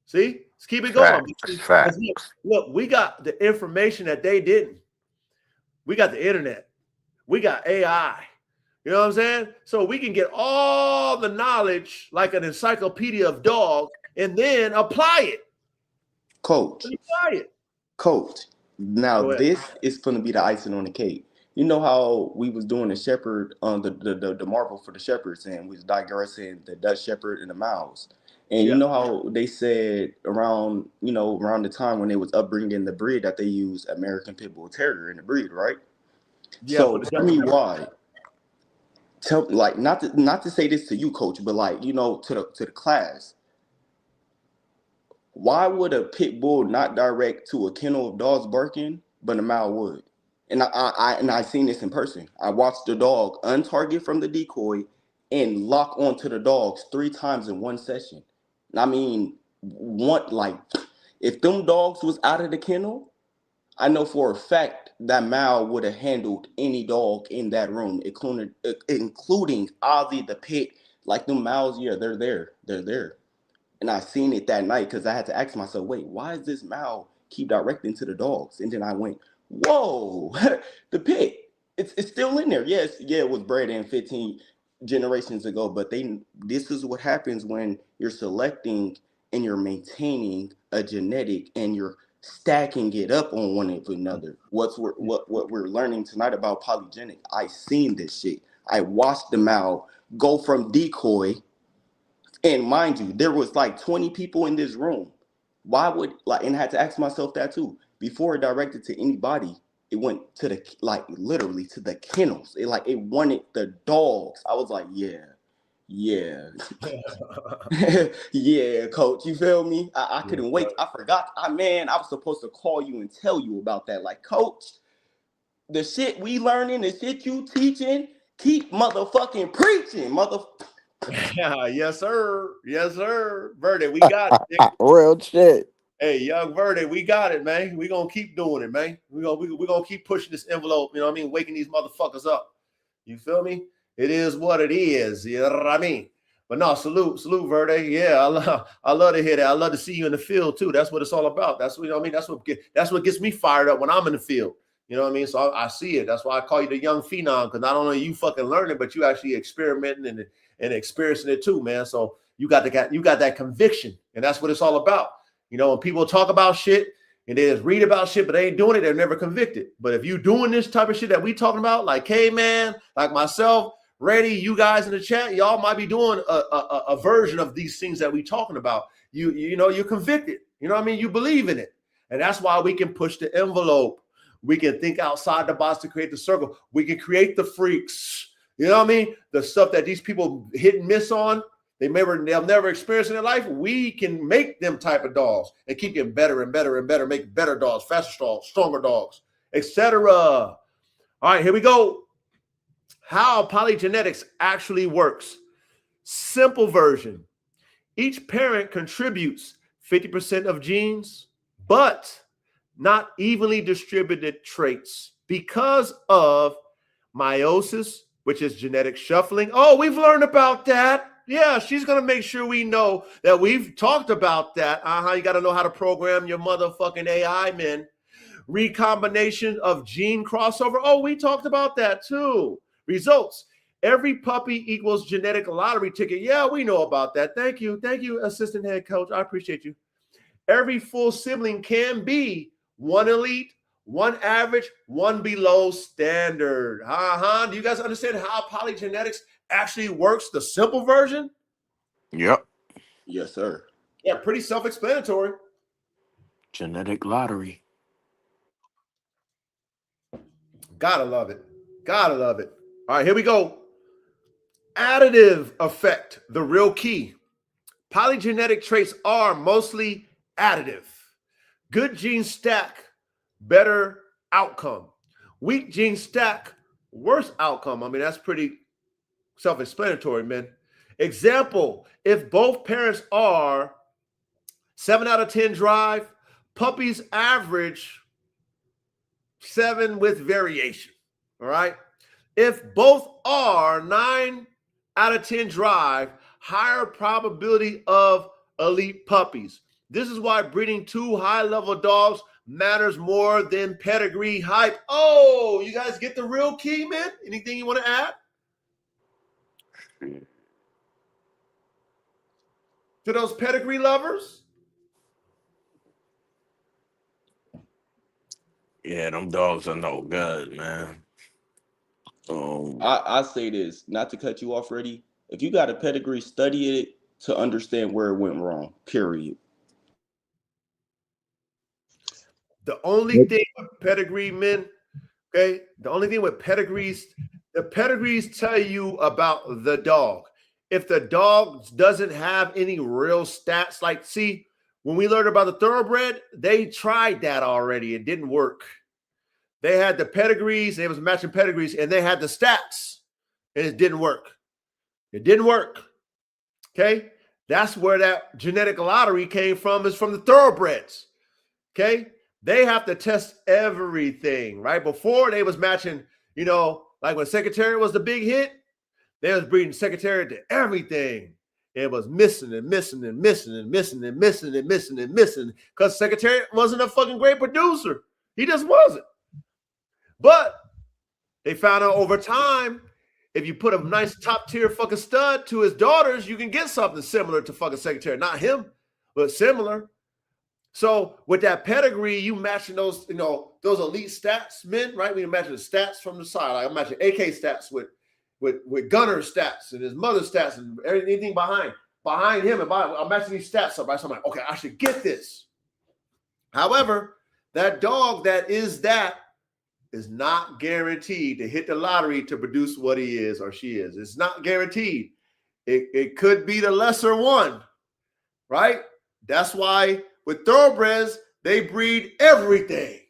Speaker 3: See? Let's keep it going.
Speaker 6: Facts.
Speaker 3: Look, we got the information that they didn't. We got the internet. We got AI. You know what I'm saying? So we can get all the knowledge like an encyclopedia of dogs and then apply it.
Speaker 7: Coach. Now this is going to be the icing on the cake. You know how we was doing the shepherd on the Marvel for the shepherds, and we was digressing the Dutch shepherd and the mouse. And you know how they said around, around the time when they was upbringing the breed that they use American Pit Bull Terrier in the breed, right?
Speaker 3: Yeah,
Speaker 7: So
Speaker 3: for the
Speaker 7: tell me why. Tell like not to say this to you, coach, but like to the class. Why would a pit bull not direct to a kennel of dogs barking, but a Mal would? And I seen this in person. I watched the dog untarget from the decoy and lock onto the dogs 3 times in one session. And I mean, if them dogs was out of the kennel, I know for a fact that Mal would have handled any dog in that room, including Ozzy the pit. Like them Mals, yeah, they're there. And I seen it that night because I had to ask myself, wait, why is this Mal keep directing to the dogs? And then I went, whoa, the pit, it's still in there. Yes, yeah, it was bred in 15 generations ago, but this is what happens when you're selecting and you're maintaining a genetic and you're stacking it up on one of another. What we're learning tonight about polygenic, I seen this shit. I watched the Mal go from decoy. And mind you, there was like 20 people in this room. Why would and I had to ask myself that too. Before it directed to anybody, it went to literally to the kennels. It wanted the dogs. I was like, yeah. Yeah, coach. You feel me? I couldn't wait. I forgot. I was supposed to call you and tell you about that. Like, coach, the shit we learning, the shit you teaching, keep motherfucking preaching,
Speaker 3: Yeah, yes, sir. Yes, sir. Verde, we got it.
Speaker 6: Real shit.
Speaker 3: Hey, young Verde, we got it, man. We gonna keep doing it, man. We gonna keep pushing this envelope. You know what I mean? Waking these motherfuckers up. You feel me? It is what it is. You know what I mean? But no, salute, Verde. Yeah, I love to hear that. I love to see you in the field too. That's what it's all about. That's what, you know what I mean. That's what gets me fired up when I'm in the field. You know what I mean? So I see it. That's why I call you the young phenom, because not only you fucking learning, but you actually experimenting and experiencing it too, man. So you got that conviction, and that's what it's all about. You know, when people talk about shit and they just read about shit, but they ain't doing it, they're never convicted. But if you doing this type of shit that we talking about, like K-Man, like myself, Reddy, you guys in the chat, y'all might be doing a version of these things that we talking about. You know, you're convicted. You know what I mean? You believe in it. And that's why we can push the envelope. We can think outside the box to create the circle. We can create the freaks. You know what I mean? The stuff that these people hit and miss on, they'll never experience in their life. We can make them type of dogs and keep getting better and better and better, make better dogs, faster dogs, stronger dogs, etc. All right, here we go. How polygenetics actually works. Simple version. Each parent contributes 50% of genes, but not evenly distributed traits because of meiosis, which is genetic shuffling. Oh, we've learned about that. Yeah, she's going to make sure we know that we've talked about that. You got to know how to program your motherfucking AI, man. Recombination of gene crossover. Oh, we talked about that too. Results. Every puppy equals genetic lottery ticket. Yeah, we know about that. Thank you. Thank you, assistant head coach. I appreciate you. Every full sibling can be one elite, one average, one below standard. Do you guys understand how polygenetics actually works? The simple version?
Speaker 6: Yep.
Speaker 7: Yes, sir.
Speaker 3: Yeah, pretty self-explanatory.
Speaker 6: Genetic lottery.
Speaker 3: Gotta love it. Gotta love it. All right, here we go. Additive effect, the real key. Polygenetic traits are mostly additive. Good genes stack, better outcome. Weak genes stack, worse outcome. I mean, that's pretty self-explanatory, man. Example, if both parents are 7 out of 10 drive, puppies average 7 with variation. All right. If both are 9 out of 10 drive, higher probability of elite puppies. This is why breeding 2 high-level dogs matters more than pedigree hype. Oh, you guys get the real key, man? Anything you want to add? To those pedigree lovers?
Speaker 6: Yeah, them dogs are no good, man.
Speaker 7: I say this, not to cut you off, Freddie. If you got a pedigree, study it to understand where it went wrong, period.
Speaker 3: The only thing with pedigree, men, okay, the only thing with pedigrees, the pedigrees tell you about the dog. If the dog doesn't have any real stats, like, see, when we learned about the thoroughbred, they tried that already. It didn't work. They had the pedigrees, they was matching pedigrees, and they had the stats, and it didn't work. It didn't work. Okay? That's where that genetic lottery came from, is from the thoroughbreds. Okay? They have to test everything, right? Before they was matching, you know, like when Secretariat was the big hit, they was breeding Secretariat to everything. It was missing and missing and missing and missing and missing and missing and missing because Secretariat wasn't a fucking great producer. He just wasn't. But they found out over time, if you put a nice top tier fucking stud to his daughters, you can get something similar to fucking Secretariat. Not him, but similar. So with that pedigree, you matching those, you know, those elite stats, men, right? We imagine the stats from the side. Like I'm matching AK stats with Gunner stats and his mother's stats and anything behind him. And I'm matching these stats up, right? So I'm like, okay, I should get this. However, that dog that is not guaranteed to hit the lottery to produce what he is or she is. It's not guaranteed. It could be the lesser one, right? That's why with thoroughbreds, they breed everything.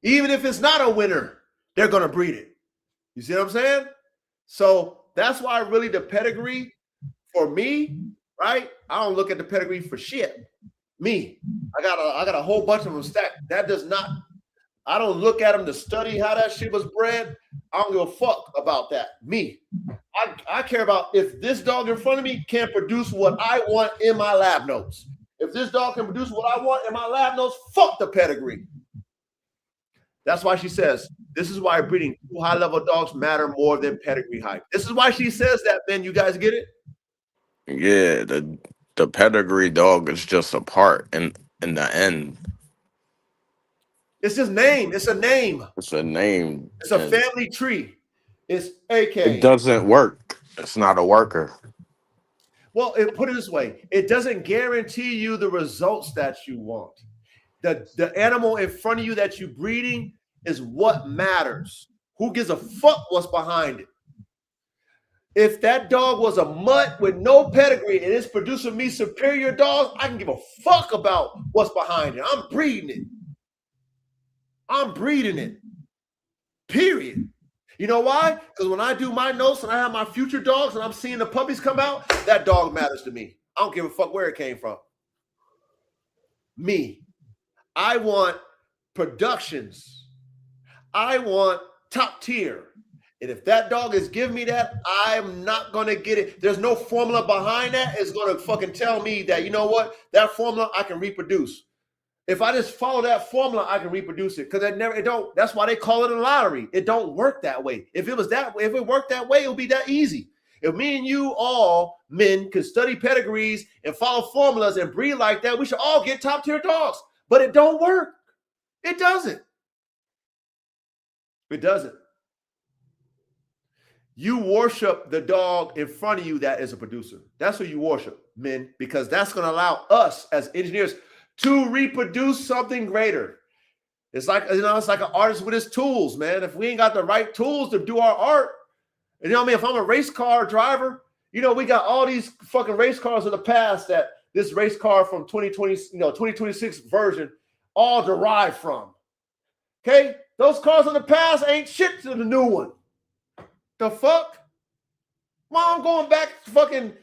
Speaker 3: Even if it's not a winner, they're going to breed it. You see what I'm saying? So that's why really the pedigree for me, right? I don't look at the pedigree for shit. Me, I got a whole bunch of them stacked. That does not, I don't look at them to study how that shit was bred. I don't give a fuck about that. Me, I care about if this dog in front of me can produce what I want in my lab notes. If this dog can produce what I want in my lab notes, fuck the pedigree. That's why she says, this is why breeding two high-level dogs matter more than pedigree height. This is why she says that, man. You guys get it?
Speaker 6: Yeah, the pedigree dog is just a part in the end.
Speaker 3: It's his name. It's a name.
Speaker 6: It's a name.
Speaker 3: It's a family tree. It's AK.
Speaker 6: It doesn't work. It's not a worker.
Speaker 3: Well, put it this way. It doesn't guarantee you the results that you want. The animal in front of you that you're breeding is what matters. Who gives a fuck what's behind it? If that dog was a mutt with no pedigree and it's producing me superior dogs, I can give a fuck about what's behind it. I'm breeding it. I'm breeding it. Period. You know why? Because when I do my notes and I have my future dogs and I'm seeing the puppies come out, that dog matters to me. I don't give a fuck where it came from. Me. I want productions. I want top tier. And if that dog is giving me that, I'm not going to get it. There's no formula behind that. It's going to fucking tell me that, you know what? That formula I can reproduce. If I just follow that formula, I can reproduce it. Because it don't. That's why they call it a lottery. It don't work that way. If it was that way, if it worked that way, it would be that easy. If me and you all men could study pedigrees and follow formulas and breed like that, we should all get top tier dogs. But it don't work. It doesn't. It doesn't. You worship the dog in front of you that is a producer. That's who you worship, men, because that's going to allow us as engineers to reproduce something greater. It's like, you know, it's like an artist with his tools, man. If we ain't got the right tools to do our art, you know what I mean? If I'm a race car driver, you know, we got all these fucking race cars of the past that this race car from 2020, 2026 version all derived from. Okay? Those cars in the past ain't shit to the new one. The fuck? Well, I'm going back to fucking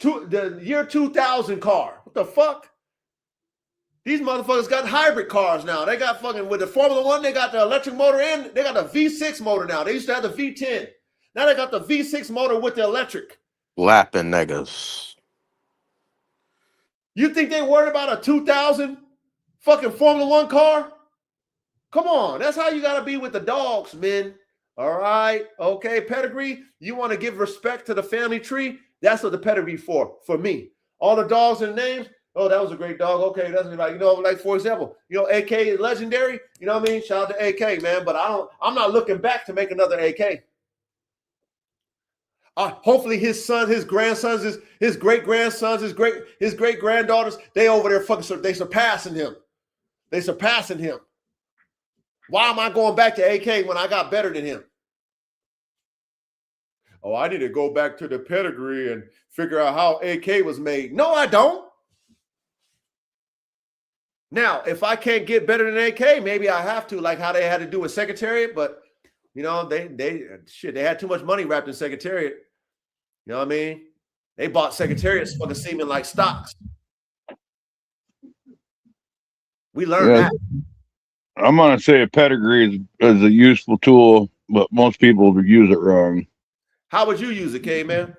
Speaker 3: the year 2000 car. What the fuck? These motherfuckers got hybrid cars now. They got fucking, with the Formula One, they got the electric motor in. They got the V6 motor now. They used to have the V10. Now they got the V6 motor with the electric.
Speaker 6: Lapping niggas.
Speaker 3: You think they worried about a 2000 fucking Formula One car? Come on. That's how you got to be with the dogs, men. All right. Okay. Pedigree. You want to give respect to the family tree? That's what the pedigree for me. All the dogs and names. Oh, that was a great dog. Okay, that's like, you know, like for example, you know, AK is legendary. You know what I mean? Shout out to AK, man. But I'm not looking back to make another AK. Hopefully his son, his grandsons, his great grandsons, his great granddaughters, they over there fucking, they surpassing him. They surpassing him. Why am I going back to AK when I got better than him? Oh, I need to go back to the pedigree and figure out how AK was made. No, I don't. Now, if I can't get better than AK, maybe I have to, like how they had to do with Secretariat, but you know, they had too much money wrapped in Secretariat. You know what I mean? They bought Secretariat's fucking semen like stocks. We learned that.
Speaker 8: I'm gonna say a pedigree is a useful tool, but most people use it wrong.
Speaker 3: How would you use it, K-Man?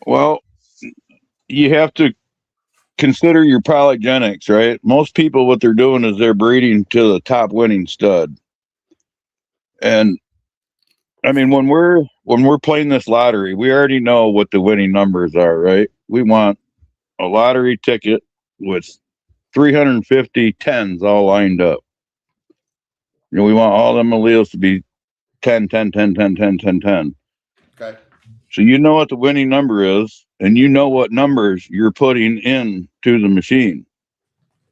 Speaker 8: Well, you have to consider your polygenics, right? Most people, what they're doing is they're breeding to the top winning stud. And I mean, when we're playing this lottery, we already know what the winning numbers are, right? We want a lottery ticket with 350 tens all lined up. You know, we want all them alleles to be 10, 10, 10, 10, 10, 10, 10.
Speaker 3: Okay.
Speaker 8: So you know what the winning number is, and you know what numbers you're putting in to the machine.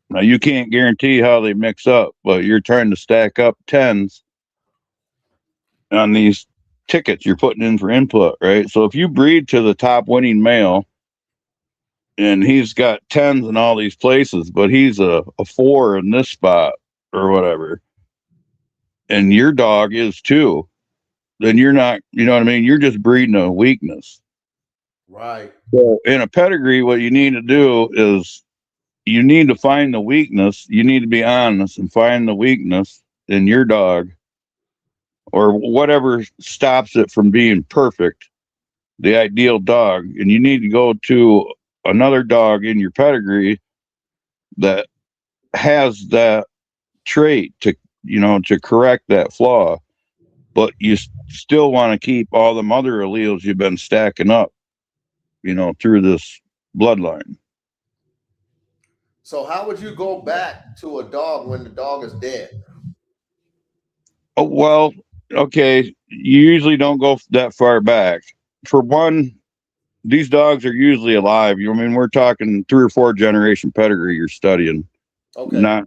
Speaker 8: Now, you can't guarantee how they mix up, but you're trying to stack up tens on these tickets you're putting in for input, right? So if you breed to the top winning male, and he's got tens in all these places, but he's a 4 in this spot or whatever, and your dog is 2, then you're not, you know what I mean? You're just breeding a weakness.
Speaker 3: Right.
Speaker 8: So in a pedigree, what you need to do is you need to find the weakness. You need to be honest and find the weakness in your dog or whatever stops it from being perfect, the ideal dog. And you need to go to another dog in your pedigree that has that trait to, you know, to correct that flaw. But you still want to keep all them other alleles you've been stacking up, you know, through this bloodline.
Speaker 3: So how would you go back to a dog when the dog is dead?
Speaker 8: Oh, well, okay. You usually don't go that far back. For one, these dogs are usually alive. You know, I mean, we're talking 3 or 4 generation pedigree you're studying.
Speaker 3: Okay.
Speaker 8: Not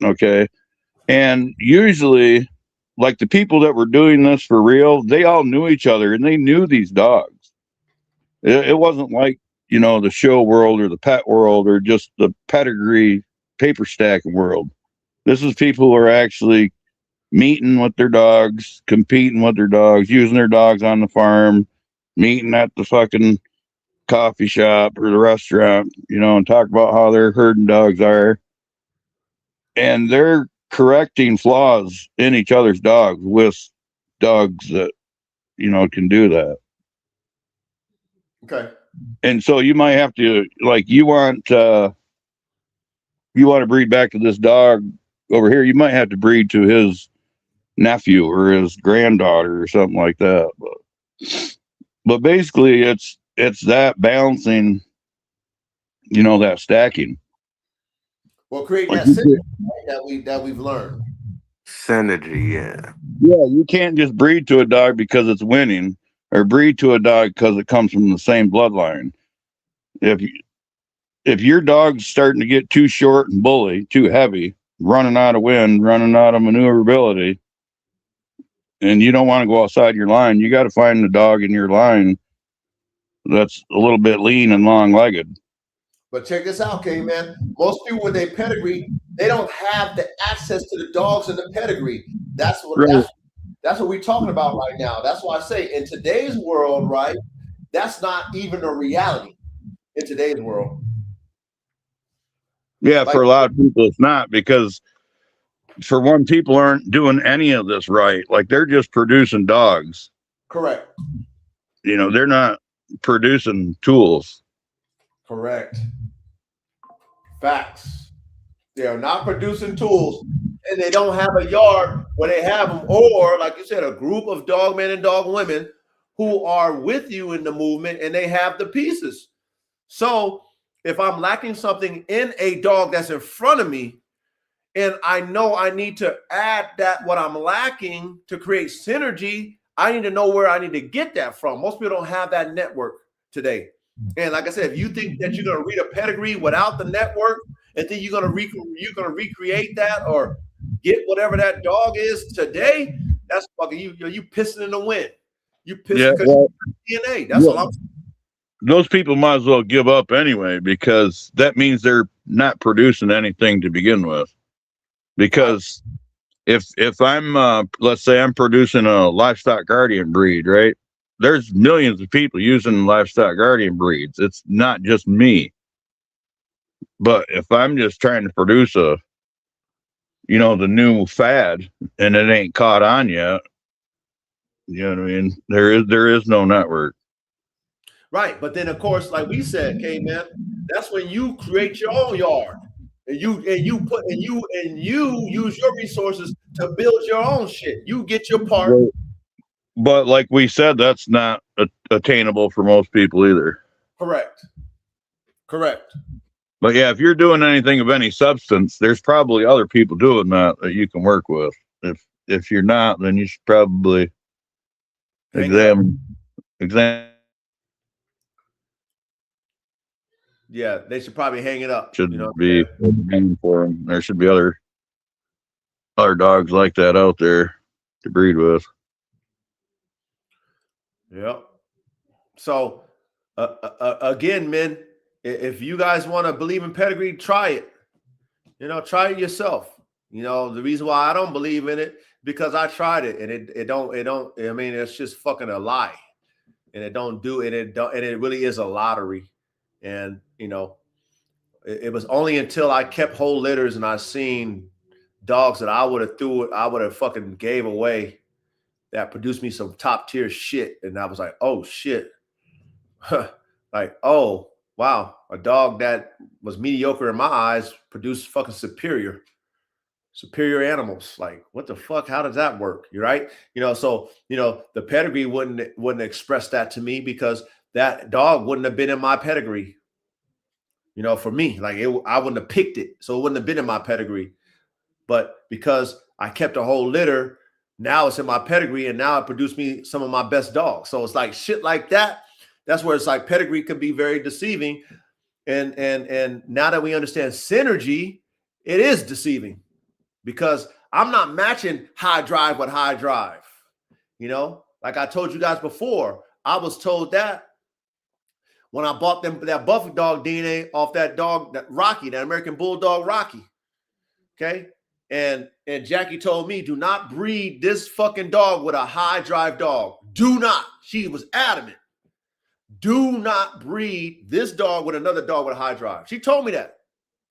Speaker 8: okay. And usually, like the people that were doing this for real, they all knew each other and they knew these dogs. It wasn't like, you know, the show world or the pet world or just the pedigree paper stacking world. This is people who are actually meeting with their dogs, competing with their dogs, using their dogs on the farm, meeting at the fucking coffee shop or the restaurant, you know, and talk about how their herding dogs are. And they're correcting flaws in each other's dogs with dogs that, you know, can do that.
Speaker 3: Okay.
Speaker 8: And so you might have to, like, you want to breed back to this dog over here, you might have to breed to his nephew or his granddaughter or something like that. But basically it's that balancing, you know, that stacking.
Speaker 3: Well, creating that synergy that we've learned.
Speaker 6: Synergy, yeah.
Speaker 8: Yeah, you can't just breed to a dog because it's winning or breed to a dog because it comes from the same bloodline. If your dog's starting to get too short and bully, too heavy, running out of wind, running out of maneuverability, and you don't want to go outside your line, you got to find the dog in your line that's a little bit lean and long-legged.
Speaker 3: But check this out, K-Man. Most people with their pedigree, they don't have the access to the dogs in the pedigree. That's what we're talking about right now. That's why I say in today's world, right, that's not even a reality in today's world.
Speaker 8: Yeah, like, for a lot of people, it's not, because for one, people aren't doing any of this right. Like, they're just producing dogs.
Speaker 3: Correct.
Speaker 8: You know, they're not producing tools.
Speaker 3: Correct. Facts. They are not producing tools, and they don't have a yard where they have them, or like you said, a group of dog men and dog women who are with you in the movement, and they have the pieces. So if I'm lacking something in a dog that's in front of me, and I know I need to add that what I'm lacking to create synergy, I need to know where I need to get that from. Most people don't have that network today. And like I said, if you think that you're going to read a pedigree without the network and think you're going to recreate that or get whatever that dog is today, that's fucking you pissing in the wind. You pissing because DNA. That's all I'm saying.
Speaker 8: Those people might as well give up anyway, because that means they're not producing anything to begin with. Because if I'm let's say I'm producing a livestock guardian breed, right? There's millions of people using livestock guardian breeds. It's not just me. But if I'm just trying to produce the new fad and it ain't caught on yet, you know what I mean? There is no network.
Speaker 3: Right. But then of course, like we said, man, that's when you create your own yard. And you use your resources to build your own shit. You get your part.
Speaker 8: But like we said, that's not attainable for most people either.
Speaker 3: Correct.
Speaker 8: But yeah, if you're doing anything of any substance, there's probably other people doing that you can work with. If you're not, then you should probably examine.
Speaker 3: Yeah, they should probably hang it up.
Speaker 8: Should be hanging for them. There should be other dogs like that out there to breed with.
Speaker 3: Yep. So again, men, if you guys want to believe in pedigree, try it. Try it yourself. The reason why I don't believe in it because I tried it and it don't. I mean, it's just fucking a lie, and it don't do it. And it really is a lottery. And it was only until I kept whole litters and I seen dogs that I would have fucking gave away that produced me some top tier shit. And I was like, oh shit. Like, oh wow, a dog that was mediocre in my eyes produced fucking superior animals. Like, what the fuck? How does that work? You're right. So the pedigree wouldn't express that to me because that dog wouldn't have been in my pedigree. For me, like I wouldn't have picked it, so it wouldn't have been in my pedigree. But because I kept a whole litter, now it's in my pedigree, and now it produced me some of my best dogs. So it's like shit like that. That's where it's like pedigree can be very deceiving. And now that we understand synergy, it is deceiving because I'm not matching high drive with high drive. Like I told you guys before, I was told that when I bought that Buffalo dog DNA off that dog, that Rocky, that American Bulldog Rocky. Okay. And Jackie told me, do not breed this fucking dog with a high drive dog. Do not. She was adamant. Do not breed this dog with another dog with a high drive. She told me that.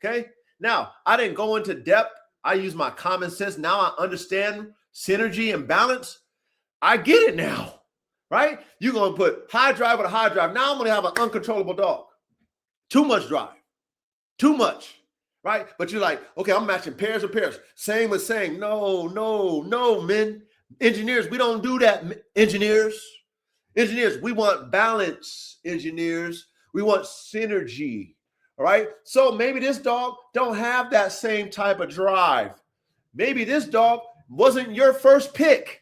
Speaker 3: Okay. Now, I didn't go into depth. I use my common sense. Now I understand synergy and balance. I get it now. Right? You're going to put high drive with a high drive. Now I'm going to have an uncontrollable dog. Too much drive. Too much. Right? But you're like, okay, I'm matching pairs of pairs. Same with saying, no, men. Engineers, we don't do that, engineers. Engineers, we want balance, engineers. We want synergy. All right? So maybe this dog don't have that same type of drive. Maybe this dog wasn't your first pick.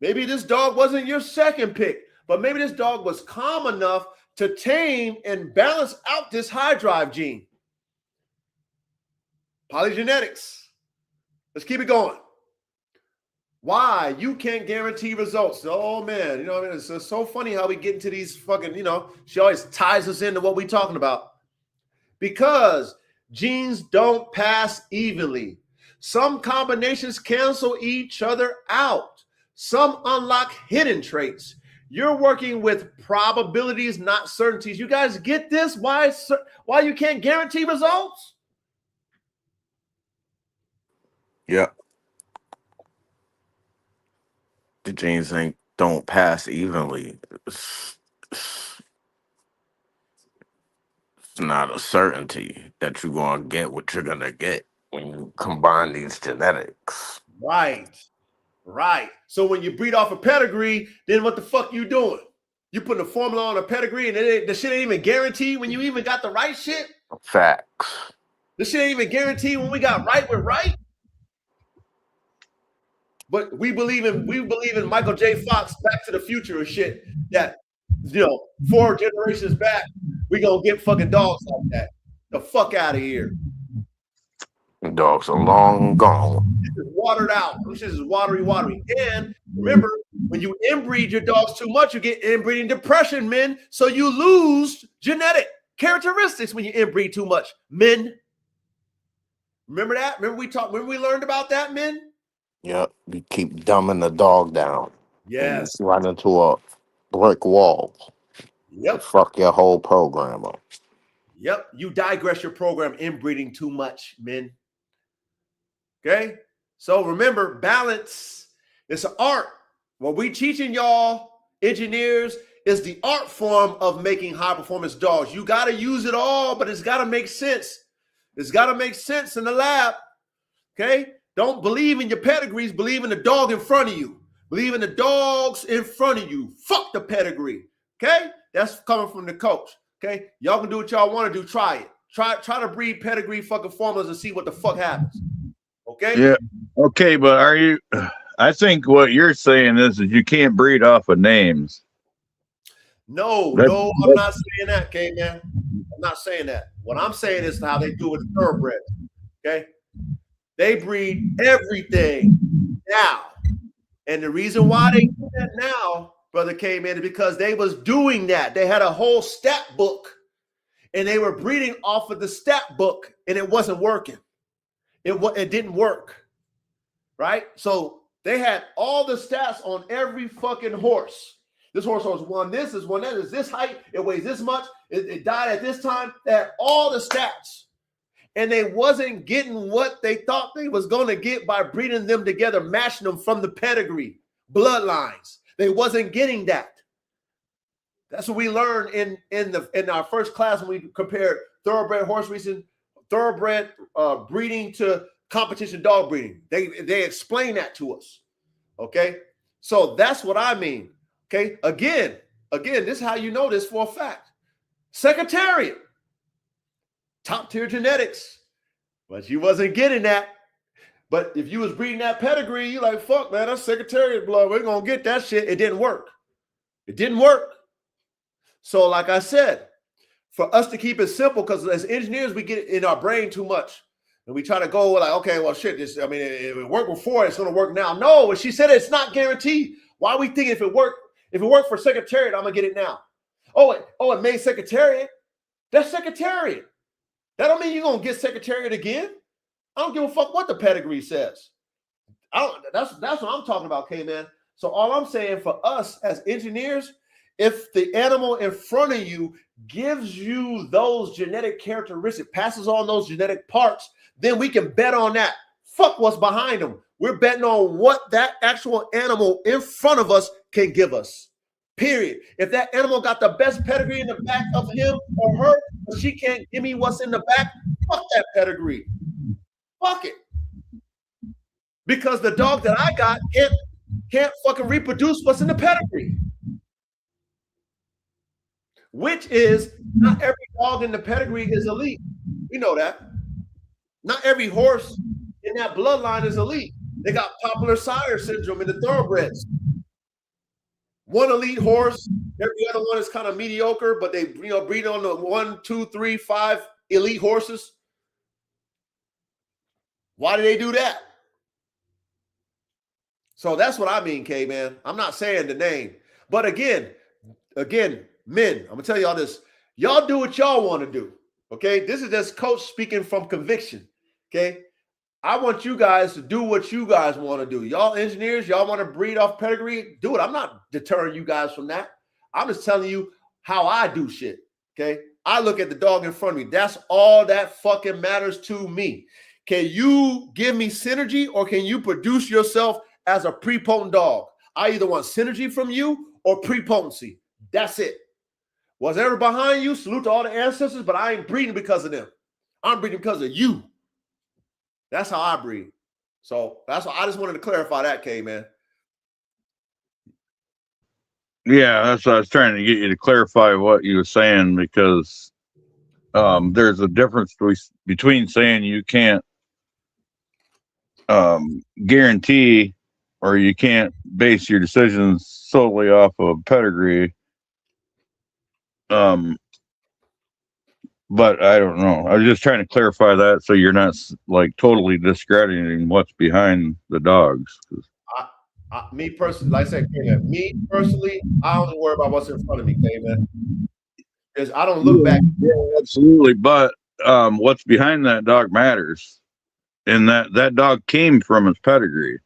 Speaker 3: Maybe this dog wasn't your second pick, but maybe this dog was calm enough to tame and balance out this high drive gene. Polygenetics. Let's keep it going. Why? You can't guarantee results. Oh, man. What I mean? It's so funny how we get into these fucking, she always ties us into what we're talking about. Because genes don't pass evenly. Some combinations cancel each other out. Some unlock hidden traits. You're working with probabilities, not certainties. You guys get this? Why you can't guarantee results?
Speaker 6: Yeah. The genes don't pass evenly. It's not a certainty that you're going to get what you're going to get when you combine these genetics.
Speaker 3: Right. So when you breed off a pedigree, then what the fuck you doing? You putting a formula on a pedigree and the shit ain't even guaranteed when you even got the right shit?
Speaker 6: Facts.
Speaker 3: The shit ain't even guaranteed when we got right with right? But we believe in Michael J. Fox, Back to the Future and shit. That 4 generations back, we gonna get fucking dogs like that. The fuck out of here.
Speaker 6: Dogs are long gone.
Speaker 3: This is watered out. This is watery. And remember, when you inbreed your dogs too much, you get inbreeding depression, men. So you lose genetic characteristics when you inbreed too much, men. Remember that? Remember we learned about that, men?
Speaker 6: Yep. You keep dumbing the dog down.
Speaker 3: Yes.
Speaker 6: And you run into a brick wall.
Speaker 3: Yep.
Speaker 6: Fuck your whole program up.
Speaker 3: Yep. You digress your program inbreeding too much, men. Okay? So remember, balance is an art. What we teaching y'all, engineers, is the art form of making high performance dogs. You got to use it all, but it's got to make sense. It's got to make sense in the lab. Okay? Don't believe in your pedigrees. Believe in the dog in front of you. Believe in the dogs in front of you. Fuck the pedigree. Okay? That's coming from the coach. Okay? Y'all can do what y'all want to do. Try it. Try to breed pedigree fucking formulas and see what the fuck happens. Okay?
Speaker 8: Yeah. Okay, but are you... I think what you're saying is that you can't breed off of names.
Speaker 3: No, I'm not saying that, K-Man. I'm not saying that. What I'm saying is how they do it with thoroughbreds. Okay? They breed everything now. And the reason why they do that now, Brother K-Man, is because they was doing that. They had a whole stat book, and they were breeding off of the stat book, and it wasn't working. It didn't work. Right? So they had all the stats on every fucking horse. This horse was won this, is one that is this height, it weighs this much, it died at this time. They had all the stats. And they wasn't getting what they thought they was going to get by breeding them together, matching them from the pedigree, bloodlines. They wasn't getting that. That's what we learned in our first class when we compared thoroughbred horse racing, thoroughbred breeding to competition dog breeding. They explain that to us. Okay, so that's what I mean. Okay, again, this is how you know this for a fact. Secretariat, top tier genetics, but you wasn't getting that. But if you was breeding that pedigree, you like, fuck, man, that's Secretariat blood. We're gonna get that shit. It didn't work. It didn't work. So, like I said, for us to keep it simple, because as engineers, we get it in our brain too much. And we try to go like, okay, well, shit, it worked before, it's going to work now. No, she said it's not guaranteed. Why are we thinking if it worked for Secretariat, I'm going to get it now? It made Secretariat. That's Secretariat. That don't mean you're going to get Secretariat again. I don't give a fuck what the pedigree says. That's what I'm talking about, K-Man. So all I'm saying for us as engineers, if the animal in front of you gives you those genetic characteristics, passes on those genetic parts, then we can bet on that. Fuck what's behind them. We're betting on what that actual animal in front of us can give us. Period. If that animal got the best pedigree in the back of him or her, but she can't give me what's in the back, fuck that pedigree. Fuck it. Because the dog that I got can't fucking reproduce what's in the pedigree. Which is, not every dog in the pedigree is elite. We know that. Not every horse in that bloodline is elite. They got popular sire syndrome in the thoroughbreds. One elite horse, every other one is kind of mediocre, but they breed on the 1, 2, 3, 5 elite horses. Why do they do that? So that's what I mean, K-Man. I'm not saying the name. But again, men, I'm gonna tell y'all this. Y'all do what y'all want to do. Okay, this is just coach speaking from conviction. Okay, I want you guys to do what you guys want to do. Y'all engineers, y'all want to breed off pedigree, do it. I'm not deterring you guys from that. I'm just telling you how I do shit. Okay, I look at the dog in front of me. That's all that fucking matters to me. Can you give me synergy, or can you produce yourself as a prepotent dog? I either want synergy from you or prepotency. That's it. Was ever behind you? Salute to all the ancestors, but I ain't breeding because of them. I'm breeding because of you. That's how I breed. So that's why I just wanted to clarify that, K-Man.
Speaker 8: Yeah, that's what I was trying to get you to clarify what you were saying, because there's a difference between saying you can't guarantee or you can't base your decisions solely off of pedigree. But I don't know. I was just trying to clarify that so you're not like totally discrediting what's behind the dogs.
Speaker 3: Me personally, like I said, K-Man, me personally, I only worry about what's in front of me, K-Man. Because I don't look back.
Speaker 8: Yeah, absolutely. But what's behind that dog matters. And that dog came from his pedigree.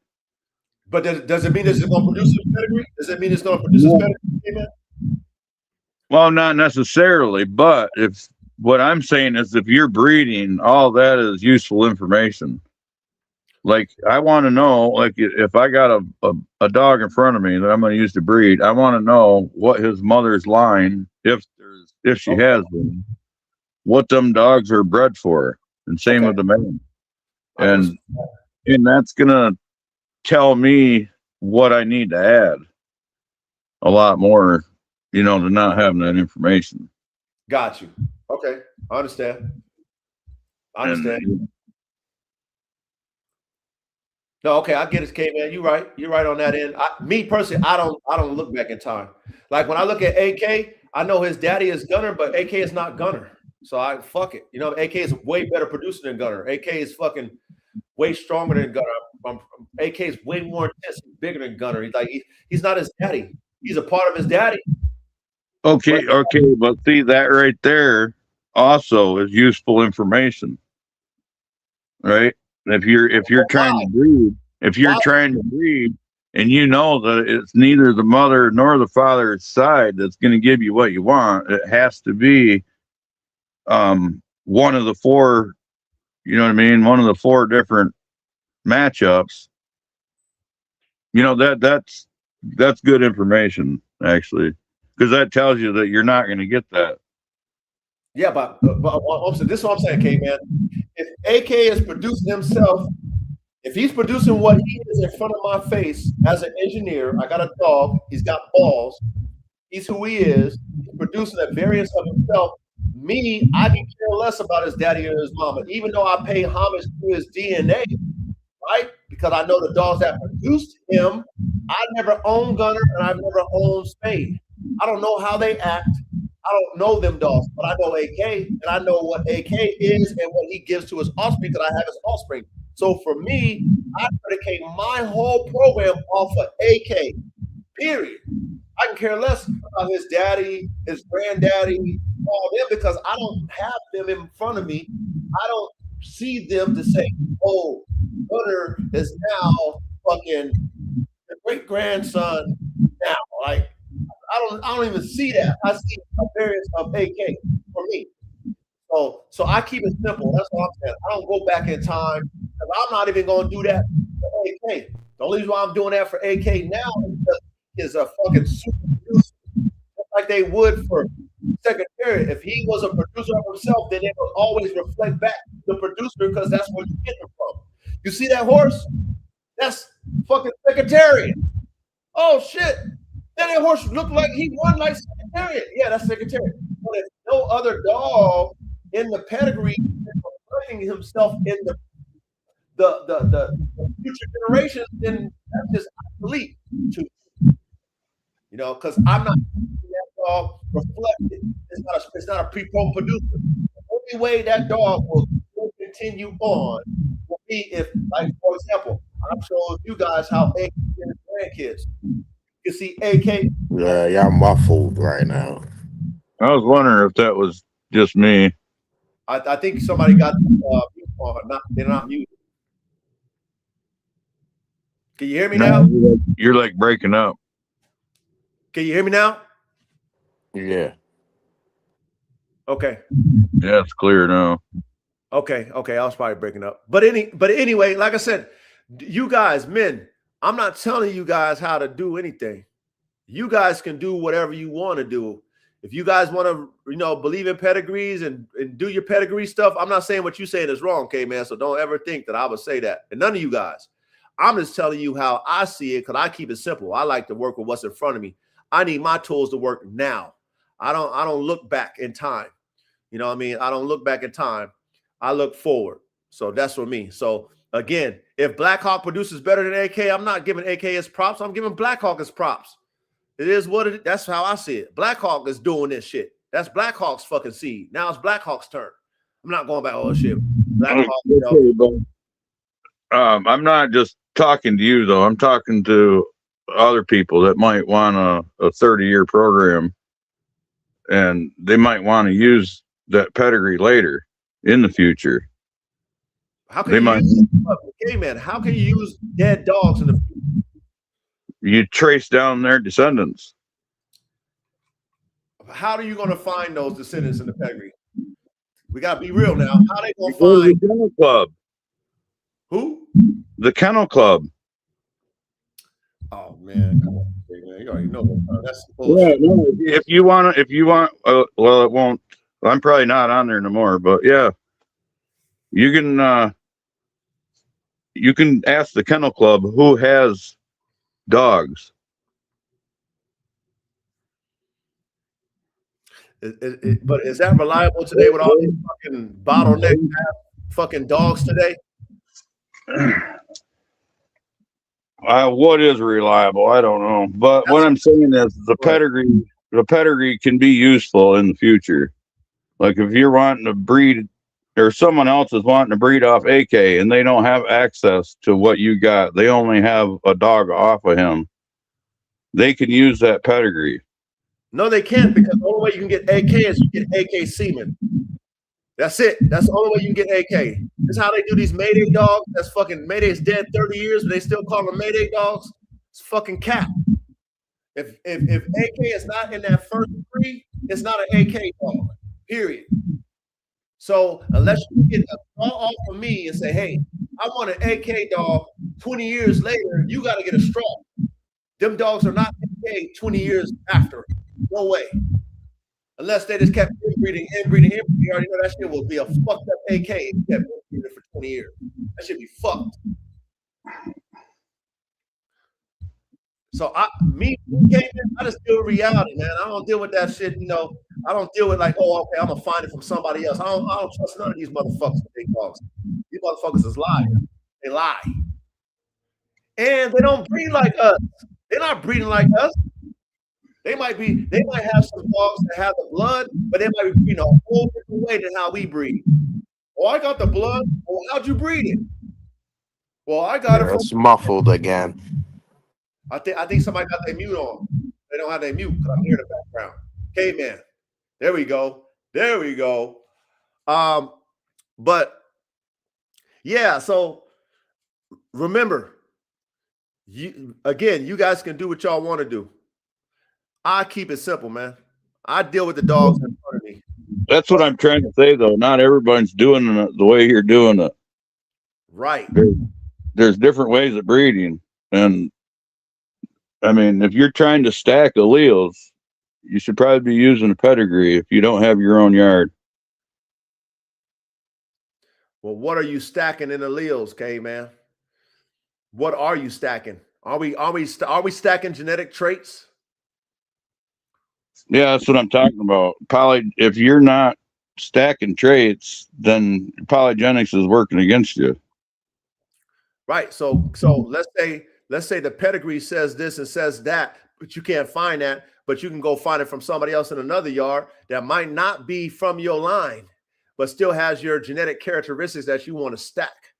Speaker 3: But does it mean it's going to produce his pedigree? Does it mean it's going to produce his pedigree, K-Man?
Speaker 8: Well, not necessarily, but if what I'm saying is if you're breeding, all that is useful information. Like I want to know, like if I got a dog in front of me that I'm going to use to breed, I want to know what his mother's line, if she has one, what them dogs are bred for, and same with the man. And that's gonna tell me what I need to add a lot more, to not having that information.
Speaker 3: Got you. Okay, I understand. No, okay, I get it, K-Man. You're right. You're right on that end. Me personally, I don't look back in time. Like when I look at AK, I know his daddy is Gunner, but AK is not Gunner. So I fuck it. AK is way better producer than Gunner. AK is fucking way stronger than Gunner. AK is way more intense, bigger than Gunner. He's not his daddy. He's a part of his daddy.
Speaker 8: Okay, but see that right there also is useful information, right? If you're trying to breed, and you know that it's neither the mother nor the father's side that's going to give you what you want, it has to be one of the four. You know what I mean? One of the four different matchups. That's good information actually, because that tells you that you're not going to get that.
Speaker 3: Yeah, but this is what I'm saying, K-Man. If AK is producing himself, if he's producing what he is in front of my face as an engineer, I got a dog, he's got balls, he's who he is, he's producing a variance of himself. Me, I can care less about his daddy or his mama, even though I pay homage to his DNA, right? Because I know the dogs that produced him. I never owned Gunner and I've never owned Spade. I don't know how they act. I don't know them dogs, but I know AK, and I know what AK is and what he gives to his offspring because I have his offspring. So for me, I predicate my whole program off of AK, period. I can care less about his daddy, his granddaddy, all them, because I don't have them in front of me. I don't see them to say, oh, Gunner is now fucking the great-grandson now. Like, I don't even see that. I see a variance of AK for me. So I keep it simple. That's what I'm saying. I don't go back in time because I'm not even going to do that for AK. The only reason why I'm doing that for AK now is because he's a fucking super producer, just like they would for Secretary. If he was a producer of himself, then it would always reflect back to the producer because that's where you get it from. You see that horse? That's fucking Secretariat. Oh shit. Then that horse looked like he won like Secretariat. Yeah, that's Secretariat. But if no other dog in the pedigree is reflecting himself in the future generations, then that's just obsolete to because I'm not that dog reflected. It's not a pre-pro producer. The only way that dog will continue on will be if, like, for example, I'm showing you guys how AK and grandkids. You see AK.
Speaker 6: Yeah, y'all muffled right now.
Speaker 8: I was wondering if that was just me.
Speaker 3: I think somebody got they're not muted. Can you hear me now?
Speaker 8: You're like breaking up.
Speaker 3: Can you hear me now?
Speaker 6: Yeah.
Speaker 3: Okay.
Speaker 8: Yeah, it's clear now.
Speaker 3: Okay. I was probably breaking up. But anyway, like I said, you guys, men, I'm not telling you guys how to do anything. You guys can do whatever you want to do. If you guys want to, believe in pedigrees and do your pedigree stuff, I'm not saying what you saying is wrong, K-Man. So don't ever think that I would say that. And none of you guys. I'm just telling you how I see it because I keep it simple. I like to work with what's in front of me. I need my tools to work now. I don't look back in time. You know what I mean? I don't look back in time. I look forward. So that's for me. So Again, if Blackhawk produces better than AK, I'm not giving AK his props. I'm giving Blackhawk his props. It is what it is. That's how I see it. Blackhawk is doing this shit. That's Blackhawk's fucking seed. Now it's Blackhawk's turn. I'm not going back. Oh shit, Blackhawk.
Speaker 8: Okay, but, I'm not just talking to you though. I'm talking to other people that might want a 30-year program, and they might want to use that pedigree later in the future.
Speaker 3: How can you use, okay, man? How can you use dead dogs in the future?
Speaker 8: You trace down their descendants.
Speaker 3: How are you going to find those descendants in the pedigree? We got to be real now. How they going to find
Speaker 8: the Kennel Club?
Speaker 3: Who?
Speaker 8: The Kennel Club.
Speaker 3: Oh man, come on, man. You already know that's bullshit.
Speaker 8: Yeah, no, if you want, well, it won't. I'm probably not on there no more, but yeah, you can ask the Kennel Club who has dogs.
Speaker 3: But is that reliable today with all these fucking bottleneck fucking dogs today?
Speaker 8: What is reliable? I don't know. But what I'm saying is the pedigree can be useful in the future. Like if you're wanting to breed, or someone else is wanting to breed off AK and they don't have access to what you got, they only have a dog off of him, they can use that pedigree.
Speaker 3: No, they can't, because the only way you can get AK is you get AK semen. That's it. That's the only way you can get AK. This is how they do these Mayday dogs. That's fucking Mayday's dead 30 years, but they still call them Mayday dogs. It's fucking cap. If AK is not in that first breed, it's not an AK dog. Period. So unless you get a call off of me and say, hey, I want an AK dog 20 years later, you got to get a straw. Them dogs are not AK 20 years after. No way. Unless they just kept inbreeding. You already know that shit will be a fucked up AK if you kept inbreeding for 20 years. That should be fucked. So I just deal with reality, man. I don't deal with that shit, you know. I don't deal with like, oh, okay, I'm gonna find it from somebody else. I don't trust none of these motherfuckers with big dogs. These motherfuckers is liars. They lie. And they don't breed like us. They're not breeding like us. They might have some dogs that have the blood, but they might be breeding a whole different way than how we breed. Oh, I got the blood. Well, how'd you breed it? Well, I got it from.
Speaker 6: It's muffled again.
Speaker 3: I think somebody got their mute on. They don't have their mute because I'm here in the background. Caveman. There we go. There we go. But yeah, so remember, you guys can do what y'all want to do. I keep it simple, man. I deal with the dogs in front of me.
Speaker 8: That's what I'm trying to say, though. Not everybody's doing it the way you're doing it.
Speaker 3: Right.
Speaker 8: There's different ways of breeding. And, I mean, if you're trying to stack alleles, you should probably be using a pedigree if you don't have your own yard.
Speaker 3: Well, what are you stacking in alleles, K-Man? What are you stacking? Are we stacking genetic traits?
Speaker 8: Yeah, that's what I'm talking about. If you're not stacking traits, then polygenics is working against you.
Speaker 3: Right. So let's say the pedigree says this and says that, but you can't find that, but you can go find it from somebody else in another yard that might not be from your line, but still has your genetic characteristics that you want to stack.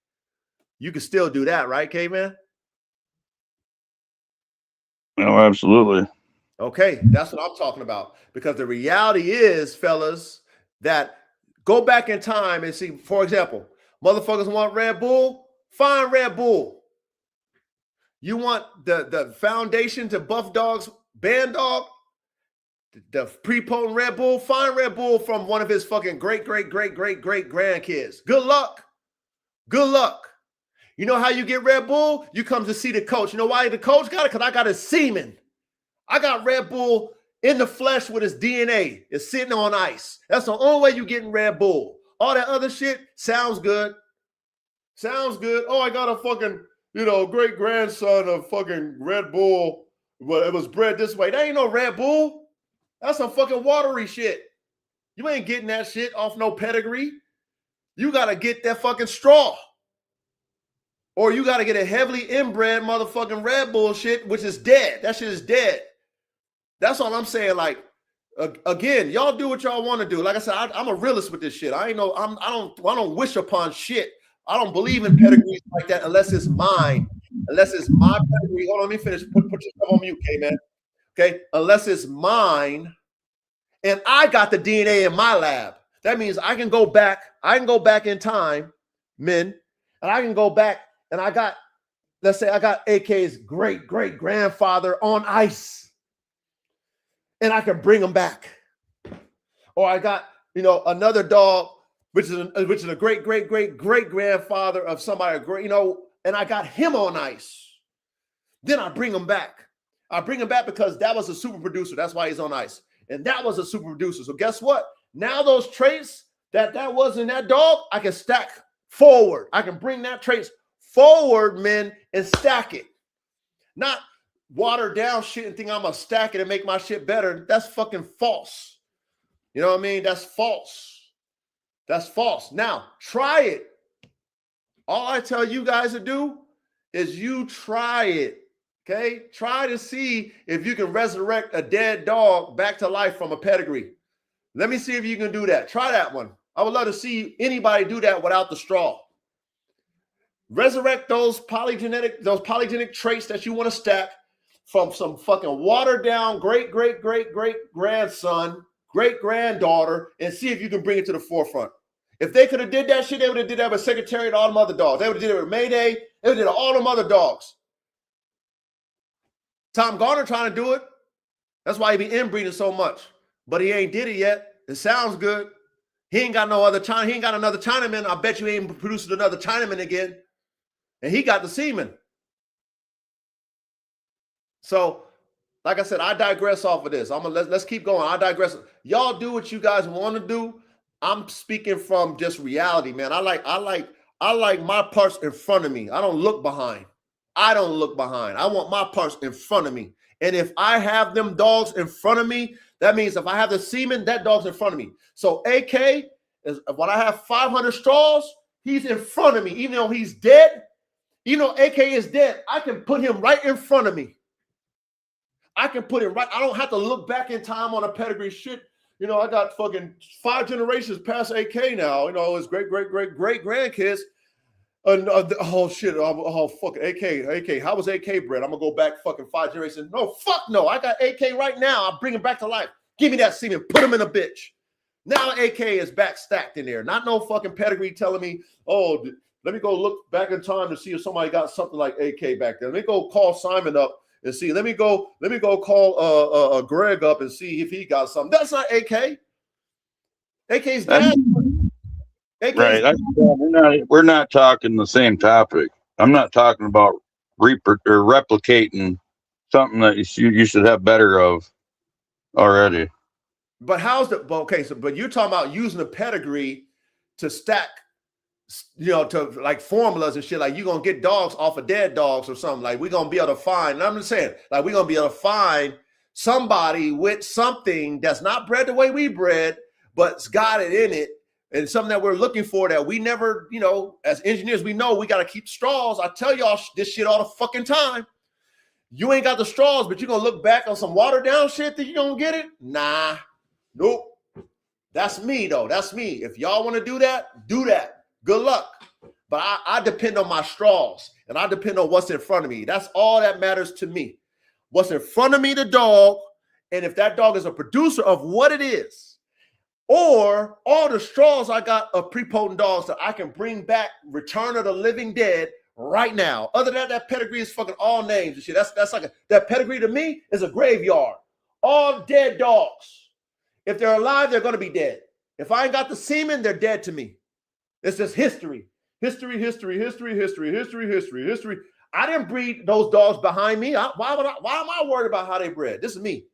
Speaker 3: You can still do that, right, K-Man?
Speaker 8: Oh, absolutely.
Speaker 3: Okay, that's what I'm talking about. Because the reality is, fellas, that go back in time and see, for example, motherfuckers want Red Bull, find Red Bull. You want the foundation to buff dogs, band dog, the pre-potent Red Bull, find Red Bull from one of his fucking great grandkids. Good luck. Good luck. You know how you get Red Bull? You come to see the coach. You know why the coach got it? Because I got his semen. I got Red Bull in the flesh with his DNA. It's sitting on ice. That's the only way you're getting Red Bull. All that other shit sounds good. Sounds good. Oh, I got a fucking, great grandson of fucking Red Bull, but it was bred this way. That ain't no Red Bull. That's some fucking watery shit. You ain't getting that shit off no pedigree. You got to get that fucking straw. Or you got to get a heavily inbred motherfucking red bullshit, which is dead. That shit is dead. That's all I'm saying. Like, again, y'all do what y'all want to do. Like I said, I'm a realist with this shit. I don't wish upon shit. I don't believe in pedigrees like that unless it's mine. Unless it's my pedigree. Hold on, let me finish. Put yourself on mute, K-Man. Okay, unless it's mine, and I got the DNA in my lab. That means I can go back. I can go back in time, men, and I can go back. And I got, let's say I got AK's great-great-grandfather on ice. And I can bring him back. Or I got, another dog, which is a great-great-great-great-grandfather of somebody, and I got him on ice. Then I bring him back. I bring him back because that was a super producer. That's why he's on ice. And that was a super producer. So guess what? Now those traits that was in that dog, I can stack forward. I can bring that traits forward, men, and stack it. Not water down shit and think I'm gonna stack it and make my shit better. That's fucking false. You know what I mean? That's false. That's false. Now, try it. All I tell you guys to do is you try it. Okay? Try to see if you can resurrect a dead dog back to life from a pedigree. Let me see if you can do that. Try that one. I would love to see anybody do that without the straw. Resurrect those polygenic traits that you want to stack from some fucking watered down great-great-great-great-grandson, great-granddaughter, and see if you can bring it to the forefront. If they could have did that shit, they would have did that with Secretary and all them other dogs. They would have did it with Mayday. They would have did all them other dogs. Tom Garner trying to do it. That's why he be inbreeding so much. But he ain't did it yet. It sounds good. He ain't got no other China. He ain't got another Chinaman. I bet you he ain't producing another Chinaman again. And he got the semen. So, like I said, I digress off of this. Let's keep going. I digress. Y'all do what you guys want to do. I'm speaking from just reality, man. I like my parts in front of me. I don't look behind. I don't look behind. I want my parts in front of me. And if I have them dogs in front of me, that means if I have the semen, that dog's in front of me. So AK is when I have 500 straws, he's in front of me, even though he's dead. Even though AK is dead, I can put him right in front of me. I can put him right. I don't have to look back in time on a pedigree shit. I got fucking 5 generations past AK now. His great-great-great-great-grandkids. Oh, shit. Oh, fucking AK. How was AK bred? I'm going to go back fucking 5 generations. No, fuck no. I got AK right now. I'll bring him back to life. Give me that semen. Put him in a bitch. Now AK is back stacked in there. Not no fucking pedigree telling me, oh, let me go look back in time to see if somebody got something like AK back there. Let me go call Simon up and see. Let me go call Greg up and see if he got something. That's not AK. AK's dead.
Speaker 8: Right. We're not talking the same topic. I'm not talking about replicating something that you should have better of already.
Speaker 3: But but you're talking about using a pedigree to stack, to like formulas and shit. Like you're gonna get dogs off of dead dogs or something. Like we're gonna be able to find. And I'm just saying, like we're gonna be able to find somebody with something that's not bred the way we bred, but's got it in it, and something that we're looking for that we never, as engineers, we know we got to keep straws. I tell y'all this shit all the fucking time. You ain't got the straws, but you're going to look back on some watered down shit that you don't get it? Nah. Nope. That's me, though. That's me. If y'all want to do that, do that. Good luck. But I depend on my straws, and I depend on what's in front of me. That's all that matters to me. What's in front of me, the dog, and if that dog is a producer of what it is, or all the straws I got of prepotent dogs that I can bring back, Return of the Living Dead right now. Other than that pedigree is fucking all names and shit. That's like that pedigree to me is a graveyard. All dead dogs. If they're alive, they're going to be dead. If I ain't got the semen, they're dead to me. It's just history. History. I didn't breed those dogs behind me. Why am I worried about how they bred? This is me.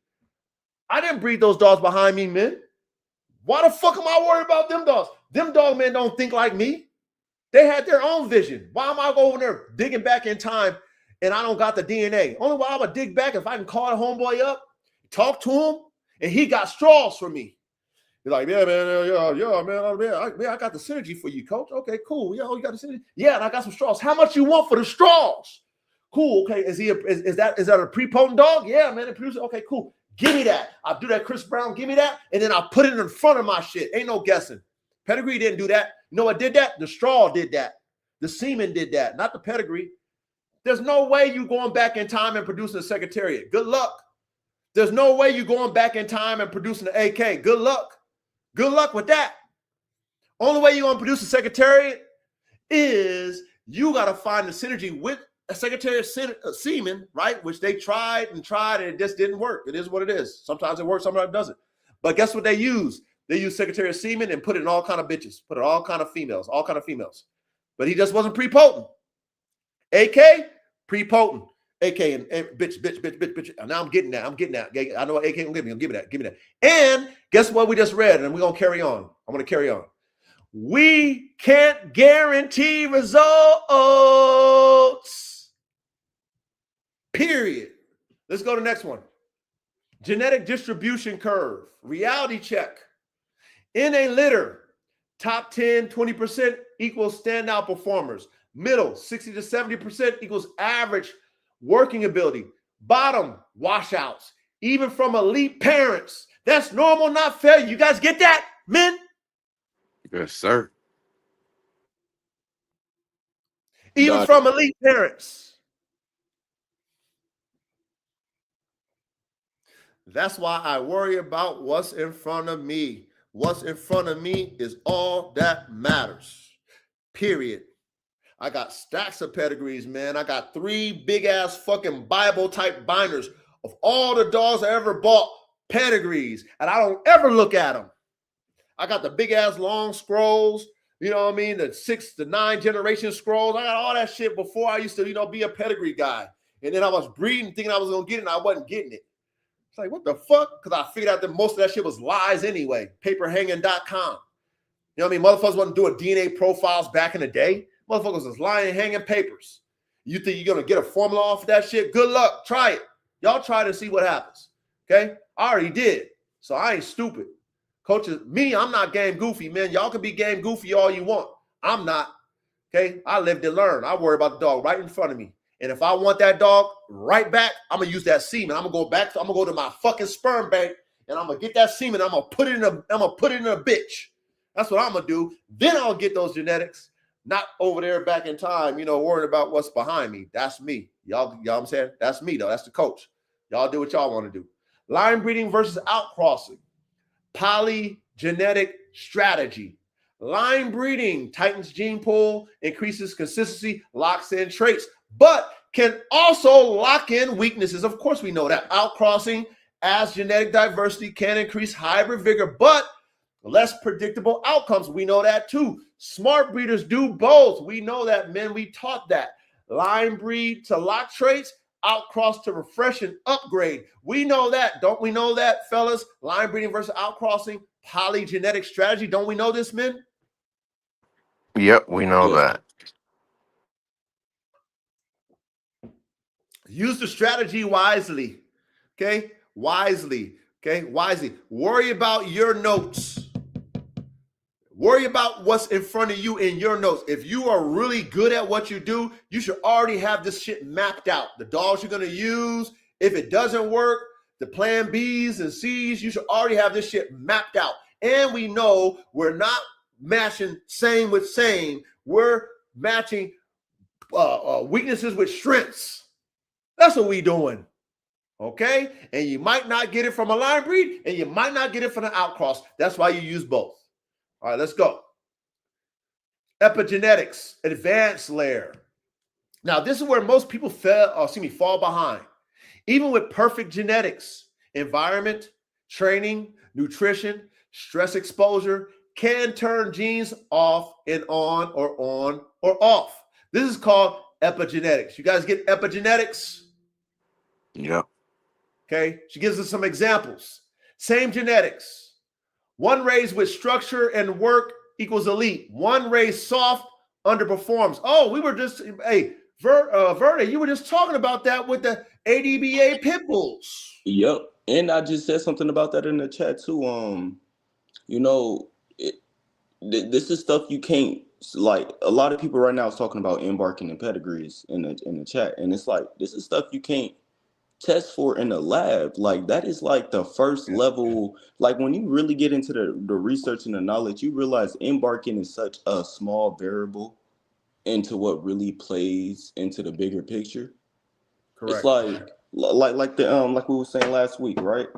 Speaker 3: I didn't breed those dogs behind me, man. Why the fuck am I worried about them dogs? Them dog men don't think like me. They had their own vision. Why am I going there digging back in time and I don't got the DNA? Only way I'm going to dig back if I can call a homeboy up, talk to him, and he got straws for me. You're like, yeah, man, man, I got the synergy for you, coach. Okay, cool. Yeah, you got the synergy. Yeah, and I got some straws. How much you want for the straws? Cool. Okay, is that a prepotent dog? Yeah, man, it produces. Okay, cool. Give me that. I'll do that, Chris Brown. Give me that, and then I'll put it in front of my shit. Ain't no guessing. Pedigree didn't do that. You know what did that? The straw did that. The semen did that, not the pedigree. There's no way you going back in time and producing a secretariat. Good luck. There's no way you going back in time and producing an AK. Good luck. Good luck with that. Only way you're going to produce a secretariat is you got to find the synergy with a secretariat semen, right? Which they tried and it just didn't work. It is what it is. Sometimes it works, sometimes it doesn't. But guess what they use? They use secretariat semen and put it in all kind of bitches, put it all kind of females. But he just wasn't prepotent. AK, prepotent. AK and bitch. And now I'm getting that. I know what AK gonna give me. Give me that. And guess what we just read? And we're gonna carry on. I'm gonna carry on. We can't guarantee results. Period. Let's go to the next one. Genetic distribution curve. Reality check. In a litter, top 10, 20% equals standout performers. Middle, 60 to 70% equals average working ability. Bottom, washouts. Even from elite parents. That's normal, not failure. You guys get that, men?
Speaker 6: Yes, sir.
Speaker 3: Even from elite parents. That's why I worry about what's in front of me. What's in front of me is all that matters. Period. I got stacks of pedigrees, man. I got 3 big-ass fucking Bible-type binders of all the dogs I ever bought, pedigrees, and I don't ever look at them. I got the big-ass long scrolls, you know what I mean, the 6 to 9 generation scrolls. I got all that shit before I used to, be a pedigree guy. And then I was breeding, thinking I was going to get it, and I wasn't getting it. It's like, what the fuck? Because I figured out that most of that shit was lies anyway, paperhanging.com. You know what I mean? Motherfuckers wasn't doing DNA profiles back in the day. Motherfuckers was lying, hanging papers. You think you're going to get a formula off of that shit? Good luck. Try it. Y'all try to see what happens. Okay? I already did. So I ain't stupid. Coaches, I'm not game goofy, man. Y'all can be game goofy all you want. I'm not. Okay? I live to learn. I worry about the dog right in front of me. And if I want that dog right back, I'm going to use that semen. I'm going to go to my fucking sperm bank and I'm going to get that semen. I'm going to put it in a bitch. That's what I'm going to do. Then I'll get those genetics. Not over there back in time, worrying about what's behind me. That's me. Y'all know what I'm saying? That's me, though. That's the coach. Y'all do what y'all want to do. Line breeding versus outcrossing. Polygenetic strategy. Line breeding tightens gene pool, increases consistency, locks in traits, but can also lock in weaknesses. Of course, we know that. Outcrossing as genetic diversity can increase hybrid vigor, but less predictable outcomes. We know that too. Smart breeders do both. We know that, men. We taught that. Line breed to lock traits, outcross to refresh and upgrade. We know that. Don't we know that, fellas? Line breeding versus outcrossing, polygenetic strategy. Don't we know this, men?
Speaker 6: Yep, we know that.
Speaker 3: Use the strategy wisely. Okay? Wisely. Okay? Wisely. Worry about your notes. Worry about what's in front of you in your notes. If you are really good at what you do, you should already have this shit mapped out. The dogs you're going to use. If it doesn't work, the plan B's and C's, you should already have this shit mapped out. And we know we're not matching same with same. We're matching weaknesses with strengths. That's what we doing. Okay? And you might not get it from a line breed, and you might not get it from an outcross. That's why you use both. All right, let's go. Epigenetics, advanced layer. Now, this is where most people fall behind. Even with perfect genetics, environment, training, nutrition, stress exposure can turn genes off and on or off. This is called epigenetics. You guys get epigenetics?
Speaker 6: Yep.
Speaker 3: Okay, she gives us some examples. Same genetics. One raised with structure and work equals elite. One raised soft underperforms. Oh, we were just, Verde, you were just talking about that with the ADBA pit bulls.
Speaker 7: Yep. And I just said something about that in the chat too. You know, this is stuff you can't, like, a lot of people right now is talking about embarking and pedigrees in the chat, and it's like this is stuff you can't test for in the lab. Like that is like the first level. Like when you really get into the research and the knowledge, you realize embarking is such a small variable into what really plays into the bigger picture. It's
Speaker 3: Correct.
Speaker 7: like the like we were saying last week, right?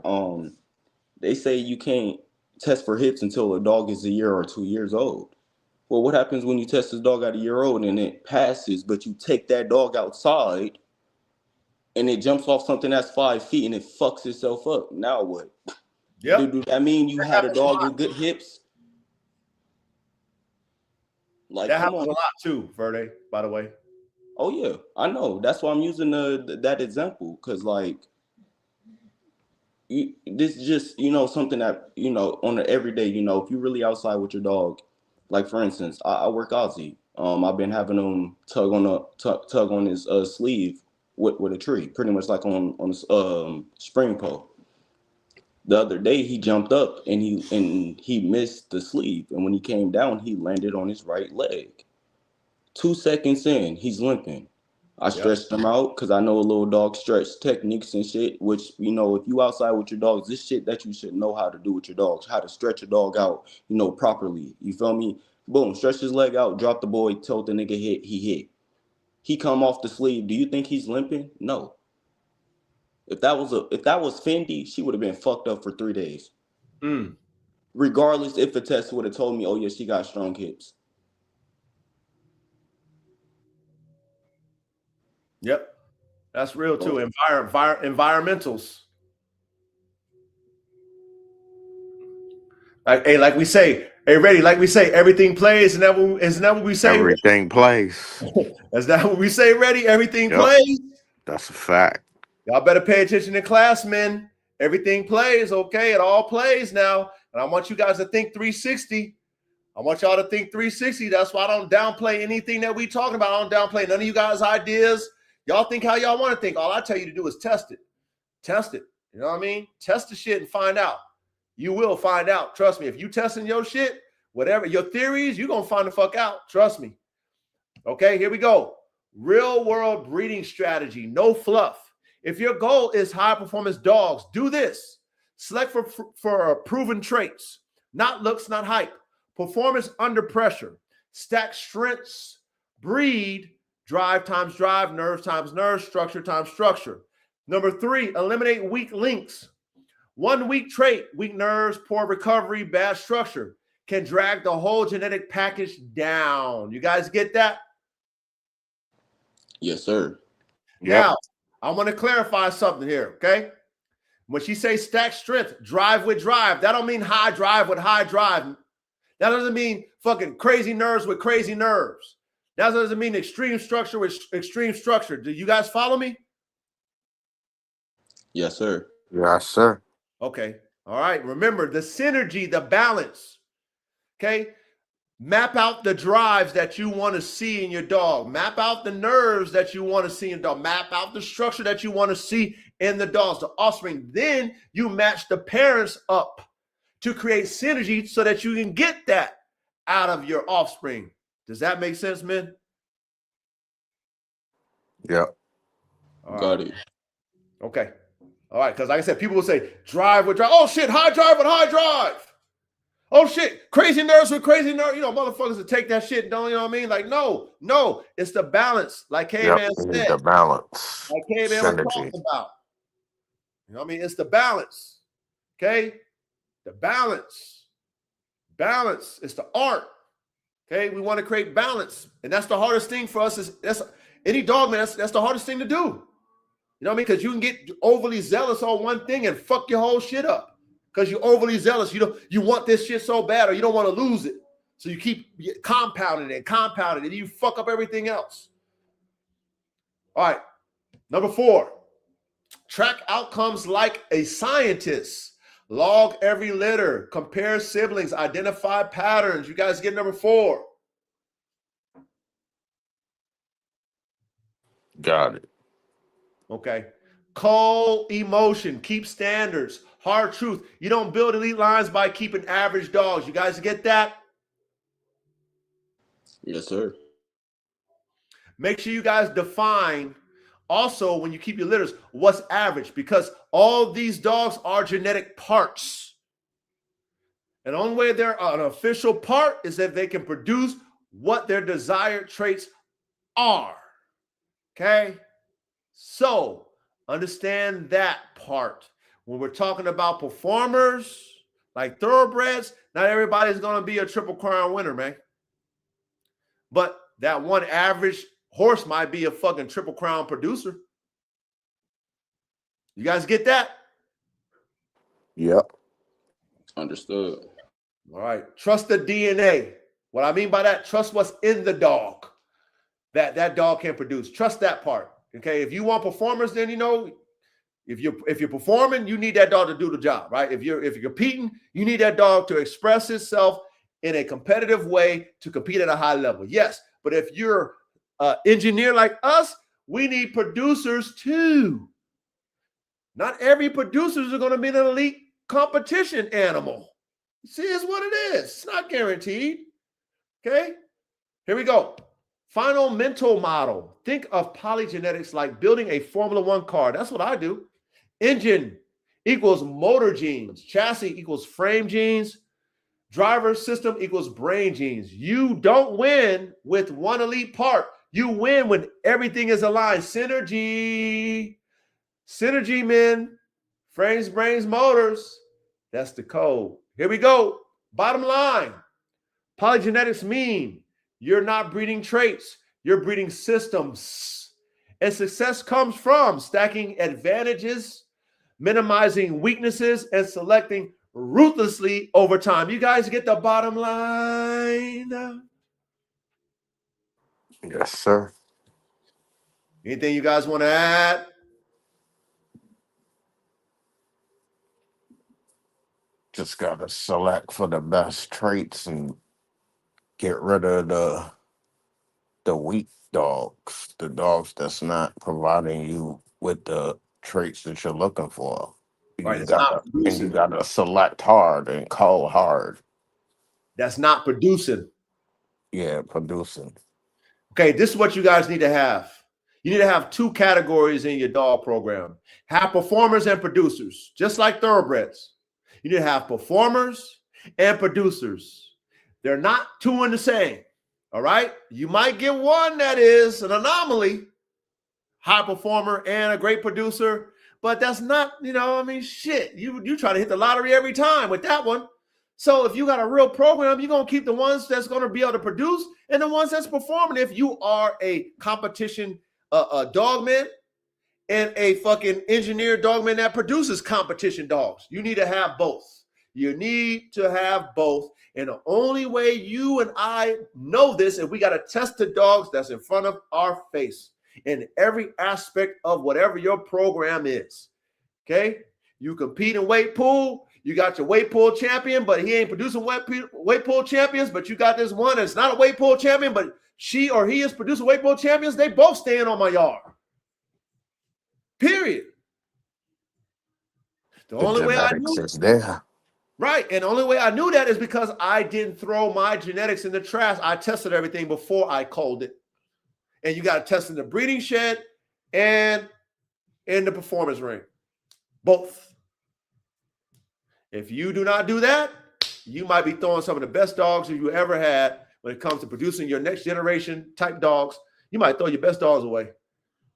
Speaker 7: They say you can't test for hips until a dog is a year or 2 years old. Well, what happens when you test this dog at a year old and it passes, but you take that dog outside and it jumps off something that's 5 feet and it fucks itself up? Now what?
Speaker 3: Yep.
Speaker 7: Do that mean you
Speaker 3: That
Speaker 7: had a
Speaker 3: happens a
Speaker 7: dog
Speaker 3: lot.
Speaker 7: with good hips? Like,
Speaker 3: That
Speaker 7: come
Speaker 3: happens
Speaker 7: on.
Speaker 3: a lot too, Verde, by the way.
Speaker 7: Oh yeah, I know. That's why I'm using that example, because like this is just something that on the everyday. If you really outside with your dog, like for instance, I work Aussie. I've been having him tug on his sleeve with a tree, pretty much like on spring pole. The other day he jumped up and he missed the sleeve, and when he came down, he landed on his right leg. 2 seconds in, he's limping. I
Speaker 3: Yep.
Speaker 7: stretched him out because I know a little dog stretch techniques and shit, which, if you outside with your dogs, this shit that you should know how to do with your dogs, how to stretch a dog out, properly. You feel me? Boom, stretch his leg out, drop the boy, told the nigga he hit. He come off the sleeve. Do you think he's limping? No. If that was Fendi, she would have been fucked up for 3 days. Regardless if the test would have told me, oh yeah, she got strong hips.
Speaker 3: Yep. That's real too. Environmentals. Like we say, ready? Like we say, everything plays. Isn't that what we say?
Speaker 6: Everything plays.
Speaker 3: Is that what we say, ready? Everything
Speaker 6: Yep.
Speaker 3: plays.
Speaker 6: That's a fact.
Speaker 3: Y'all better pay attention in class, men. Everything plays, okay? It all plays now. And I want you guys to think 360. I want y'all to think 360. That's why I don't downplay anything that we talking about. I don't downplay none of you guys' ideas. Y'all think how y'all want to think. All I tell you to do is test it. Test it. You know what I mean? Test the shit and find out. You will find out. Trust me. If you testing your shit, whatever your theories, you're going to find the fuck out. Trust me. Okay, here we go. Real world breeding strategy. No fluff. If your goal is high performance dogs, do this. Select for proven traits, not looks, not hype. Performance under pressure. Stack strengths. Breed. Drive times drive. Nerves times nerves. Structure times structure. Number 3, eliminate weak links. One weak trait, weak nerves, poor recovery, bad structure, can drag the whole genetic package down. You guys get that?
Speaker 7: Yes, sir.
Speaker 3: Now, I want to clarify something here, okay? When she says stack strength, drive with drive, that don't mean high drive with high drive. That doesn't mean fucking crazy nerves with crazy nerves. That doesn't mean extreme structure with extreme structure. Do you guys follow me?
Speaker 7: Yes, sir.
Speaker 6: Yes, sir.
Speaker 3: Okay. All right. Remember the synergy, the balance. Okay. Map out the drives that you want to see in your dog. Map out the nerves that you want to see in the dog. Map out the structure that you want to see in the dogs, the offspring. Then you match the parents up to create synergy so that you can get that out of your offspring. Does that make sense, men?
Speaker 6: Yep.
Speaker 7: Got it.
Speaker 3: Okay. All right. Because like I said, people will say drive with drive. Oh, shit. High drive with high drive. Oh, shit. Crazy nerves with crazy nerves. Motherfuckers that take that shit. Don't, you know what I mean? Like, no. It's the balance. Like K-Man said.
Speaker 6: The balance.
Speaker 3: Like K-Man was talking about. You know what I mean? It's the balance. Okay? The balance. Balance. It's the art. Okay? We want to create balance. And that's the hardest thing for us. That's any dog, man, that's the hardest thing to do. You know what I mean? Because you can get overly zealous on one thing and fuck your whole shit up. Because you're overly zealous. You want this shit so bad, or you don't want to lose it. So you keep compounding it, and you fuck up everything else. All right. Number 4, track outcomes like a scientist. Log every litter, compare siblings, identify patterns. You guys get number 4.
Speaker 6: Got it.
Speaker 3: Okay. Co-emotion, keep standards, Hard truth. You don't build elite lines by keeping average dogs. You guys get that?
Speaker 7: Yes, sir.
Speaker 3: Make sure you guys define also when you keep your litters what's average, because all these dogs are genetic parts. And the only way they're an official part is that they can produce what their desired traits are. Okay? So understand that part. When we're talking about performers like thoroughbreds, not everybody's going to be a Triple Crown winner, man. But that one average horse might be a fucking Triple Crown producer. You guys get that?
Speaker 6: Yep.
Speaker 7: Understood.
Speaker 3: All right. Trust the DNA. What I mean by that, trust what's in the dog that dog can produce. Trust that part. Okay. If you want performers, then if you're performing, you need that dog to do the job, right? If you're competing, you need that dog to express itself in a competitive way to compete at a high level. Yes, but if you're an engineer like us, we need producers too. Not every producer is going to be an elite competition animal. See, it's what it is. It's not guaranteed. Okay, here we go. Final mental model. Think of polygenetics like building a Formula One car. That's what I do. Engine equals motor genes. Chassis equals frame genes. Driver system equals brain genes. You don't win with one elite part. You win when everything is aligned. Synergy. Synergy, men. Frames, brains, motors. That's the code. Here we go. Bottom line. Polygenetics mean you're not breeding traits. You're breeding systems. And success comes from stacking advantages, minimizing weaknesses, and selecting ruthlessly over time. You guys get the bottom line?
Speaker 6: Yes, sir.
Speaker 3: Anything you guys want to add?
Speaker 6: Just got to select for the best traits and get rid of the weak dogs, the dogs that's not providing you with the traits that you're looking for.
Speaker 3: Right,
Speaker 6: You gotta select hard and call hard.
Speaker 3: That's not producing.
Speaker 6: Yeah, producing.
Speaker 3: Okay, this is what you guys need to have. You need to have two categories in your dog program. Have performers and producers, just like thoroughbreds. You need to have performers and producers. They're not two in the same. All right. You might get one that is an anomaly, high performer and a great producer, but that's not, shit. You try to hit the lottery every time with that one. So if you got a real program, you're going to keep the ones that's going to be able to produce and the ones that's performing. If you are a competition dogman and a fucking engineered dogman that produces competition dogs, you need to have both. You need to have both. And the only way you and I know this is we got to test the dogs that's in front of our face in every aspect of whatever your program is. Okay? You compete in weight pool. You got your weight pool champion, but he ain't producing weight pool champions. But you got this one that's not a weight pool champion, but she or he is producing weight pool champions. They both stand on my yard. Period. The only way I knew
Speaker 6: is there.
Speaker 3: Right. And the only way I knew that is because I didn't throw my genetics in the trash. I tested everything before I culled it. And you got to test in the breeding shed and in the performance ring. Both. If you do not do that, you might be throwing some of the best dogs you ever had when it comes to producing your next generation type dogs. You might throw your best dogs away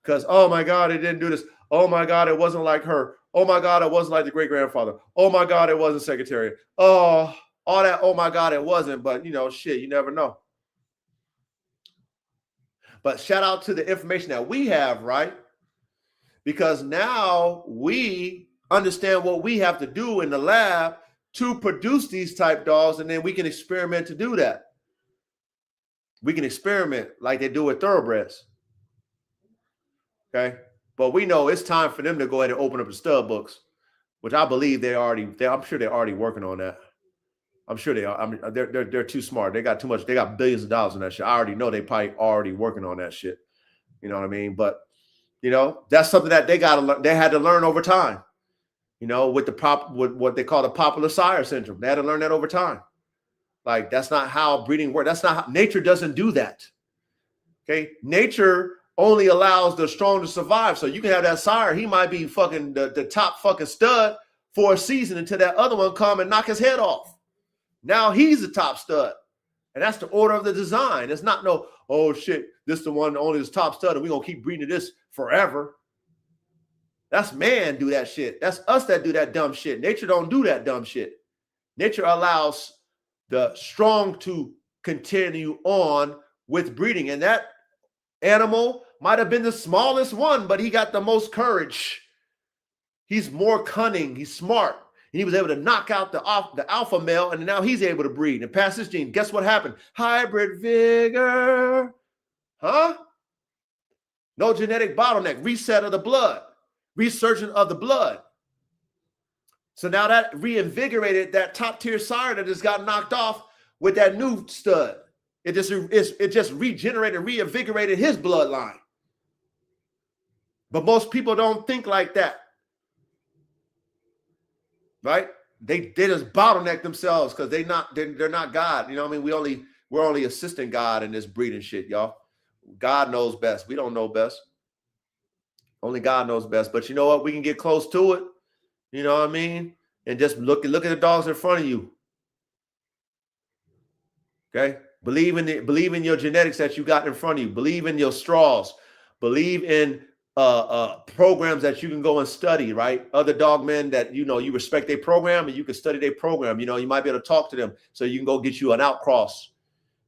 Speaker 3: because, oh my God, it didn't do this. Oh my God, it wasn't like her. Oh my God, it wasn't like the great-grandfather. Oh my God, it wasn't secretary. Oh, all that, oh my God, it wasn't. But, shit, you never know. But shout out to the information that we have, right? Because now we understand what we have to do in the lab to produce these type dogs, and then we can experiment to do that. We can experiment like they do with thoroughbreds. Okay? But we know it's time for them to go ahead and open up the stud books, which I believe I'm sure they're already working on that. I'm sure they are. I mean, they're too smart. They got too much. They got billions of dollars on that shit. I already know they probably already working on that shit. You know what I mean? But that's something that they had to learn over time. you know, with what they call the popular sire syndrome. They had to learn that over time. Like, that's not how breeding works. That's not how nature doesn't do that. Okay. Nature only allows the strong to survive. So you can have that sire. He might be fucking the top fucking stud for a season until that other one come and knock his head off. Now he's the top stud. And that's the order of the design. It's not no, oh shit, this the one only is top stud and we're going to keep breeding this forever. That's man do that shit. That's us that do that dumb shit. Nature don't do that dumb shit. Nature allows the strong to continue on with breeding. And that animal might have been the smallest one, but he got the most courage. He's more cunning. He's smart. And he was able to knock out the alpha male, and now he's able to breed and pass his gene. Guess what happened? Hybrid vigor. Huh? No genetic bottleneck. Reset of the blood. Resurgence of the blood. So now that reinvigorated that top tier sire that just got knocked off with that new stud. It just regenerated, reinvigorated his bloodline. But most people don't think like that. Right? They just bottleneck themselves because they're not God. You know what I mean? We're only assisting God in this breeding shit, y'all. God knows best. We don't know best. Only God knows best. But you know what? We can get close to it. You know what I mean? And just look at the dogs in front of you. Okay? Believe in your genetics that you got in front of you. Believe in your straws. Believe in programs that you can go and study, right? Other dog men that, you know, you respect their program and you can study their program. You know, you might be able to talk to them so you can go get you an outcross,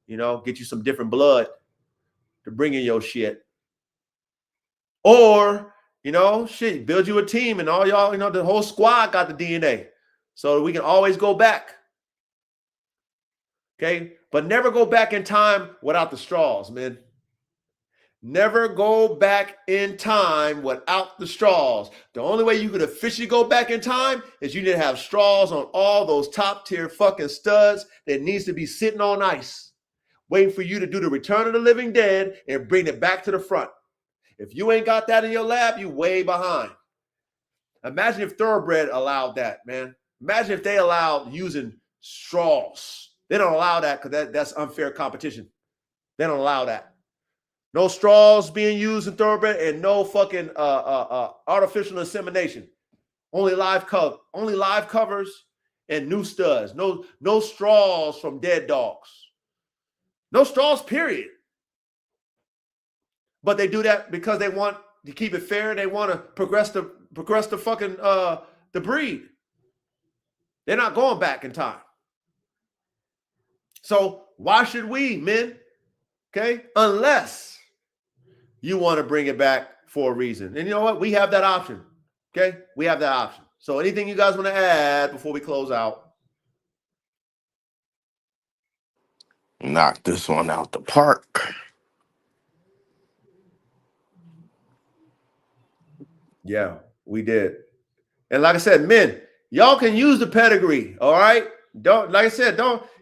Speaker 3: you know, get you some different blood to bring in your shit. Or, you know, shit, build you a team and all y'all, you know, the whole squad got the DNA so we can always go back. Okay. But never go back in time without the straws, man. Never go back in time without the straws. The only way you could officially go back in time is you need to have straws on all those top tier fucking studs that needs to be sitting on ice, waiting for you to do the return of the living dead and bring it back to the front. If you ain't got that in your lab, you way behind. Imagine if Thoroughbred allowed that, man. Imagine if they allowed using straws. They don't allow that because that's unfair competition. They don't allow that. No straws being used in Thoroughbred and no fucking artificial insemination. Only live covers and new studs. No straws from dead dogs. No straws, period. But they do that because they want to keep it fair. They want to progress the fucking the breed. They're not going back in time. So why should we, men? Okay, unless you want to bring it back for a reason. And you know what? We have that option. Okay, we have that option. So anything you guys want to add before we close out?
Speaker 6: Knock this one out the park.
Speaker 3: Yeah, we did. And like I said, men, y'all can use the pedigree. All right.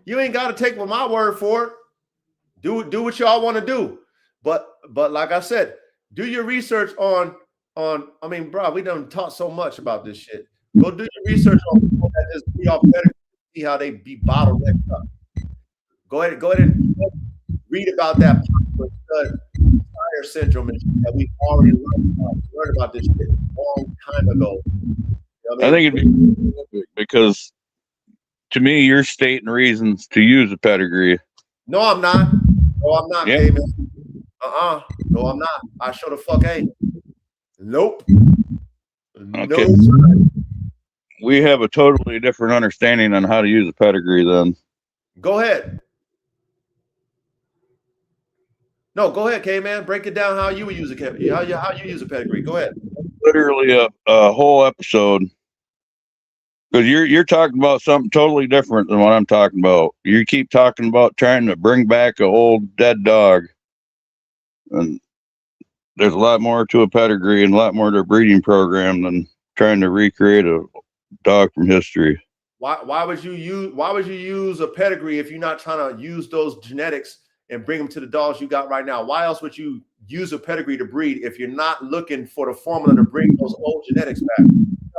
Speaker 3: You ain't got to take my word for it. Do what y'all want to do. But like I said, do your research on I mean, bro, we done taught so much about this shit. Go do your research on this pedigree, see how they be bottlenecked up. Go ahead and read about that sire syndrome and that we've already learned about this shit a long time ago. You know what I mean?
Speaker 8: I think it'd be because to me, you're stating reasons to use a pedigree.
Speaker 3: No, I'm not. No, I'm not,
Speaker 8: yeah.
Speaker 3: David. No, I'm not. I sure the fuck ain't. Nope.
Speaker 8: Okay.
Speaker 3: No.
Speaker 8: We have a totally different understanding on how to use a pedigree then.
Speaker 3: Go ahead. No, go ahead, K-Man. Break it down how you would use a how you use a pedigree. Go ahead.
Speaker 8: Literally a whole episode. Because you're talking about something totally different than what I'm talking about. You keep talking about trying to bring back an old dead dog. And there's a lot more to a pedigree and a lot more to a breeding program than trying to recreate a dog from history.
Speaker 3: Why would you use a pedigree if you're not trying to use those genetics and bring them to the dogs you got right now? Why else would you use a pedigree to breed if you're not looking for the formula to bring those old genetics back?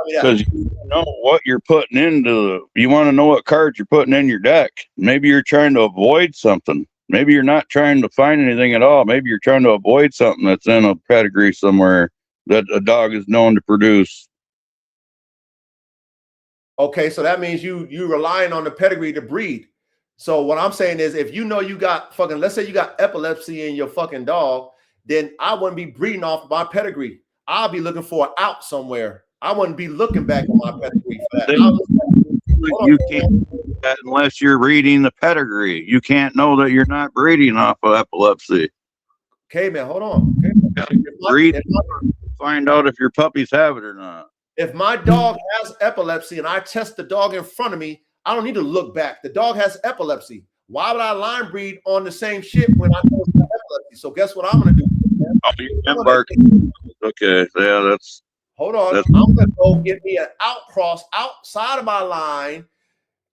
Speaker 8: because you know what you're putting into. You want to know what cards you're putting in your deck. Maybe you're trying to avoid something. Maybe you're not trying to find anything at all. Maybe you're trying to avoid something that's in a pedigree somewhere that a dog is known to produce.
Speaker 3: Okay, so that means you relying on the pedigree to breed. So what I'm saying is, if you know you got fucking, let's say you got epilepsy in your fucking dog, then I wouldn't be breeding off my pedigree. I'll be looking for an out somewhere. I wouldn't be looking back at my pedigree for that.
Speaker 8: You can't do that unless you're reading the pedigree. You can't know that you're not breeding off of epilepsy.
Speaker 3: Okay, man, hold on.
Speaker 8: Okay. Find out if your puppies have it or not.
Speaker 3: If my dog has epilepsy and I test the dog in front of me, I don't need to look back. The dog has epilepsy. Why would I line breed on the same shit when I know it's epilepsy? So guess what I'm gonna do?
Speaker 8: Okay, yeah, that's.
Speaker 3: Hold on. I'm gonna go get me an outcross outside of my line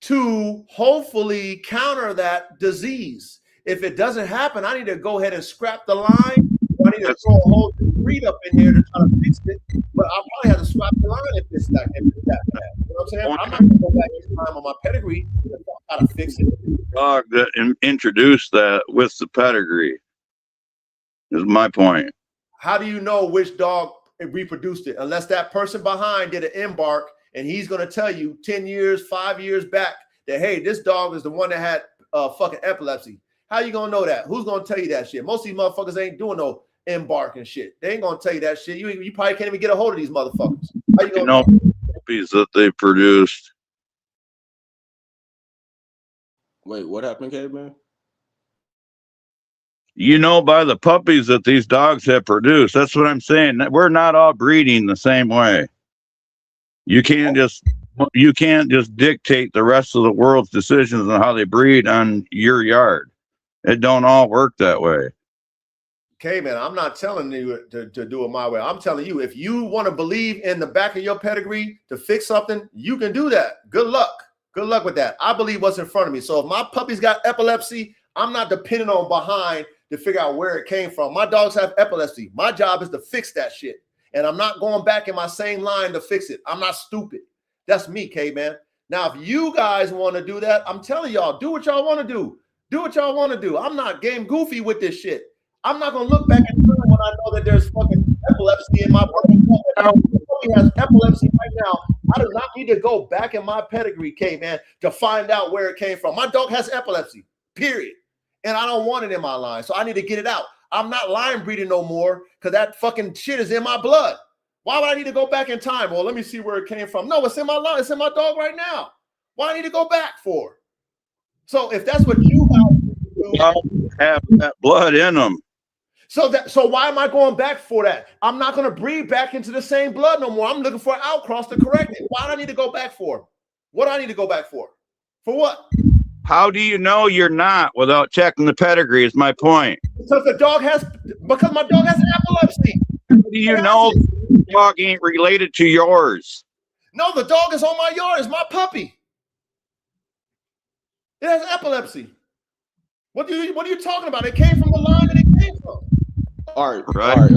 Speaker 3: to hopefully counter that disease. If it doesn't happen, I need to go ahead and scrap the line. I need to throw a whole breed up in here to try to fix it. But I'll probably have to swap the line if it's that bad. You know what I'm saying? I'm not gonna go back in time on my pedigree to try to fix it.
Speaker 8: Dog that introduced that with the pedigree is my point.
Speaker 3: How do you know which dog reproduced it? Unless that person behind did an embark and he's going to tell you 10 years, 5 years back that, hey, this dog is the one that had fucking epilepsy. How you going to know that? Who's going to tell you that shit? Most of these motherfuckers ain't doing no embark and shit. They ain't going to tell you that shit. You probably can't even get a hold of these motherfuckers. How you going to know
Speaker 8: puppies that they produced?
Speaker 7: Wait, what happened, Caveman?
Speaker 8: You know, by the puppies that these dogs have produced. That's what I'm saying. We're not all breeding the same way. You can't just dictate the rest of the world's decisions on how they breed on your yard. It don't all work that way.
Speaker 3: Okay, man, I'm not telling you to do it my way. I'm telling you, if you want to believe in the back of your pedigree to fix something, you can do that. Good luck. Good luck with that. I believe what's in front of me. So if my puppy's got epilepsy, I'm not depending on behind to figure out where it came from. My dogs have epilepsy. My job is to fix that shit. And I'm not going back in my same line to fix it. I'm not stupid. That's me, K-Man. Now, if you guys want to do that, I'm telling y'all, do what y'all want to do. Do what y'all want to do. I'm not game goofy with this shit. I'm not going to look back in time when I know that there's fucking epilepsy in my puppy. He has epilepsy right now. I do not need to go back in my pedigree, K-Man, to find out where it came from. My dog has epilepsy, period. And I don't want it in my line, so I need to get it out. I'm not line breeding no more because that fucking shit is in my blood. Why would I need to go back in time? Well, let me see where it came from. No, it's in my line. It's in my dog right now. Why I need to go back for? So if that's what you
Speaker 8: do, have that blood in them.
Speaker 3: So why am I going back for that? I'm not going to breed back into the same blood no more. I'm looking for an outcross to correct it. Why do I need to go back for? What do I need to go back for? For what?
Speaker 8: How do you know you're not without checking the pedigree is my point.
Speaker 3: Because my dog has epilepsy.
Speaker 8: How do you know the dog ain't related to yours?
Speaker 3: No, the dog is on my yard. It's my puppy. It has epilepsy. What are you talking about? It came from the line that it came from.
Speaker 7: All right,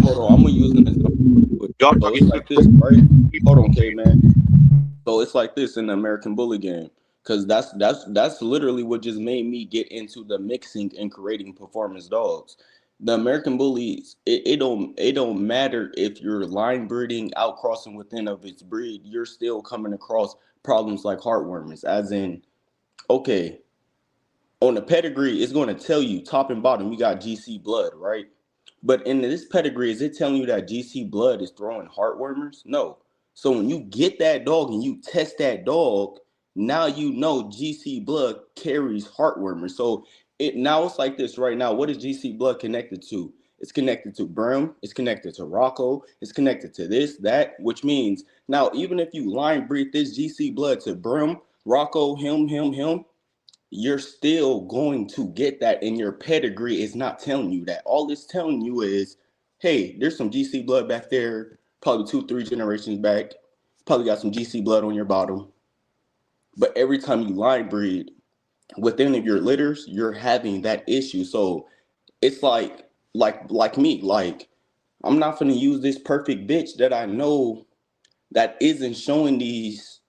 Speaker 7: hold on. I'm gonna use an example. So it's like this, right? Hold on, K-Man. So it's like this in the American Bully game. Because that's literally what just made me get into the mixing and creating performance dogs. The American Bullies, it don't matter if you're line breeding, outcrossing within of its breed, you're still coming across problems like heartworms. As in, okay, on the pedigree, it's going to tell you top and bottom, you got GC blood, right? But in this pedigree, is it telling you that GC blood is throwing heartwormers? No. So when you get that dog and you test that dog, now you know GC blood carries heartwormers. So it's like this right now. What is GC blood connected to? It's connected to Brim. It's connected to Rocco. It's connected to this, that, which means now even if you line breed this GC blood to Brim, Rocco, him, you're still going to get that, and your pedigree is not telling you that. All it's telling you is, hey, there's some GC blood back there, probably 2-3 generations back. Probably got some GC blood on your bottom. But every time you line breed within your litters, you're having that issue. So it's like me, like I'm not gonna use this perfect bitch that I know that isn't showing these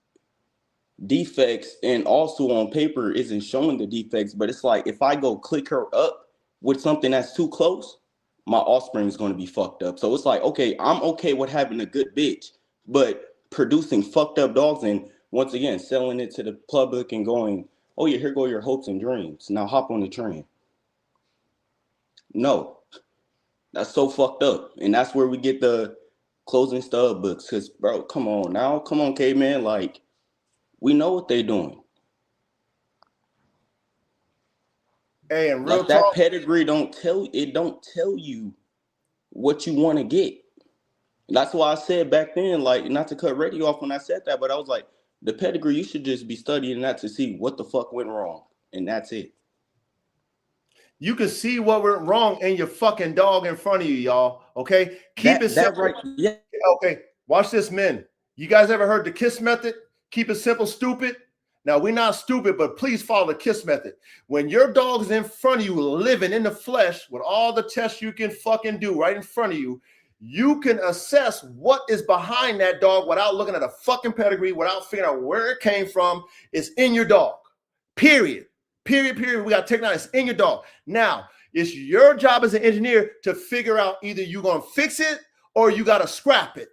Speaker 7: defects, and also on paper isn't showing the defects. But it's like, if I go click her up with something that's too close, my offspring is going to be fucked up. So it's like, okay, I'm okay with having a good bitch, but producing fucked up dogs and once again selling it to the public and going, oh yeah, here go your hopes and dreams, now hop on the train. No, that's so fucked up. And that's where we get the closing stub books. Because, bro, come on, K-Man. Like, we know what they doing.
Speaker 3: Hey, and real
Speaker 7: like, that
Speaker 3: talk,
Speaker 7: pedigree don't tell you what you want to get. That's why I said back then, like, not to cut Reddy off when I said that, but I was like, the pedigree, you should just be studying that to see what the fuck went wrong. And that's it.
Speaker 3: You can see what went wrong in your fucking dog in front of you, y'all. Okay, keep it simple.
Speaker 7: Right, yeah.
Speaker 3: Okay, watch this, men. You guys ever heard the KISS method? Keep it simple, stupid. Now, we're not stupid, but please follow the KISS method. When your dog is in front of you, living in the flesh with all the tests you can fucking do right in front of you, you can assess what is behind that dog without looking at a fucking pedigree, without figuring out where it came from. It's in your dog. Period. Period. We got technology. It's in your dog. Now, it's your job as an engineer to figure out either you're going to fix it or you got to scrap it.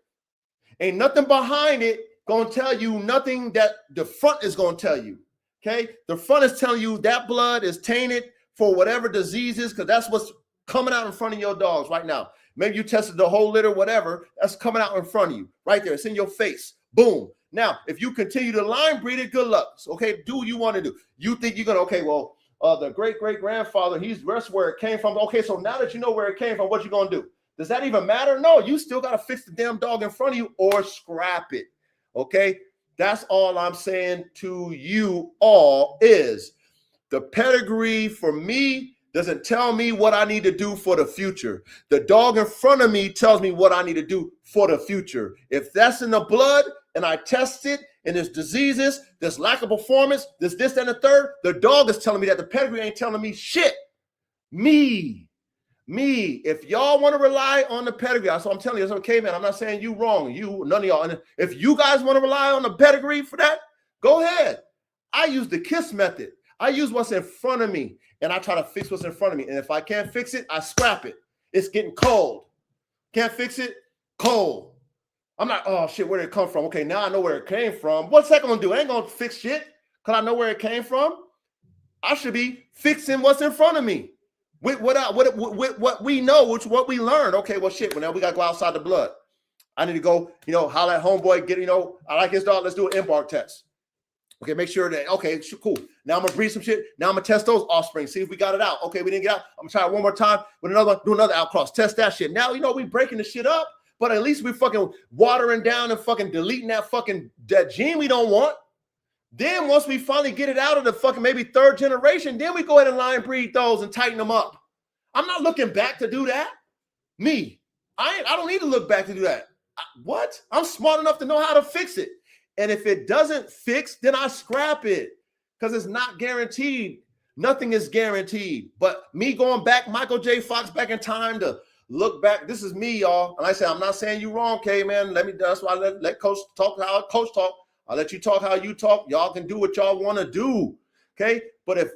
Speaker 3: Ain't nothing behind it going to tell you nothing that the front is going to tell you. Okay? The front is telling you that blood is tainted for whatever diseases, because that's what's coming out in front of your dogs right now. Maybe you tested the whole litter, whatever. That's coming out in front of you right there. It's in your face. Boom. Now, if you continue to line breed it, good luck. Okay, do what you want to do. You think you're gonna, okay, well, the great-great-grandfather, that's where it came from. Okay, so now that you know where it came from, what you gonna do? Does that even matter? No, you still gotta fix the damn dog in front of you or scrap it. Okay, that's all I'm saying to you all is the pedigree for me doesn't tell me what I need to do for the future. The dog in front of me tells me what I need to do for the future. If that's in the blood and I test it and there's diseases, there's lack of performance, there's this and the third, the dog is telling me that. The pedigree ain't telling me shit. Me. If y'all want to rely on the pedigree, so I'm telling you, it's okay, man. I'm not saying you wrong. None of y'all. And if you guys want to rely on the pedigree for that, go ahead. I use the KISS method. I use what's in front of me, and I try to fix what's in front of me. And if I can't fix it, I scrap it. It's getting cold. Can't fix it? Cold. I'm not, oh, shit, where did it come from? Okay, now I know where it came from. What's that going to do? I ain't going to fix shit because I know where it came from. I should be fixing what's in front of me with what we know, what we learned. Okay, well, shit, well, now we got to go outside the blood. I need to go, holler at homeboy, get, I like his dog. Let's do an embark test. Okay, make sure that, okay, cool. Now I'm going to breed some shit. Now I'm going to test those offspring, see if we got it out. Okay, we didn't get out. I'm going to try it one more time with another one, do another outcross, test that shit. Now, we breaking the shit up, but at least we fucking watering down and fucking deleting that gene we don't want. Then once we finally get it out of the fucking maybe third generation, then we go ahead and line breed those and tighten them up. I'm not looking back to do that. I don't need to look back to do that. What? I'm smart enough to know how to fix it. And if it doesn't fix, then I scrap it because it's not guaranteed. Nothing is guaranteed. But me going back, Michael J. Fox back in time to look back, this is me, y'all. And I say, I'm not saying you wrong, K-Man. That's why I let Coach talk how Coach talk. I'll let you talk how you talk. Y'all can do what y'all want to do, okay? But if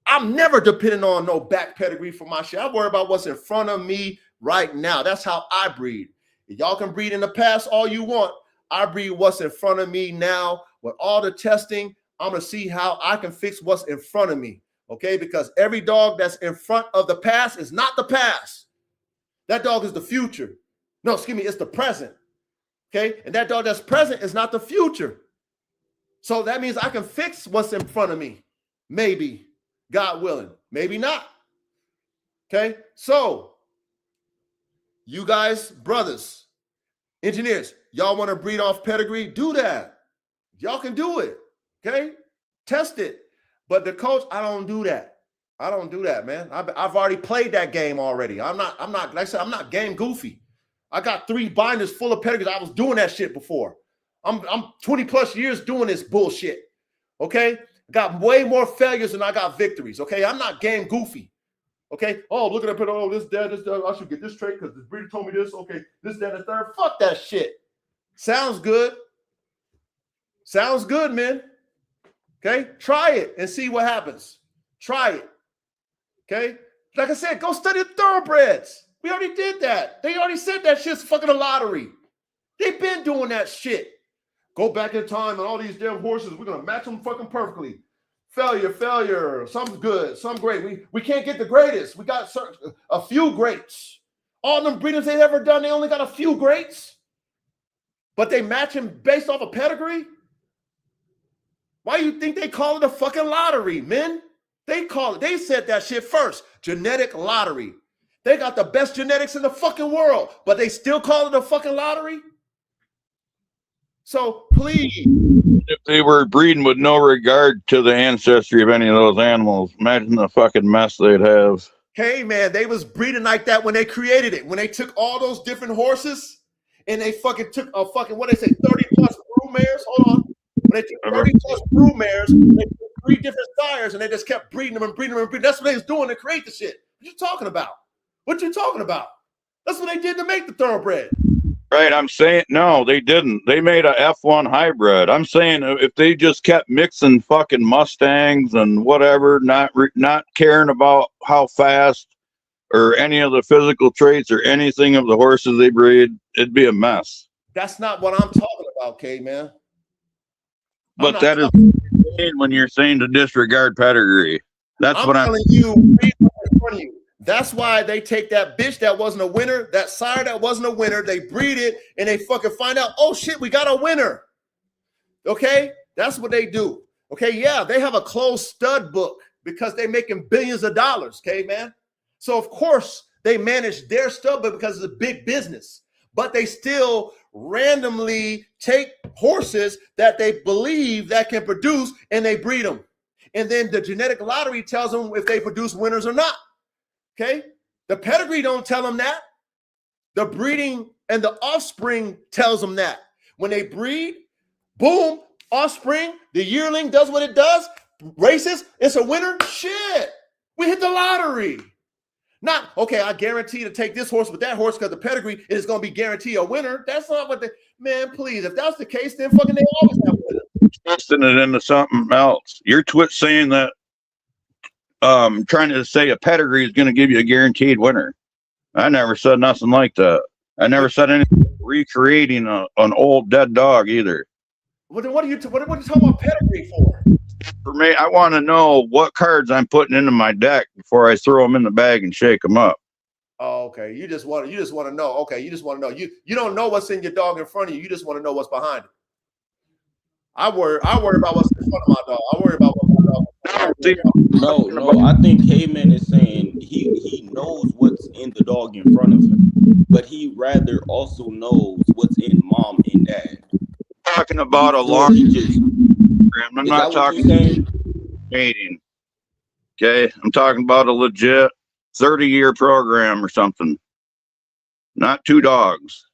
Speaker 3: I'm never depending on no back pedigree for my shit, I worry about what's in front of me right now. That's how I breed. If y'all can breed in the past all you want, I breed what's in front of me now. With all the testing, I'm going to see how I can fix what's in front of me, okay? Because every dog that's in front of the past is not the past. That dog is the future. No, excuse me, it's the present, okay? And that dog that's present is not the future. So that means I can fix what's in front of me. Maybe, God willing, maybe not, okay? So you guys, brothers, engineers, y'all want to breed off pedigree? Do that. Y'all can do it. Okay? Test it. But the coach, I don't do that. I don't do that, man. I've already played that game already. I'm not, like I said, I'm not game goofy. I got 3 binders full of pedigrees. I was doing that shit before. I'm 20 plus years doing this bullshit. Okay? Got way more failures than I got victories. Okay? I'm not game goofy. Okay. Oh, look at that. Oh, this, that. I should get this trait because this breeder told me this. Okay. This, that, and the third. Fuck that shit. Sounds good. Sounds good, man. Okay, try it and see what happens. Try it. Okay, like I said, go study the thoroughbreds. We already did that. They already said that shit's fucking a lottery. They've been doing that shit. Go back in time and all these damn horses, we're gonna match them fucking perfectly. Failure. Some good, some great. We can't get the greatest. We got a few greats. All them breeders they've ever done, they only got a few greats. But they match him based off of pedigree. Why you think they call it a fucking lottery, men? They said that shit first. Genetic lottery. They got the best genetics in the fucking world, but they still call it a fucking lottery? So please.
Speaker 8: If they were breeding with no regard to the ancestry of any of those animals, imagine the fucking mess they'd have.
Speaker 3: Hey man, they was breeding like that when they created it. When they took all those different horses and they fucking took a fucking, what they say, 30 plus brood mares. Hold on. When they took 30 plus brood mares, they took 3 different sires and they just kept breeding them and breeding them and breeding. That's what they was doing to create the shit. What you talking about? What you talking about? That's what they did to make the thoroughbred.
Speaker 8: Right, I'm saying, no, they didn't. They made a F1 hybrid. I'm saying if they just kept mixing fucking Mustangs and whatever, not caring about how fast or any of the physical traits or anything of the horses they breed, it'd be a mess.
Speaker 3: That's not what I'm talking about, K-Man.
Speaker 8: But that is when you're saying to disregard pedigree. That's what I'm
Speaker 3: telling you. Read what's in front of you. That's why they take that bitch that wasn't a winner, that sire that wasn't a winner, they breed it, and they fucking find out, oh shit, we got a winner. Okay? That's what they do. Okay, yeah, they have a closed stud book because they're making billions of dollars, okay, man? So of course they manage their stud book because it's a big business, but they still randomly take horses that they believe that can produce and they breed them. And then the genetic lottery tells them if they produce winners or not. Okay, the pedigree don't tell them that. The breeding and the offspring tells them that. When they breed, boom, offspring, the yearling does what it does, races, it's a winner. Shit, we hit the lottery. Not, okay, I guarantee to take this horse with that horse because the pedigree is going to be guaranteed a winner. That's not what man, please, if that's the case, then fucking they always have winners.
Speaker 8: Twisting it into something else. You're saying that trying to say a pedigree is going to give you a guaranteed winner. I never said nothing like that. I never said anything recreating an old dead dog either.
Speaker 3: What are you talking about pedigree for?
Speaker 8: For me, I want to know what cards I'm putting into my deck before I throw them in the bag and shake them up.
Speaker 3: Oh, okay. You just want to know. Okay, you just want to know. You don't know what's in your dog in front of you. You just want to know what's behind it. I worry about what's in front of my dog. I worry about what my dog.
Speaker 7: No, I think K-Man is saying he knows what's in the dog in front of him, but he rather also knows what's in mom and dad.
Speaker 8: Talking about a long program. I'm not talking mating. Okay, I'm talking about a legit 30-year program or something. Not 2 dogs.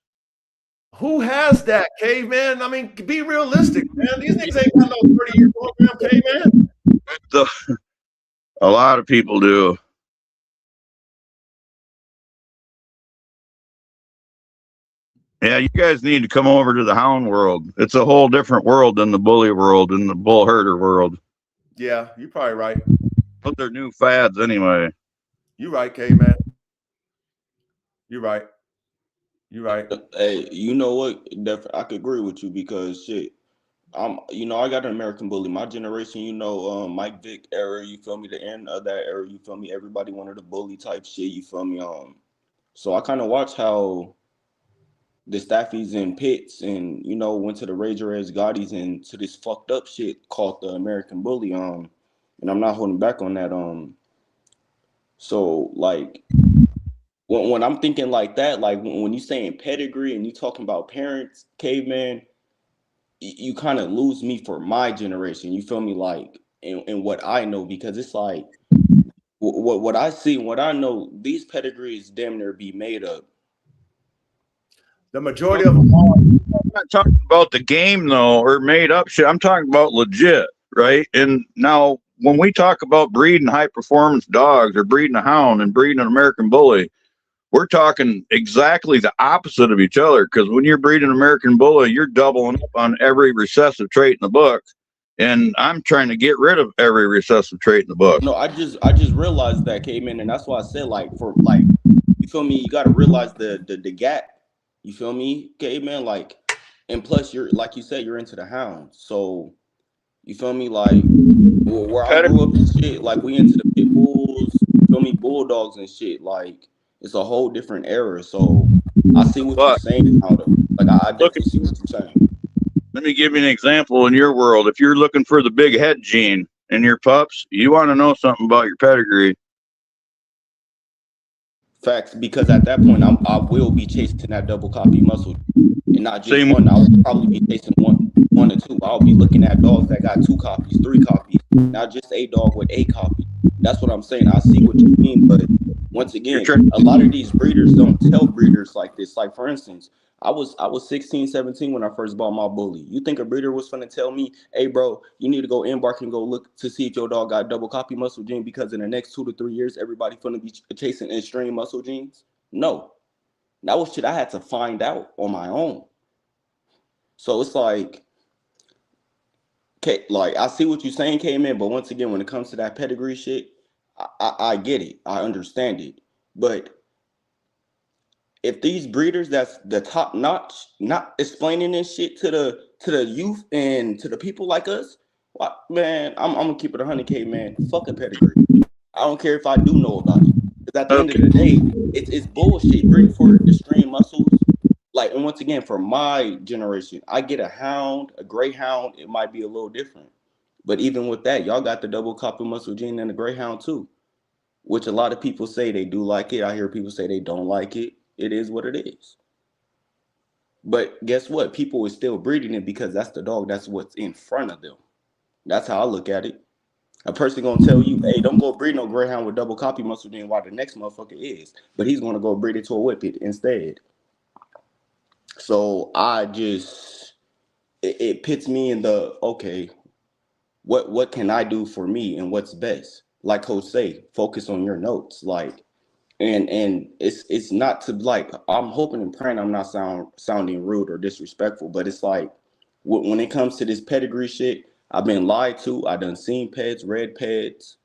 Speaker 3: Who has that, Caveman? I mean, be realistic, man. These niggas ain't got no 30-year program, Caveman.
Speaker 8: A lot of people do. Yeah, you guys need to come over to the hound world. It's a whole different world than the bully world and the bull herder world.
Speaker 3: Yeah, you're probably right.
Speaker 8: Those are new fads anyway.
Speaker 3: You're right, Caveman. You're right. You're right.
Speaker 7: Hey, you know what? I could agree with you because shit. I got an American bully. My generation, Mike Vick era, you feel me? The end of that era, you feel me? Everybody wanted a bully type shit, you feel me? So I kind of watched how the Staffies and Pitts and, went to the Rager as Gottis and to this fucked up shit called the American bully. And I'm not holding back on that. So like when I'm thinking like that, like when you saying pedigree and you talking about parents, Caveman, you kind of lose me for my generation. You feel me? Like, and what I know, because it's like what I see, what I know, these pedigrees damn near be made up.
Speaker 3: The majority of them are.
Speaker 8: I'm not talking about the game though, or made up shit. I'm talking about legit, right? And now when we talk about breeding high performance dogs or breeding a hound and breeding an American bully, we're talking exactly the opposite of each other. Because when you're breeding American Bully, you're doubling up on every recessive trait in the book, and I'm trying to get rid of every recessive trait in the book.
Speaker 7: No, I just realized that, Caveman, and that's why I said, like, for like, you feel me? You got to realize the gap. You feel me, Caveman? Like, and plus, you're like you said, you're into the hounds, so you feel me? Like, where I grew up and shit, like we into the pit bulls, you feel me, bulldogs and shit. Like, it's a whole different era. So I see what you're
Speaker 8: But
Speaker 7: saying now, though. Like, I
Speaker 8: look,
Speaker 7: definitely see what you're saying.
Speaker 8: let me give you an example in your world. If you're looking for the big head gene in your pups, you want to know something about your pedigree.
Speaker 7: Facts, because at that point, I will be chasing that double copy muscle, and not just
Speaker 8: Same.
Speaker 7: one. I'll probably be chasing one or two. I'll be looking at dogs that got 2 copies, 3 copies, not just a dog with a copy. That's what I'm saying. I see what you mean, but once
Speaker 8: You're
Speaker 7: again,
Speaker 8: trying.
Speaker 7: a lot of these breeders don't tell breeders like this. Like, for instance, I was 16, 17 when I first bought my bully. You think a breeder was gonna tell me, hey bro, you need to go embark and go look to see if your dog got double copy muscle gene, because in the next 2 to 3 years, everybody gonna be chasing extreme muscle genes? No. That was shit I had to find out on my own. So it's like, like I see what you're saying, K-Man, but once again, when it comes to that pedigree shit, I get it. I understand it. But if these breeders that's the top notch not explaining this shit to the youth and to the people like us, what, man, I'm gonna keep it 100K, man. Fuck a pedigree. I don't care if I do know about it. Because at the end of
Speaker 8: Okay.
Speaker 7: the day, it's bullshit breeding for extreme muscles. Like, and once again, for my generation, I get a hound, a greyhound, it might be a little different. But even with that, y'all got the double copper muscle gene and the greyhound too, which a lot of people say they do like it. I hear people say they don't like it. It is what it is. But guess what? People is still breeding it because that's the dog. That's what's in front of them. That's how I look at it. A person gonna tell you, hey, don't go breed no greyhound with double copy muscle gene while the next motherfucker is. But he's gonna go breed it to a whippet instead. So it pits me in the, okay, what can I do for me and what's best? Like Coach say, focus on your notes. Like, and it's not to, like, I'm hoping and praying I'm not sounding rude or disrespectful, but it's like, when it comes to this pedigree shit, I've been lied to. I done seen pets, red pets,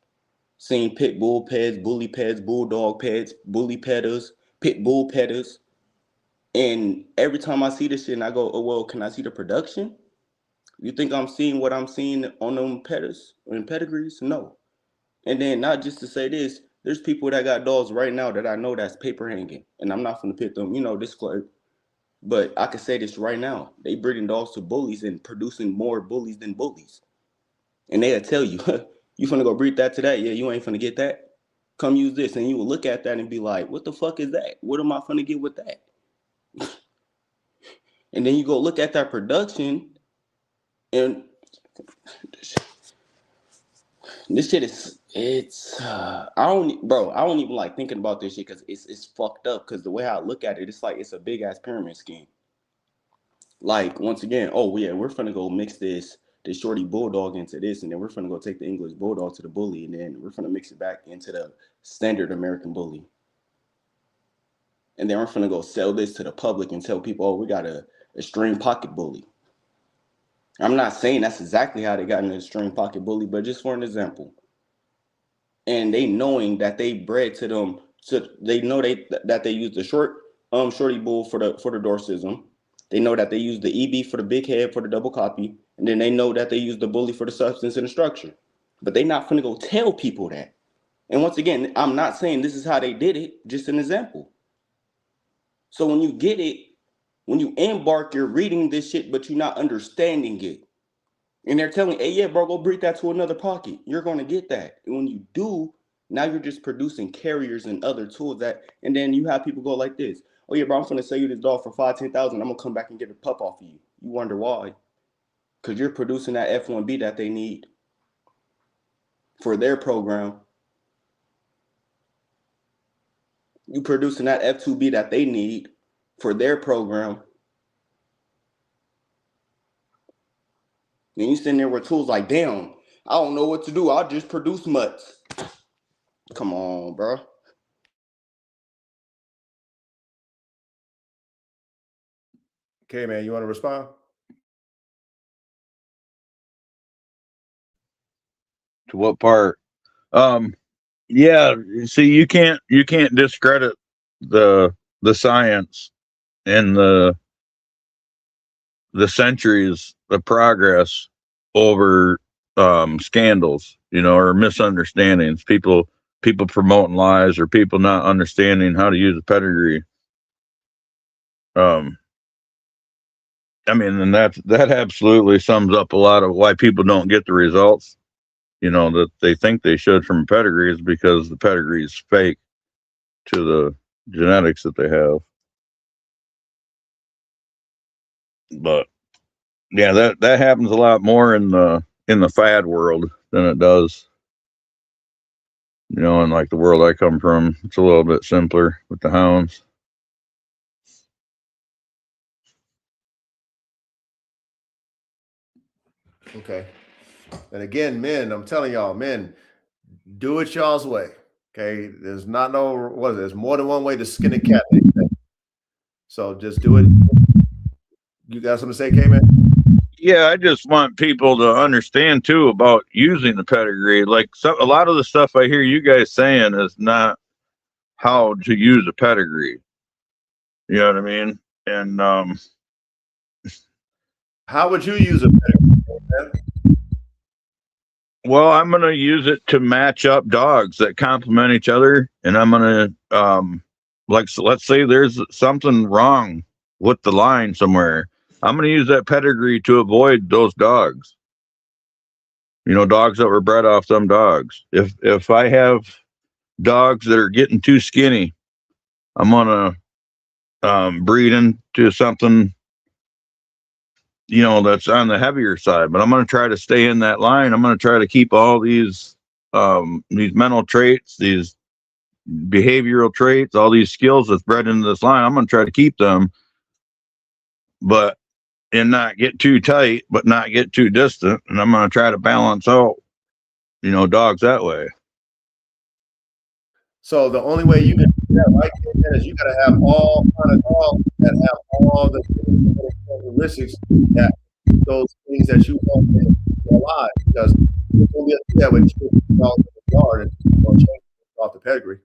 Speaker 7: seen pit bull pets, bully pets, bulldog pets, bully petters, pit bull petters. And every time I see this shit and I go, oh well, can I see the production? You think I'm seeing what I'm seeing on them petters and pedigrees? No. And then, not just to say this, there's people that got dogs right now that I know that's paper hanging, and I'm not gonna pit them, disclaimer. But I can say this right now: they breeding dogs to bullies and producing more bullies than bullies. And they'll tell you, you finna go breed that to that? Yeah, you ain't finna get that. Come use this, and you will look at that and be like, what the fuck is that? What am I finna get with that? And then you go look at that production, and this shit is, I don't even like thinking about this shit because it's fucked up. Because the way I look at it, it's like it's a big ass pyramid scheme. Like, once again, oh yeah, we're finna go mix this shorty bulldog into this, and then we're finna go take the English bulldog to the bully, and then we're finna mix it back into the standard American bully, and then we're finna go sell this to the public and tell people, oh, we got a extreme pocket bully. I'm not saying that's exactly how they got an extreme pocket bully, but just for an example. And they knowing that they bred to them, so they know that they use the shorty bull for the dorsism. They know that they use the EB for the big head for the double copy, and then they know that they use the bully for the substance and the structure. But they not finna go tell people that. And once again, I'm not saying this is how they did it, just an example. So when you get it, when you embark, you're reading this shit, but you're not understanding it. And they're telling, hey, yeah, bro, go breed that to another pocket. You're going to get that. And when you do, now you're just producing carriers and other tools that, and then you have people go like this. Oh, yeah, bro, I'm going to sell you this dog for 5,000, 10,000. I'm going to come back and get a pup off of you. You wonder why? Because you're producing that F1B that they need for their program. You producing that F2B that they need for their program. And you sitting there with tools like, damn, I don't know what to do. I'll just produce mutts. Come on, bro.
Speaker 3: Okay, man, you want to respond?
Speaker 8: To what part? Yeah, see, you can't discredit the science and the centuries of progress over scandals, you know, or misunderstandings. People promoting lies, or people not understanding how to use a pedigree. I mean, and that absolutely sums up a lot of why people don't get the results, you know, that they think they should from a pedigree, is because the pedigree is fake to the genetics that they have. But yeah, that happens a lot more in the fad world than it does, you know, in like the world I come from. It's a little bit simpler with the hounds.
Speaker 3: Okay. And again, men, I'm telling y'all, men, do it y'all's way. Okay. There's not no, what is it? There's more than one way to skin a cat. So just do it. You got something to say, K-Man?
Speaker 8: Yeah, I just want people to understand too about using the pedigree. Like a lot of the stuff I hear you guys saying is not how to use a pedigree. You know what I mean? And
Speaker 3: how would you use a pedigree?
Speaker 8: Well, I'm going to use it to match up dogs that complement each other. And I'm going to, so let's say there's something wrong with the line somewhere. I'm going to use that pedigree to avoid those dogs. You know, dogs that were bred off them dogs. If I have dogs that are getting too skinny, I'm going to breed into something, you know, that's on the heavier side, but I'm going to try to stay in that line. I'm going to try to keep all these mental traits, these behavioral traits, all these skills that's bred into this line. I'm going to try to keep them, but and not get too tight, but not get too distant. And I'm going to try to balance out, you know, dogs that way.
Speaker 3: So the only way you can do that, right, is you got to have all kind of dogs that have all the characteristics that those things that you want in your life. Because you're going to be able to do that with 2 dogs in the yard and you're going to change off the pedigree.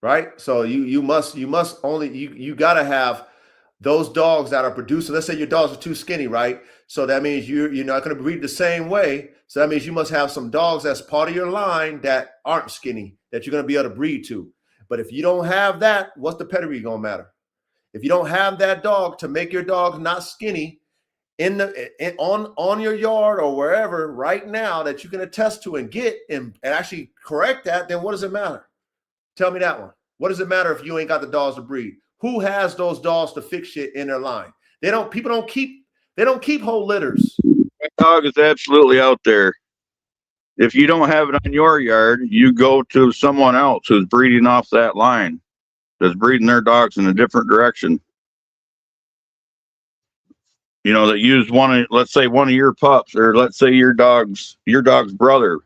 Speaker 3: Right? So you must only you got to have those dogs that are producing. Let's say your dogs are too skinny, right? So that means you're not going to breed the same way. So that means you must have some dogs that's part of your line that aren't skinny that you're going to be able to breed to. But if you don't have that, what's the pedigree going to matter? If you don't have that dog to make your dog not skinny on your yard or wherever right now that you can attest to and get and actually correct that, then what does it matter? Tell me that one. What does it matter if you ain't got the dogs to breed? Who has those dogs to fix shit in their line? People don't keep whole litters.
Speaker 8: That dog is absolutely out there. If you don't have it on your yard, you go to someone else who's breeding off that line, that's breeding their dogs in a different direction. You know, that use let's say one of your pups, or let's say your dog's brother.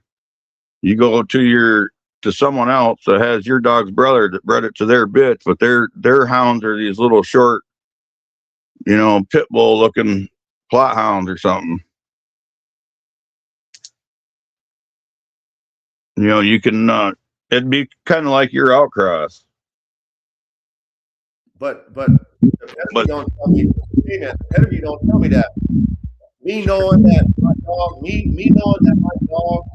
Speaker 8: You go to someone else that has your dog's brother that bred it to their bitch, but their hounds are these little short, you know, pit bull looking plot hounds or something. You know, you can it'd be kind of like your outcross.
Speaker 3: But the pedigree don't tell me, hey man, the pedigree don't tell me that. Me knowing that my dog,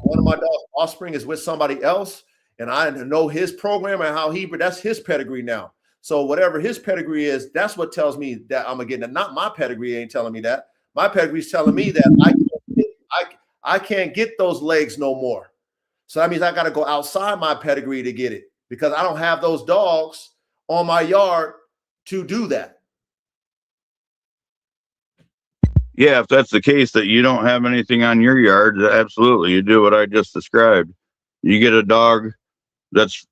Speaker 3: one of my dog's offspring is with somebody else, and I know his program and how that's his pedigree now. So whatever his pedigree is, that's what tells me that I'm gonna get it. Not my pedigree ain't telling me that. My pedigree is telling me that I can't get those legs no more. So that means I got to go outside my pedigree to get it because I don't have those dogs on my yard to do that.
Speaker 8: Yeah, if that's the case, that you don't have anything on your yard, absolutely, you do what I just described. You get a dog that's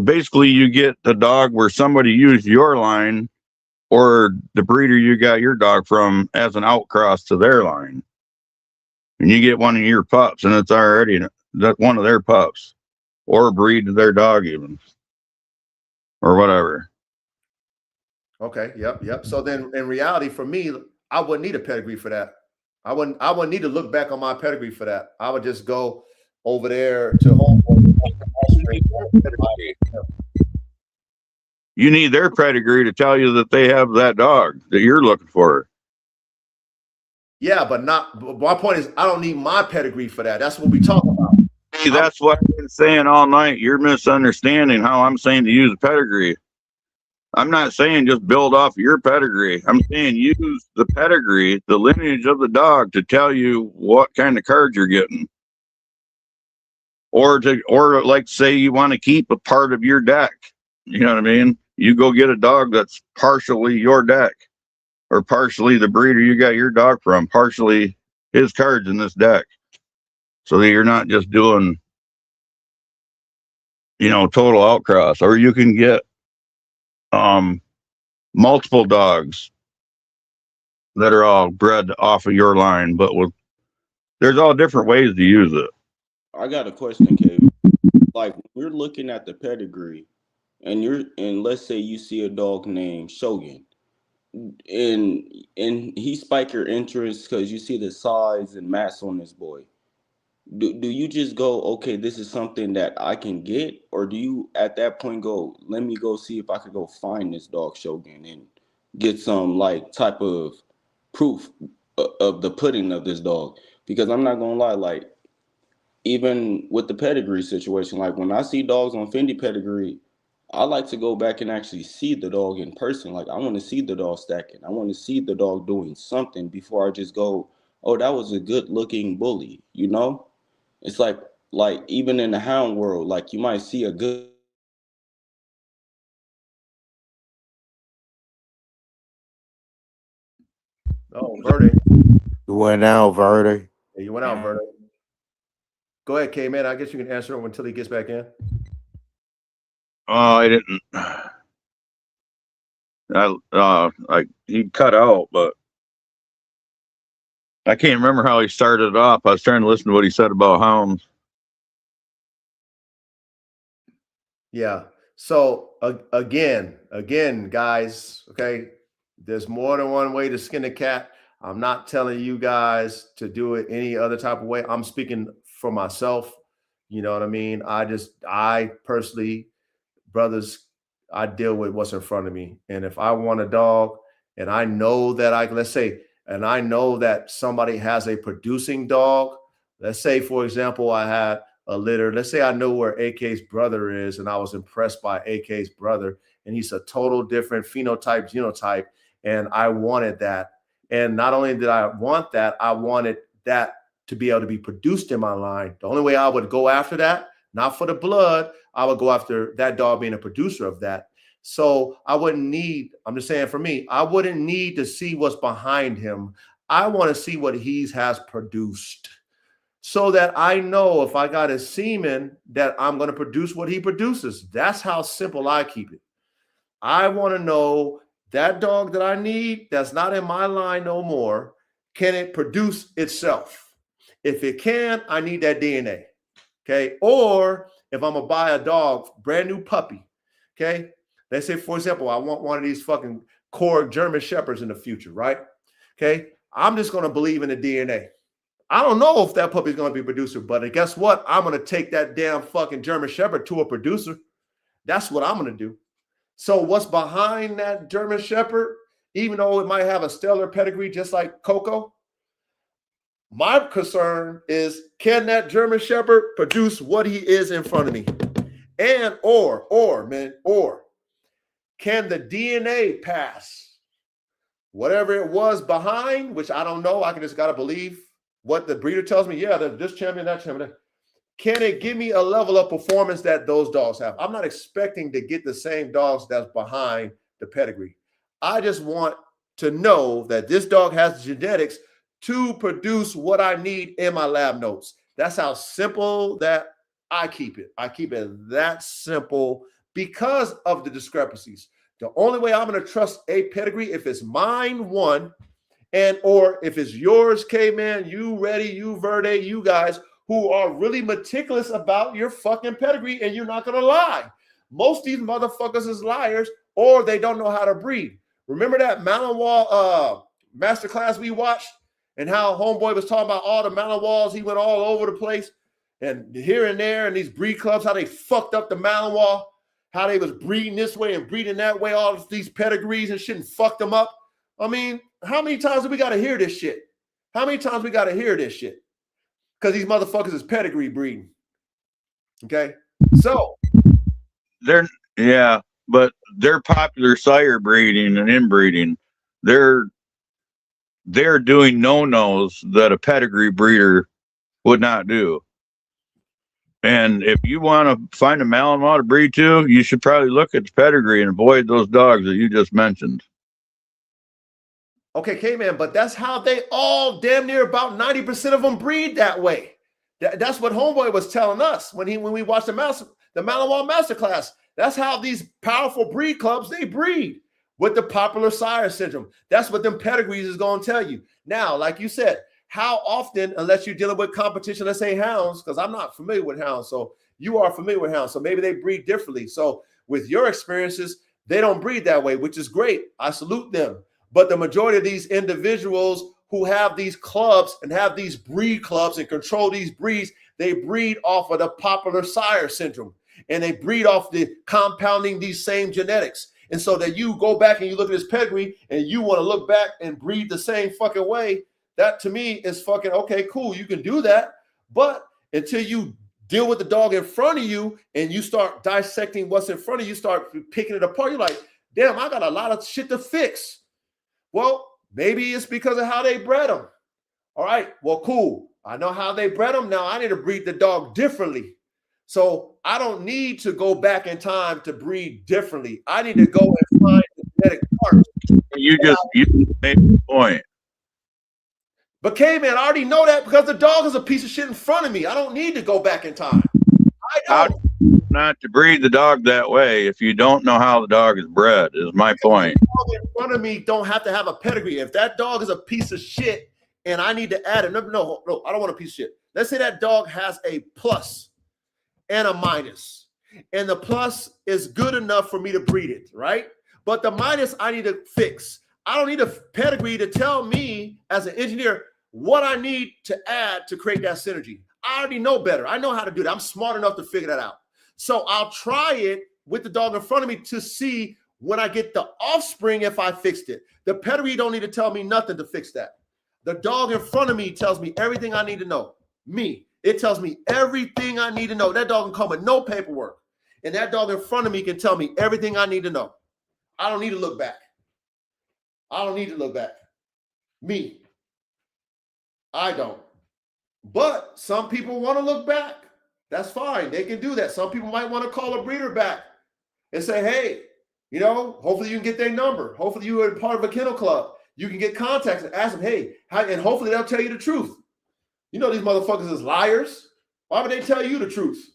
Speaker 8: basically, you get the dog where somebody used your line or the breeder you got your dog from as an outcross to their line. And you get one of your pups and it's already one of their pups. or breed their dog even, or whatever.
Speaker 3: Okay. Yep. So then, in reality, for me, I wouldn't need a pedigree for that. I wouldn't need to look back on my pedigree for that. I would just go over there to home.
Speaker 8: You need their pedigree to tell you that they have that dog that you're looking for.
Speaker 3: Yeah, but my point is, I don't need my pedigree for that. That's what we talk about.
Speaker 8: See, that's what I've been saying all night. You're misunderstanding how I'm saying to use a pedigree. I'm not saying just build off your pedigree. I'm saying use the pedigree, the lineage of the dog, to tell you what kind of cards you're getting. Or like say you want to keep a part of your deck. You know what I mean? You go get a dog that's partially your deck, or partially the breeder you got your dog from, partially his cards in this deck. So that you're not just doing, total outcross. Or you can get multiple dogs that are all bred off of your line, but there's all different ways to use it.
Speaker 7: I got a question, Kevin. Like, we're looking at the pedigree, and let's say you see a dog named Shogun, and he spike your interest because you see the size and mass on this boy. Do you just go, okay, this is something that I can get, or do you at that point go, let me go see if I could go find this dog Shogun and get some like type of proof of the pudding of this dog? Because I'm not gonna lie, like even with the pedigree situation, like when I see dogs on Fendi pedigree, I like to go back and actually see the dog in person. Like I want to see the dog stacking. I want to see the dog doing something before I just go, oh, that was a good looking bully, you know? It's like even in the hound world, like you might see a good.
Speaker 3: Oh, Verde.
Speaker 6: You went out, Verde.
Speaker 3: Yeah, you went out, Verde. Go ahead, K-Man. I guess you can answer him until he gets back in.
Speaker 8: Oh, I didn't. He cut out, but I can't remember how he started off. I was trying to listen to what he said about hounds.
Speaker 3: Yeah. So again, guys, okay, there's more than one way to skin a cat. I'm not telling you guys to do it any other type of way. I'm speaking for myself. You know what I mean? I personally, brothers, I deal with what's in front of me. And if I want a dog and I know that I know that somebody has a producing dog, let's say, for example, I had a litter. Let's say I know where AK's brother is, and I was impressed by AK's brother, and he's a total different phenotype, genotype, and I wanted that. And not only did I want that, I wanted that to be able to be produced in my line. The only way I would go after that, not for the blood, I would go after that dog being a producer of that. So I wouldn't need, I'm just saying for me, I wouldn't need to see what's behind him. I want to see what he has produced, so that I know if I got a semen that I'm going to produce what he produces. That's how simple I keep it. I want to know that dog that I need that's not in my line no more, can it produce itself? If it can, I need that DNA. Okay. Or if I'm going to buy a dog, brand new puppy. Okay. Let's say, for example, I want one of these fucking core German Shepherds in the future, right? Okay. I'm just going to believe in the DNA. I don't know if that puppy is going to be a producer, but guess what? I'm going to take that damn fucking German Shepherd to a producer. That's what I'm going to do. So what's behind that German Shepherd, even though it might have a stellar pedigree just like Coco, my concern is, can that German Shepherd produce what he is in front of me? And or can the DNA pass whatever it was behind, which I don't know. I just got to believe what the breeder tells me. Yeah, this champion, that champion. Can it give me a level of performance that those dogs have? I'm not expecting to get the same dogs that's behind the pedigree. I just want to know that this dog has the genetics to produce what I need in my lab notes. That's how simple that I keep it. I keep it that simple because of the discrepancies. The only way I'm going to trust a pedigree, if it's mine, one, and or if it's yours, K-Man, you Ready, you Verde, you guys, who are really meticulous about your fucking pedigree, and you're not gonna lie. Most of these motherfuckers is liars, or they don't know how to breed. Remember that Malinois masterclass we watched, and how homeboy was talking about all the Malinois? He went all over the place, and here and there, and these breed clubs, how they fucked up the Malinois, how they was breeding this way and breeding that way, all of these pedigrees and shit, and fucked them up. I mean, how many times do we got to hear this shit? How many times we got to hear this shit? Because these motherfuckers is pedigree breeding. Okay? So.
Speaker 8: But they're popular sire breeding and inbreeding. They're doing no-nos that a pedigree breeder would not do. And if you want to find a Malinois to breed to, you should probably look at the pedigree and avoid those dogs that you just mentioned.
Speaker 3: Okay, K-Man, but that's how they all damn near about 90% of them breed that way. That's what homeboy was telling us when we watched the Malinois masterclass. That's how these powerful breed clubs, they breed with the popular sire syndrome. That's what them pedigrees is going to tell you. Now, like you said, how often, unless you're dealing with competition, let's say hounds, because I'm not familiar with hounds, so you are familiar with hounds, so maybe they breed differently. So with your experiences, they don't breed that way, which is great. I salute them. But the majority of these individuals who have these clubs and have these breed clubs and control these breeds, they breed off of the popular sire syndrome, and they breed off the compounding these same genetics. And so that you go back and you look at this pedigree and you want to look back and breed the same fucking way, that to me is fucking okay, cool. You can do that. But until you deal with the dog in front of you and you start dissecting what's in front of you, start picking it apart, you're like, damn, I got a lot of shit to fix. Well, maybe it's because of how they bred them. All right, well, cool. I know how they bred them. Now I need to breed the dog differently. So I don't need to go back in time to breed differently. I need to go and find the genetic parts.
Speaker 8: You made the point.
Speaker 3: But K-Man, I already know that because the dog is a piece of shit in front of me. I don't need to go back in time. I don't.
Speaker 8: Not to breed the dog that way if you don't know how the dog is bred, is my point.
Speaker 3: The dog in front of me don't have to have a pedigree. If that dog is a piece of shit and I need to add it, no, I don't want a piece of shit. Let's say that dog has a plus and a minus, and the plus is good enough for me to breed it, right? But the minus I need to fix. I don't need a pedigree to tell me as an engineer what I need to add to create that synergy. I already know better. I know how to do that. I'm smart enough to figure that out. So I'll try it with the dog in front of me to see when I get the offspring if I fixed it. The pedigree don't need to tell me nothing to fix that. The dog in front of me tells me everything I need to know. It tells me everything I need to know. That dog can come with no paperwork. And that dog in front of me can tell me everything I need to know. I don't need to look back. I don't need to look back. I don't. But some people want to look back. That's fine. They can do that. Some people might want to call a breeder back and say, hey, hopefully you can get their number. Hopefully you are part of a kennel club. You can get contacts and ask them, hey, and hopefully they'll tell you the truth. These motherfuckers is liars. Why would they tell you the truth?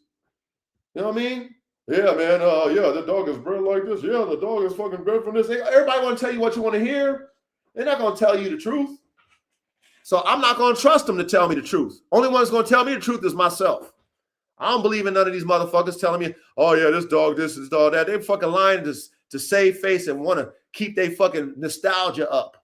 Speaker 3: You know what I mean? Yeah, man. The dog is bred like this. Yeah, the dog is fucking bred from this. Everybody want to tell you what you want to hear. They're not going to tell you the truth. So I'm not going to trust them to tell me the truth. Only one that's going to tell me the truth is myself. I don't believe in none of these motherfuckers telling me, oh, yeah, this dog, this dog, that. They fucking lying to save face and want to keep their fucking nostalgia up.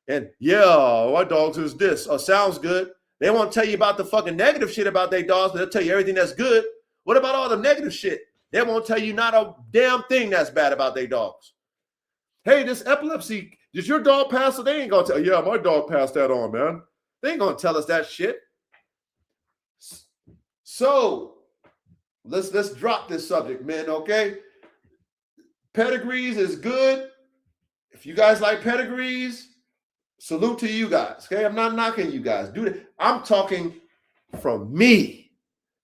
Speaker 3: And, yeah, my dog's is this. Oh, sounds good. They won't tell you about the fucking negative shit about their dogs, but they'll tell you everything that's good. What about all the negative shit? They won't tell you not a damn thing that's bad about their dogs. Hey, this epilepsy, did your dog pass? So they ain't going to tell you, yeah, my dog passed that on, man. They ain't going to tell us that shit. So let's drop this subject, man, okay? Pedigrees is good. If you guys like pedigrees, salute to you guys, okay? I'm not knocking you guys. Do that. I'm talking from me.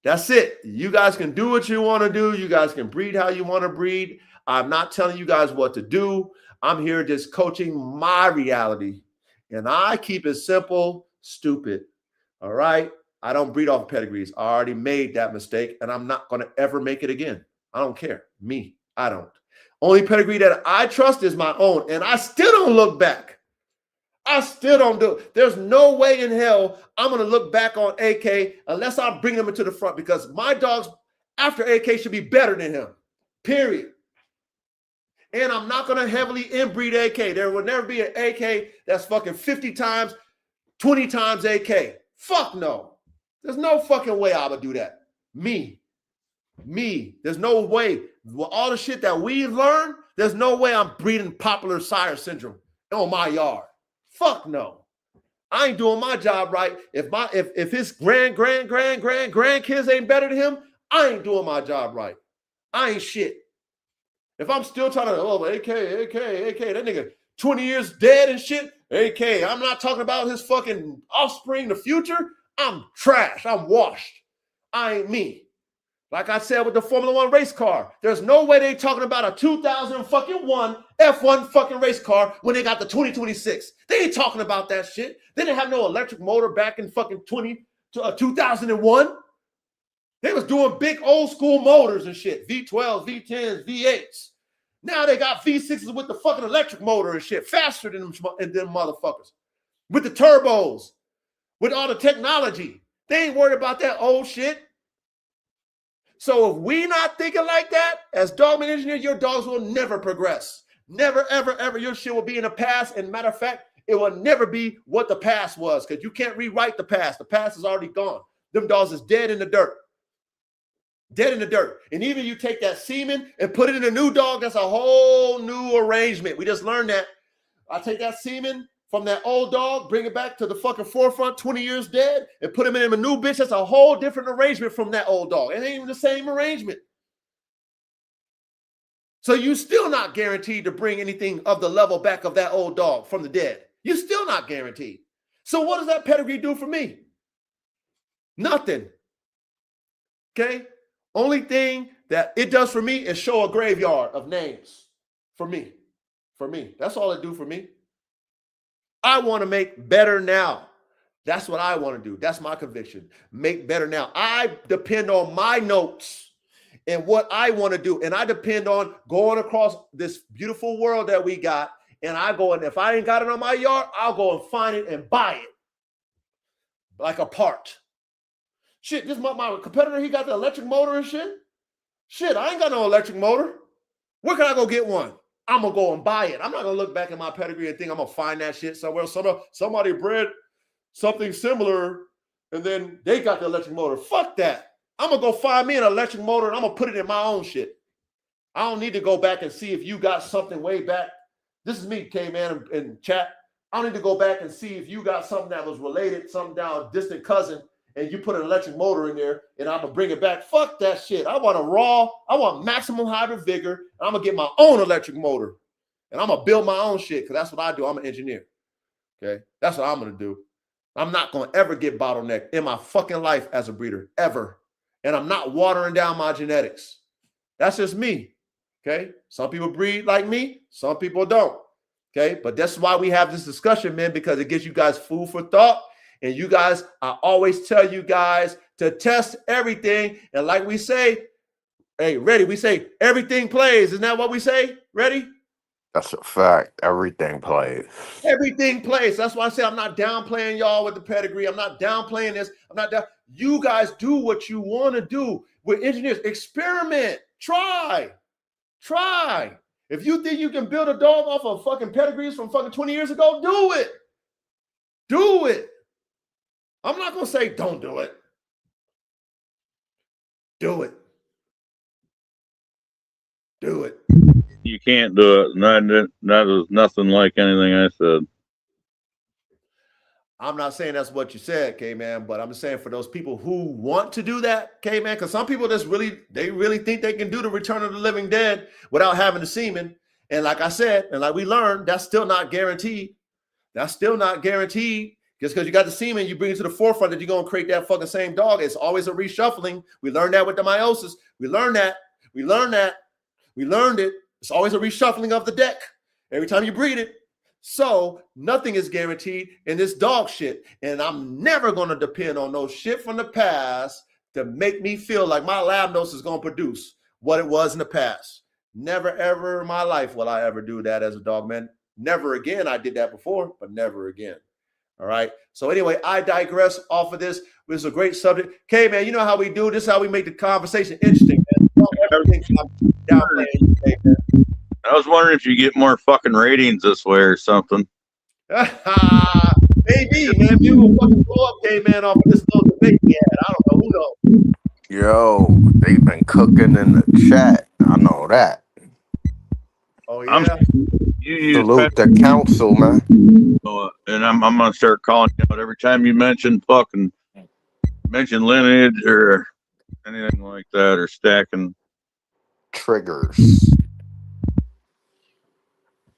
Speaker 3: That's it. You guys can do what you want to do. You guys can breed how you want to breed. I'm not telling you guys what to do. I'm here just coaching my reality. And I keep it simple, stupid. All right? I don't breed off pedigrees. I already made that mistake, and I'm not going to ever make it again. I don't care. I don't. Only pedigree that I trust is my own, and I still don't look back. I still don't do it. There's no way in hell I'm going to look back on AK unless I bring them into the front, because my dogs after AK should be better than him, period. And I'm not going to heavily inbreed AK. There will never be an AK that's fucking 50 times, 20 times AK. Fuck no. There's no fucking way I would do that. Me. There's no way. With all the shit that we've learned, there's no way I'm breeding popular sire syndrome on my yard. Fuck no. I ain't doing my job right. If his grandkids ain't better than him, I ain't doing my job right. I ain't shit. If I'm still trying to, AK, that nigga 20 years dead and shit, AK, I'm not talking about his fucking offspring, the future. I'm trash. I'm washed. I ain't me. Like I said with the Formula One race car, there's no way they talking about a 2001 F1 fucking race car when they got the 2026. They ain't talking about that shit. They didn't have no electric motor back in fucking 2001. They was doing big old school motors and shit, V12s, V10s, V8s. Now they got V6s with the fucking electric motor and shit, faster than them motherfuckers. With the turbos, with all the technology. They ain't worried about that old shit. So if we not thinking like that, as dogman engineer, your dogs will never progress. Never, ever, ever. Your shit will be in the past. And matter of fact, it will never be what the past was, because you can't rewrite the past. The past is already gone. Them dogs is dead in the dirt. Dead in the dirt. And even you take that semen and put it in a new dog, that's a whole new arrangement. We just learned that. I take that semen from that old dog, bring it back to the fucking forefront, 20 years dead, and put him in a new bitch. That's a whole different arrangement from that old dog. It ain't even the same arrangement. So you still not guaranteed to bring anything of the level back of that old dog from the dead. You're still not guaranteed. So what does that pedigree do for me? Nothing. Okay? Only thing that it does for me is show a graveyard of names for me. For me. That's all it do for me. I want to make better now. That's what I want to do. That's my conviction. Make better now. I depend on my notes and what I want to do. And I depend on going across this beautiful world that we got. And I go, and if I ain't got it on my yard, I'll go and find it and buy it. Like a part. Shit, this my competitor, he got the electric motor and shit. Shit, I ain't got no electric motor. Where can I go get one? I'm going to go and buy it. I'm not going to look back at my pedigree and think I'm going to find that shit somewhere. Somebody bred something similar, and then they got the electric motor. Fuck that. I'm going to go find me an electric motor, and I'm going to put it in my own shit. I don't need to go back and see if you got something way back. This is me, K-Man, in chat. I don't need to go back and see if you got something that was related, something down a distant cousin, and you put an electric motor in there, and I'm going to bring it back. Fuck that shit. I want maximum hybrid vigor, and I'm going to get my own electric motor, and I'm going to build my own shit, because that's what I do. I'm an engineer. Okay? That's what I'm going to do. I'm not going to ever get bottlenecked in my fucking life as a breeder, ever. And I'm not watering down my genetics. That's just me. Okay? Some people breed like me. Some people don't. Okay? But that's why we have this discussion, man, because it gives you guys food for thought. And you guys, I always tell you guys to test everything. And like we say, hey, ready? We say everything plays. Isn't that what we say? Ready?
Speaker 6: That's a fact. Everything plays.
Speaker 3: Everything plays. That's why I say I'm not downplaying y'all with the pedigree. I'm not downplaying this. I'm not down. You guys do what you want to do with engineers. Experiment. Try. If you think you can build a dog off of fucking pedigrees from fucking 20 years ago, do it. Do it. I'm not going to say don't do it. Do it. Do it.
Speaker 8: You can't do it. That is nothing like anything I said.
Speaker 3: I'm not saying that's what you said, K-Man, but I'm just saying for those people who want to do that, K-Man, because some people they really think they can do the Return of the Living Dead without having the semen. And like I said, and like we learned, that's still not guaranteed. That's still not guaranteed. Just because you got the semen, you bring it to the forefront that you're going to create that fucking same dog. It's always a reshuffling. We learned that with the meiosis. We learned that. We learned it. It's always a reshuffling of the deck every time you breed it. So nothing is guaranteed in this dog shit. And I'm never going to depend on no shit from the past to make me feel like my lab notes is going to produce what it was in the past. Never, ever in my life will I ever do that as a dog man. Never again. I did that before, but never again. All right. So anyway, I digress off of this. This is a great subject. Okay, man, you know how we do. This is how we make the conversation interesting, man.
Speaker 8: I was wondering if you get more fucking ratings this way or something.
Speaker 3: Maybe, man. We will fucking blow up, K-Man, off of this little debate we had. I don't know. Who knows?
Speaker 6: Yo, they've been cooking in the chat. I know that.
Speaker 3: Oh, yeah.
Speaker 6: Salute the council, man.
Speaker 8: And I'm gonna start calling you out every time you mention lineage or anything like that, or stacking
Speaker 6: triggers.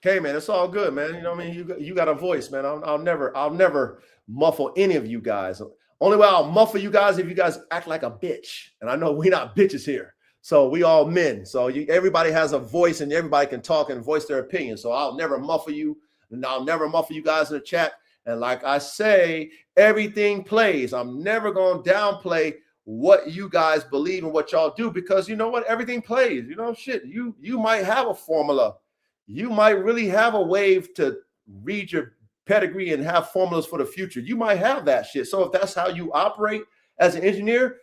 Speaker 3: Okay, man, it's all good, man. You know what I mean? You got a voice, man. I'll never muffle any of you guys. Only way I'll muffle you guys if you guys act like a bitch. And I know we're not bitches here. So we all men. So everybody has a voice and everybody can talk and voice their opinion. So I'll never muffle you, and I'll never muffle you guys in the chat. And like I say, everything plays. I'm never going to downplay what you guys believe and what y'all do, because you know what? Everything plays. You know, shit. You might have a formula. You might really have a wave to read your pedigree and have formulas for the future. You might have that shit. So if that's how you operate as an engineer,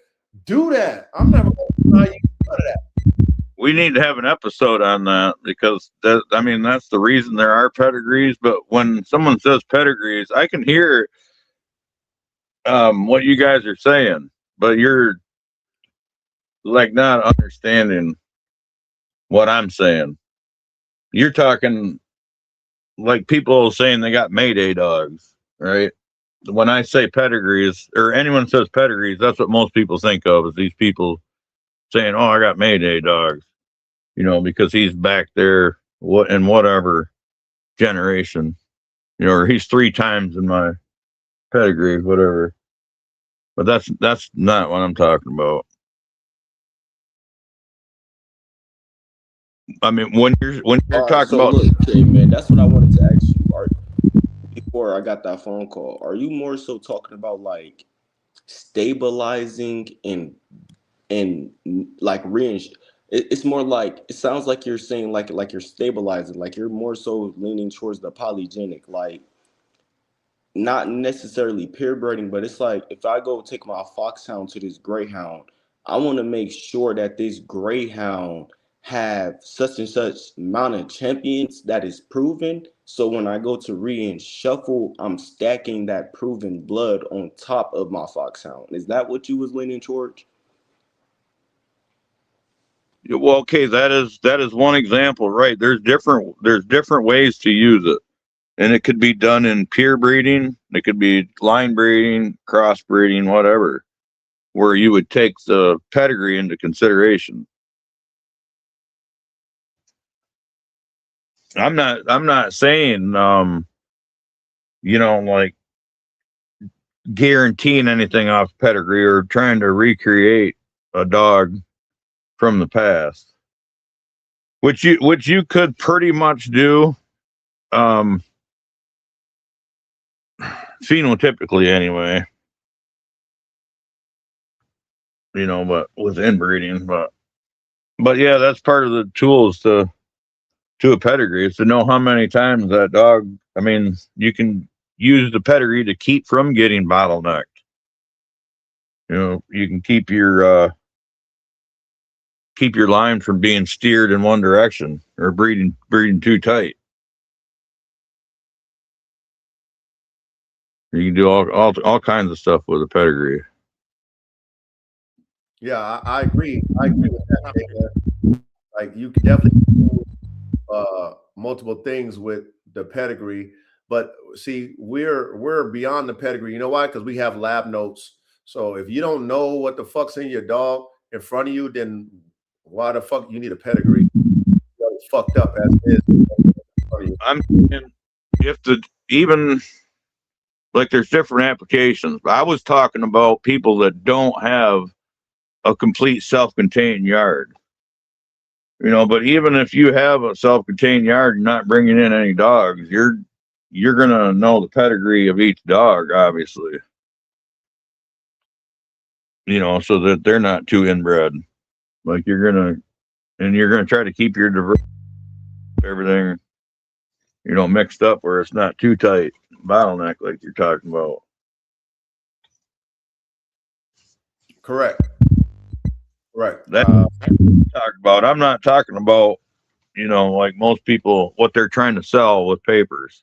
Speaker 3: do that. I'm never going to deny you none of that.
Speaker 8: We need to have an episode on that, because that's the reason there are pedigrees. But when someone says pedigrees, I can hear what you guys are saying, but you're like not understanding what I'm saying. You're talking like people saying they got Mayday dogs, right? When I say pedigrees, or anyone says pedigrees, that's what most people think of, is these people saying, "Oh, I got Mayday dogs," you know, because he's back there in whatever generation, you know, or he's 3 times in my pedigree, whatever. But that's not what I'm talking about. I mean, when you're talking about,
Speaker 7: look, okay, man, that's what I wanted to ask you. Before I got that phone call, are you more so talking about like stabilizing and like it's more like, it sounds like you're saying like you're stabilizing, like you're more so leaning towards the polygenic, like not necessarily purebraiding, but it's like if I go take my foxhound to this greyhound, I want to make sure that this greyhound have such and such amount of champions that is proven. So when I go to and shuffle, I'm stacking that proven blood on top of my foxhound. Is that what you was leaning towards?
Speaker 8: well, okay, that is one example, right? There's different ways to use it. And it could be done in pure breeding. It could be line breeding, cross breeding, whatever, where you would take the pedigree into consideration. I'm not saying, you know, like guaranteeing anything off pedigree or trying to recreate a dog from the past, which you could pretty much do, phenotypically anyway, you know, but with inbreeding, but yeah, that's part of the tools to a pedigree, is to know how many times that dog, I mean, you can use the pedigree to keep from getting bottlenecked. You know, you can keep your line from being steered in one direction or breeding too tight. You can do all kinds of stuff with a pedigree.
Speaker 3: Yeah, I agree. I agree with that. Like you can definitely do multiple things with the pedigree, but see, we're beyond the pedigree. You know why? Because we have lab notes. So if you don't know what the fuck's in your dog in front of you, then why the fuck you need a pedigree? You're fucked up as it is.
Speaker 8: I'm thinking even like there's different applications. I was talking about people that don't have a complete self-contained yard. You know, but even if you have a self-contained yard and not bringing in any dogs, you're gonna know the pedigree of each dog, obviously. You know, so that they're not too inbred. Like you're gonna try to keep your everything. mixed up where it's not too tight, bottleneck like you're talking about.
Speaker 3: Correct. Right.
Speaker 8: That's what I'm talking about. I'm not talking about, like most people, what they're trying to sell with papers.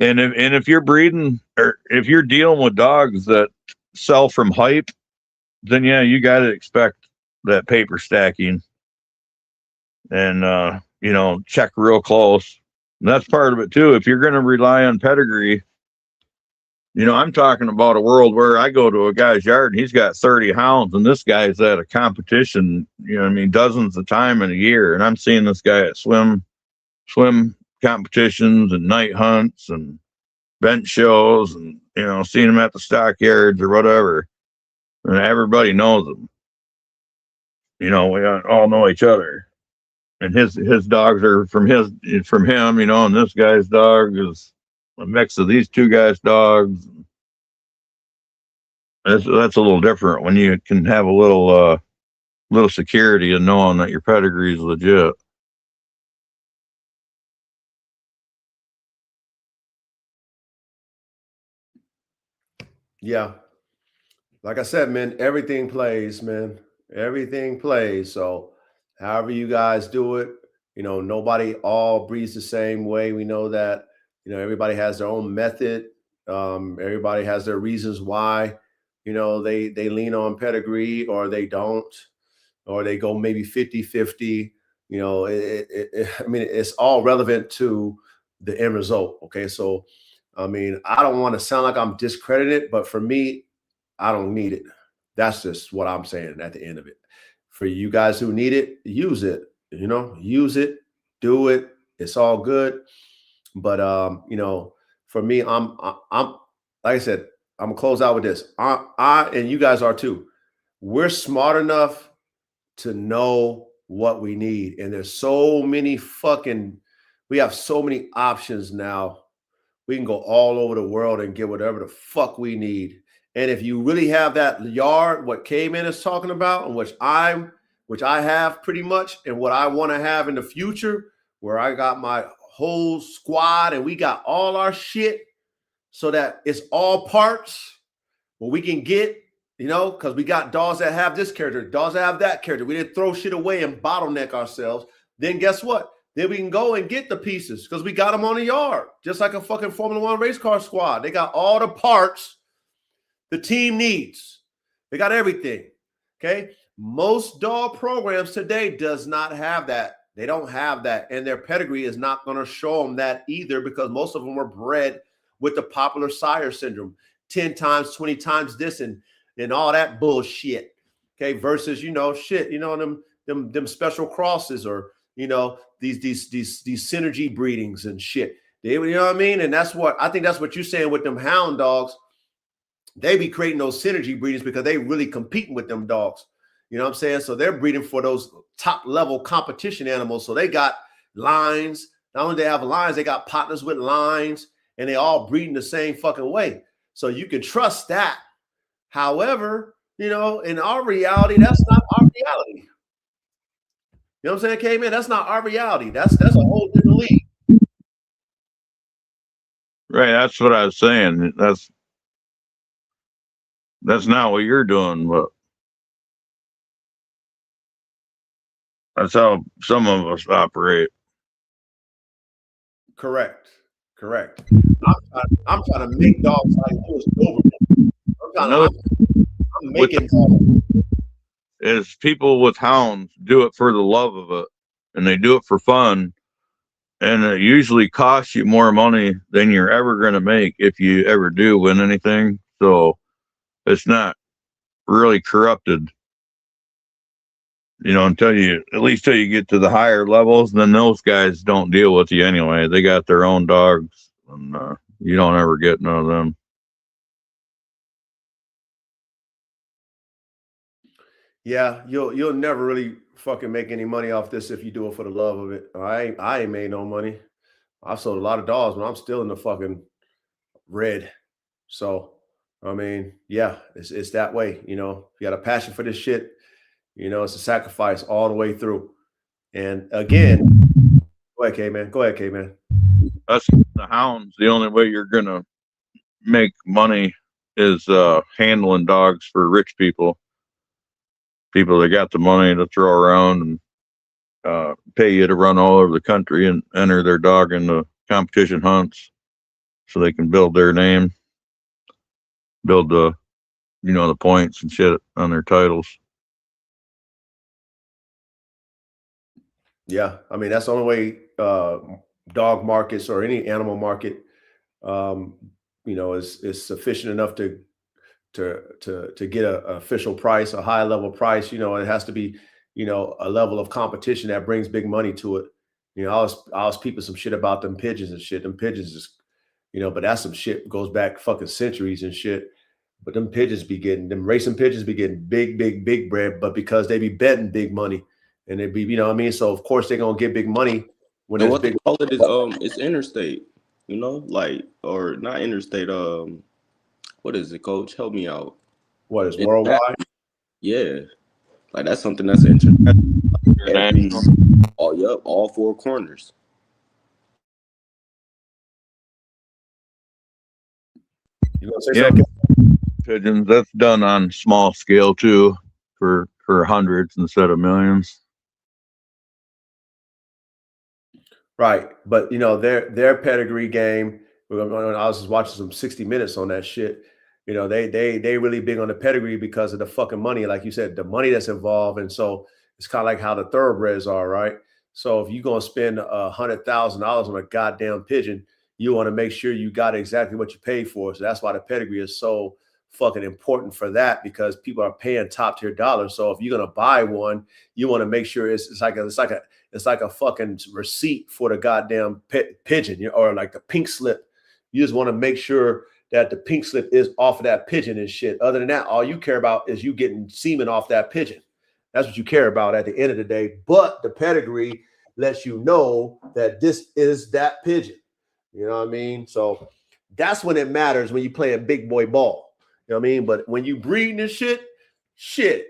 Speaker 8: And if you're breeding or if you're dealing with dogs that sell from hype, then yeah, you got to expect that paper stacking and, check real close. And that's part of it too. If you're going to rely on pedigree, I'm talking about a world where I go to a guy's yard and he's got 30 hounds and this guy's at a competition, dozens of time in a year. And I'm seeing this guy at swim competitions and night hunts and bench shows and, seeing him at the stockyards or whatever. And everybody knows him. We all know each other. And his dogs are from him, and this guy's dog is a mix of these two guys' dogs. That's a little different when you can have a little security in knowing that your pedigree is legit.
Speaker 3: Yeah. Like I said, man, everything plays, man. Everything plays. So however you guys do it, nobody all breathes the same way. We know that, everybody has their own method. Everybody has their reasons why, they lean on pedigree or they don't, or they go maybe 50-50. It's all relevant to the end result. Okay. So, I don't want to sound like I'm discredited, but for me, I don't need it. That's just what I'm saying at the end of it. For you guys who need it, use it, use it, do it. It's all good. But, for me, I'm like I said, I'm gonna close out with this. I and you guys are too. We're smart enough to know what we need. And there's so many we have so many options now. We can go all over the world and get whatever the fuck we need. And if you really have that yard, what K-Man is talking about, and which I have pretty much, and what I want to have in the future, where I got my whole squad and we got all our shit so that it's all parts where we can get, because we got dogs that have this character, dogs that have that character. We didn't throw shit away and bottleneck ourselves. Then guess what? Then we can go and get the pieces because we got them on the yard, just like a fucking Formula One race car squad. They got all the parts the team needs. They got everything. Okay. Most dog programs today does not have that. They don't have that. And their pedigree is not going to show them that either, because most of them were bred with the popular sire syndrome, 10 times, 20 times this and all that bullshit. Okay. Versus, them special crosses or, these synergy breedings and shit. You know what I mean? And that's what you're saying with them hound dogs. They be creating those synergy breedings because they really competing with them dogs. You know what I'm saying? So they're breeding for those top level competition animals. So they got lines. Not only do they have lines, they got partners with lines, and they all breeding the same fucking way. So you can trust that. However, in our reality, that's not our reality. You know what I'm saying, K-Man? That's not our reality. That's a whole different league.
Speaker 8: Right. That's what I was saying. That's not what you're doing, but that's how some of us operate.
Speaker 3: Correct. I'm trying to make dogs like Lewis Doberman. I'm making dogs.
Speaker 8: Is people with hounds do it for the love of it, and they do it for fun, and it usually costs you more money than you're ever going to make if you ever do win anything. So it's not really corrupted, until you get to the higher levels. Then those guys don't deal with you anyway. They got their own dogs, and you don't ever get none of them.
Speaker 3: Yeah, you'll never really fucking make any money off this if you do it for the love of it. I ain't made no money. I've sold a lot of dogs, but I'm still in the fucking red. So yeah, it's that way. You got a passion for this shit. It's a sacrifice all the way through. And again, Go ahead, K-Man. Go ahead, K-Man.
Speaker 8: Us, the hounds, the only way you're going to make money is handling dogs for rich people. People that got the money to throw around and pay you to run all over the country and enter their dog into competition hunts so they can build their name, build the points and shit on their titles.
Speaker 3: Yeah, I mean that's the only way dog markets or any animal market, is sufficient enough to get an official price, a high level price. It has to be, a level of competition that brings big money to it. I was peeping some shit about them pigeons and shit. Them pigeons is, but that's some shit goes back fucking centuries and shit. But them racing pigeons be getting big bread, but because they be betting big money. And it be, so of course they're gonna get big money when
Speaker 7: And
Speaker 3: there's
Speaker 7: what
Speaker 3: big.
Speaker 7: they call it is it's interstate, or not interstate. What is it, Coach? Help me out.
Speaker 3: What is worldwide?
Speaker 7: Yeah, like that's something that's international. All four corners.
Speaker 3: You gonna say something?
Speaker 8: Pigeons. That's done on small scale too, for hundreds instead of millions.
Speaker 3: Right, but their pedigree game. I was just watching some 60 Minutes on that shit. They really big on the pedigree because of the fucking money, like you said, the money that's involved, and so it's kind of like how the thoroughbreds are, right? So if you're gonna spend $100,000 on a goddamn pigeon, you want to make sure you got exactly what you paid for. So that's why the pedigree is so fucking important for that, because people are paying top tier dollars. So if you're gonna buy one, you want to make sure it's like a fucking receipt for the goddamn pigeon, or like the pink slip. You just want to make sure that the pink slip is off of that pigeon and shit. Other than that, all you care about is you getting semen off that pigeon. That's what you care about at the end of the day. But the pedigree lets you know that this is that pigeon. You know what I mean? So that's when it matters, when you play a big boy ball. You know what I mean? But when you breeding this shit,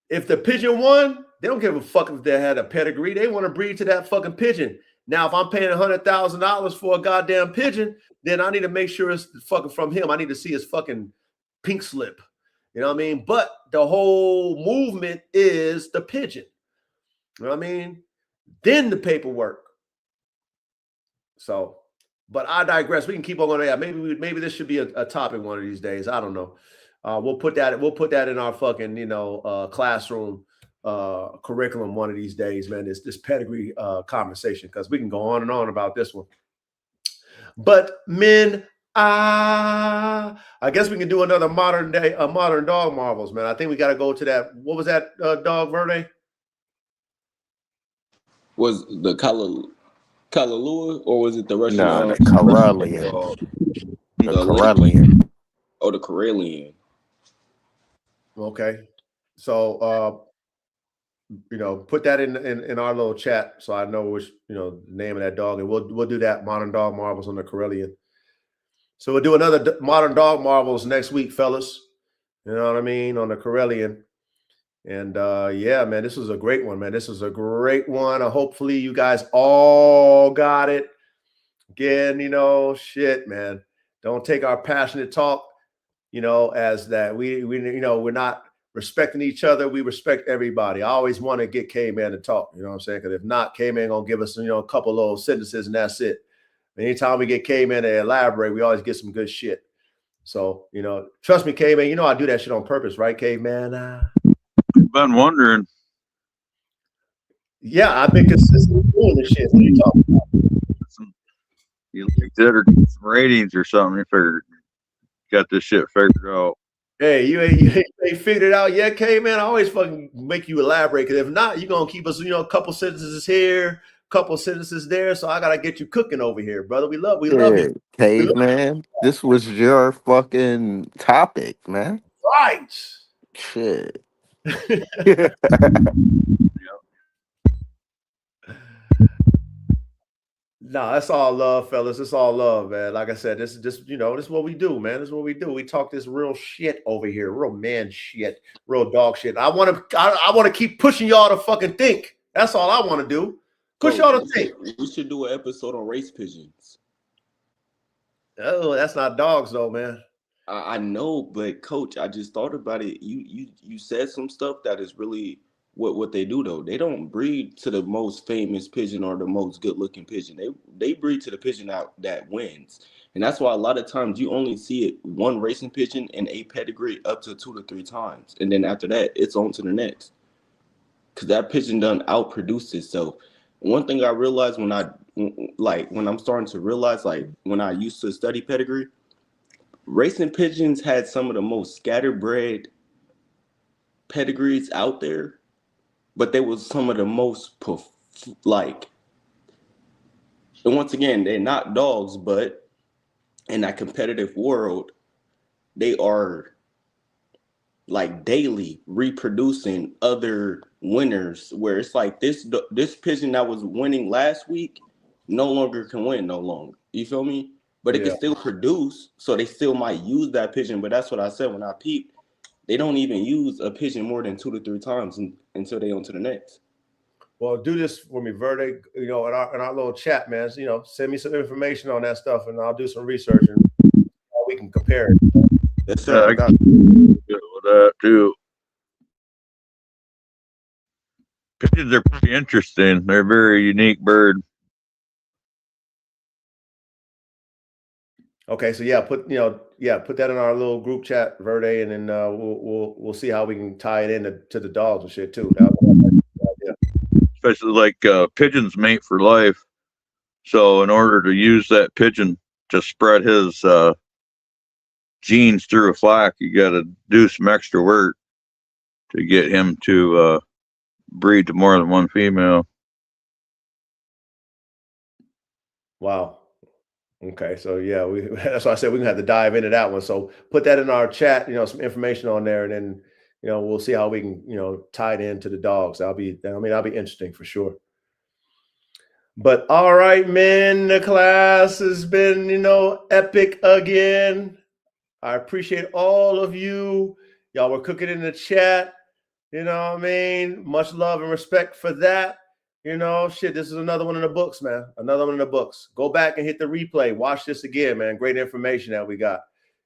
Speaker 3: if the pigeon won, they don't give a fuck if they had a pedigree. They want to breed to that fucking pigeon. Now, if I'm paying $100,000 for a goddamn pigeon, then I need to make sure it's fucking from him. I need to see his fucking pink slip. You know what I mean? But the whole movement is the pigeon. You know what I mean? Then the paperwork. So, but I digress. We can keep on going there. Maybe this should be a topic one of these days. I don't know. We'll put that in our fucking classroom curriculum one of these days, man. This pedigree conversation, because we can go on and on about this one. But men, I guess we can do another modern dog marvels, man. I think we got to go to that. What was that dog, Verde?
Speaker 7: Was the Kalalua, or was it the Russian?
Speaker 6: No, the Karelian. The Karelian.
Speaker 7: Oh, the Karelian.
Speaker 3: Okay, so put that in our little chat so I know which the name of that dog, and we'll do that modern dog marvels on the Karelian. So we'll do another modern dog marvels next week, fellas. You know what I mean, on the Karelian. And yeah, man, this was a great one, man. This was a great one. Hopefully you guys all got it. Again, shit, man. Don't take our passionate talk, as that we're not respecting each other. We respect everybody. I always want to get K-Man to talk, you know what I'm saying? Because if not, K-Man gonna give us, a couple little sentences and that's it. Anytime we get K-Man to elaborate, we always get some good shit. So, trust me, K-Man, I do that shit on purpose, right, K-Man?
Speaker 8: Been wondering.
Speaker 3: Yeah, I've been consistently doing this shit. What are you talking about?
Speaker 8: You like that or some ratings or something? You figured got this shit figured out.
Speaker 3: Hey, you ain't figured it out yet, K-Man? I always fucking make you elaborate, because if not, you're gonna keep us, a couple sentences here, couple sentences there. So I gotta get you cooking over here, brother. We love you.
Speaker 6: K-Man, this was your fucking topic, man.
Speaker 3: Right.
Speaker 6: Shit.
Speaker 3: No, that's all love, fellas. It's all love, man. Like I said, this is what we do, man. This is what we do. We talk this real shit over here, real man shit, real dog shit. I want to keep pushing y'all to fucking think. That's all I want to do. What y'all to think?
Speaker 7: We should do an episode on race pigeons.
Speaker 3: Oh, that's not dogs though, man.
Speaker 7: I know, but Coach, I just thought about it. You said some stuff that is really what they do though. They don't breed to the most famous pigeon or the most good looking pigeon. They breed to the pigeon that wins. And that's why a lot of times you only see it one racing pigeon in a pedigree up to 2 to 3 times. And then after that, it's on to the next. Because that pigeon done outproduced itself. One thing I realized when I'm starting to realize, like when I used to study pedigree, racing pigeons had some of the most scatterbred pedigrees out there, but they was some of the most and once again, they're not dogs, but in that competitive world, they are like daily reproducing other winners, where it's like this pigeon that was winning last week no longer can win no longer. You feel me? But it can still produce, so they still might use that pigeon. But that's what I said when I peeped. They don't even use a pigeon more than 2 to 3 times until they on to the next.
Speaker 3: Well, do this for me, Verde. You know, in our little chat, man. You know, send me some information on that stuff, and I'll do some research and we can compare it.
Speaker 7: Yes, sir.
Speaker 8: I got good with that too. Pigeons are pretty interesting. They're a very unique bird.
Speaker 3: Okay, so put that in our little group chat, Verde, and then we'll see how we can tie it in to the dogs and shit too.
Speaker 8: Especially like pigeons mate for life. So in order to use that pigeon to spread his genes through a flock, you got to do some extra work to get him to breed to more than one female.
Speaker 3: Wow. Okay, so that's why I said we're gonna have to dive into that one. So put that in our chat, some information on there, and then we'll see how we can tie it into the dogs. That'll be interesting for sure. But all right, men, the class has been epic again. I appreciate all of you. Y'all were cooking in the chat. You know what I mean? Much love and respect for that. Shit, this is another one in the books, man. Another one in the books. Go back and hit the replay. Watch this again, man. Great information that we got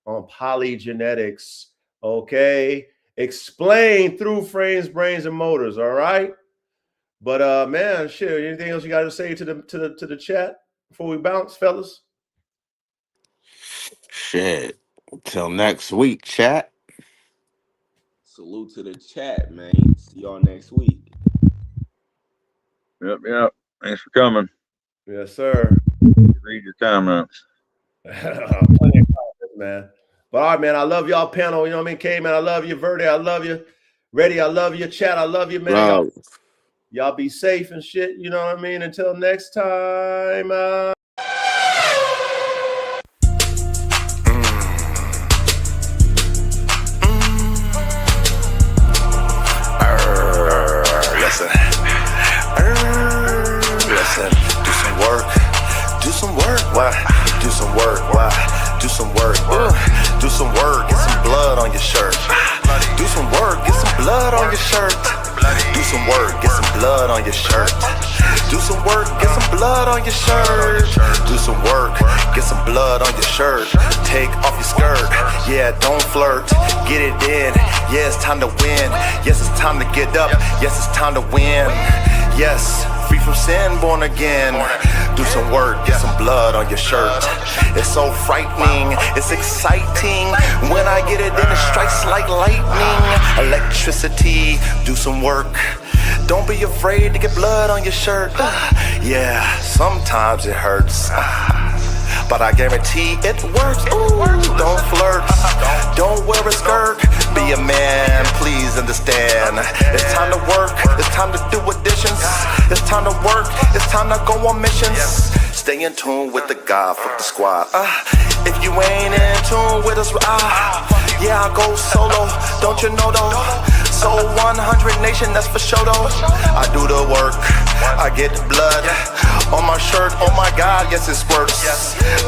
Speaker 3: on polygenetics. Okay. Explained through frames, brains, and motors. All right. But man, shit, anything else you got to say to the chat before we bounce, fellas?
Speaker 6: Shit. Till next week, chat.
Speaker 7: Salute to the chat, man. See y'all next week.
Speaker 8: Yep. Thanks for coming.
Speaker 3: Yes, sir.
Speaker 8: Read your comments.
Speaker 3: Plenty of comments, man. But all right, man. I love y'all panel. You know what I mean? K-Man, I love you. Verde, I love you. Reddy, I love you. Chat, I love you, man. Y'all be safe and shit. You know what I mean? Until next time.
Speaker 4: Listen, do some work. Do some work. Why? Do some work. Why? Do some work. Do some work. Get some blood on your shirt. Do some work. Get some blood on your shirt. Do some work. Get some blood on your shirt. Do some work. Get some blood on your shirt. Do some work. Get some blood on your shirt. Take off your skirt. Yeah, don't flirt. Get it in. Yeah, it's time to win. Yes, it's time to get up. Yes, it's time to win. Yes, free from sin, born again. Do some work, get some blood on your shirt. It's so frightening, it's exciting. When I get it, then it strikes like lightning. Electricity, do some work. Don't be afraid to get blood on your shirt. Yeah, sometimes it hurts, but I guarantee it works. Ooh, don't flirt, don't wear a skirt. Be a man, please understand. It's time to work, it's time to do additions. It's time to work, it's time to go on missions. Stay in tune with the God, fuck the squad. If you ain't in tune with us, yeah, I go solo, don't you know though? So 100 nation, that's for sure though. I do the work, I get the blood on my shirt, oh my God, yes it squirts.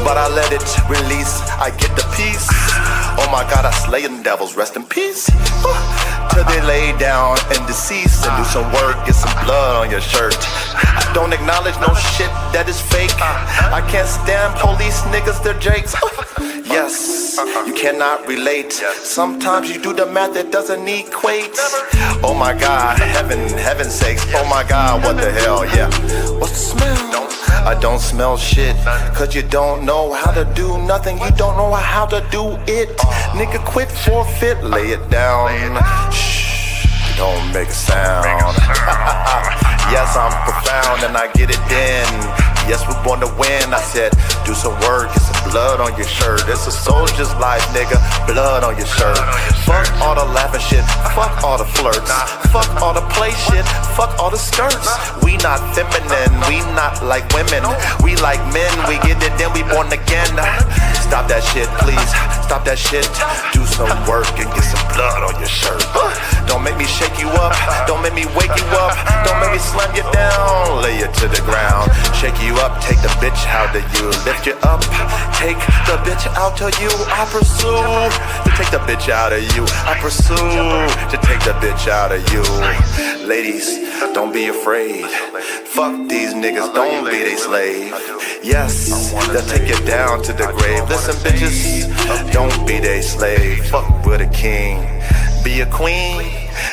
Speaker 4: But I let it release, I get the peace. Oh my God, I slay them devils, rest in peace. till they lay down and deceased and do some work, get some blood on your shirt. I don't acknowledge no shit that is fake. I can't stand police niggas, they're jakes. Yes, you cannot relate. Sometimes you do the math that doesn't equate. Oh my God, heaven's sakes. Oh my God, what the hell, yeah. What's the smell? I don't smell shit, cause you don't know how to do nothing. You don't know how to do it. Nigga, quit, forfeit, lay it down. Shh, don't make a sound. Yes, I'm profound and I get it in. Yes, we want to win. I said, do some work, get some blood on your shirt. It's a soldier's life, nigga, blood on your shirt. Fuck all the laughing shit, fuck all the flirts, fuck all the play shit, fuck all the skirts. We not feminine, we not like women. We like men, we get it, then we born again. Stop that shit, please, stop that shit. Do some work and get some blood on your shirt. Don't make me shake you up, don't make me wake you up, don't make me slam you down, lay you to the ground. Shake you up, take the bitch out of you, lift you up, take the bitch out of you. I pursue to take the bitch out of you. I pursue to take the bitch out of you. Ladies, don't be afraid. Fuck these niggas, don't be they slave. Yes, they'll take you down to the grave. Listen, bitches, don't be they slave. Fuck with a king, be a queen.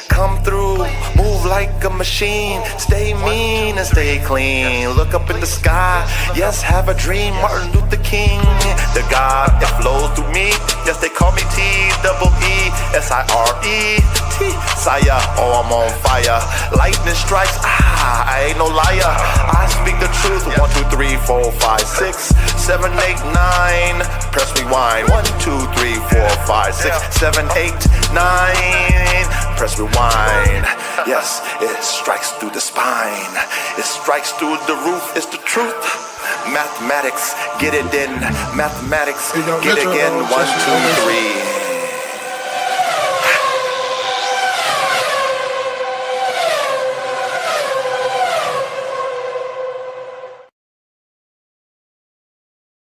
Speaker 4: Come through, move like a machine. Stay mean and stay clean. Look up in the sky, yes, have a dream. Martin Luther King, the God that flows through me. Yes, they call me T-E-E-S-I-R-E. Sire, oh, I'm on fire. Lightning strikes, I ain't no liar. I speak the truth. 1, 2, 3, 4, 5, 6, 7, 8, 9. Press rewind. 1, 2, 3, 4, 5, 6, 7, 8, 9. Press rewind. Yes, it strikes through the spine. It strikes through the roof. It's the truth. Mathematics, get it in. Mathematics, get again. 1, 2, 3.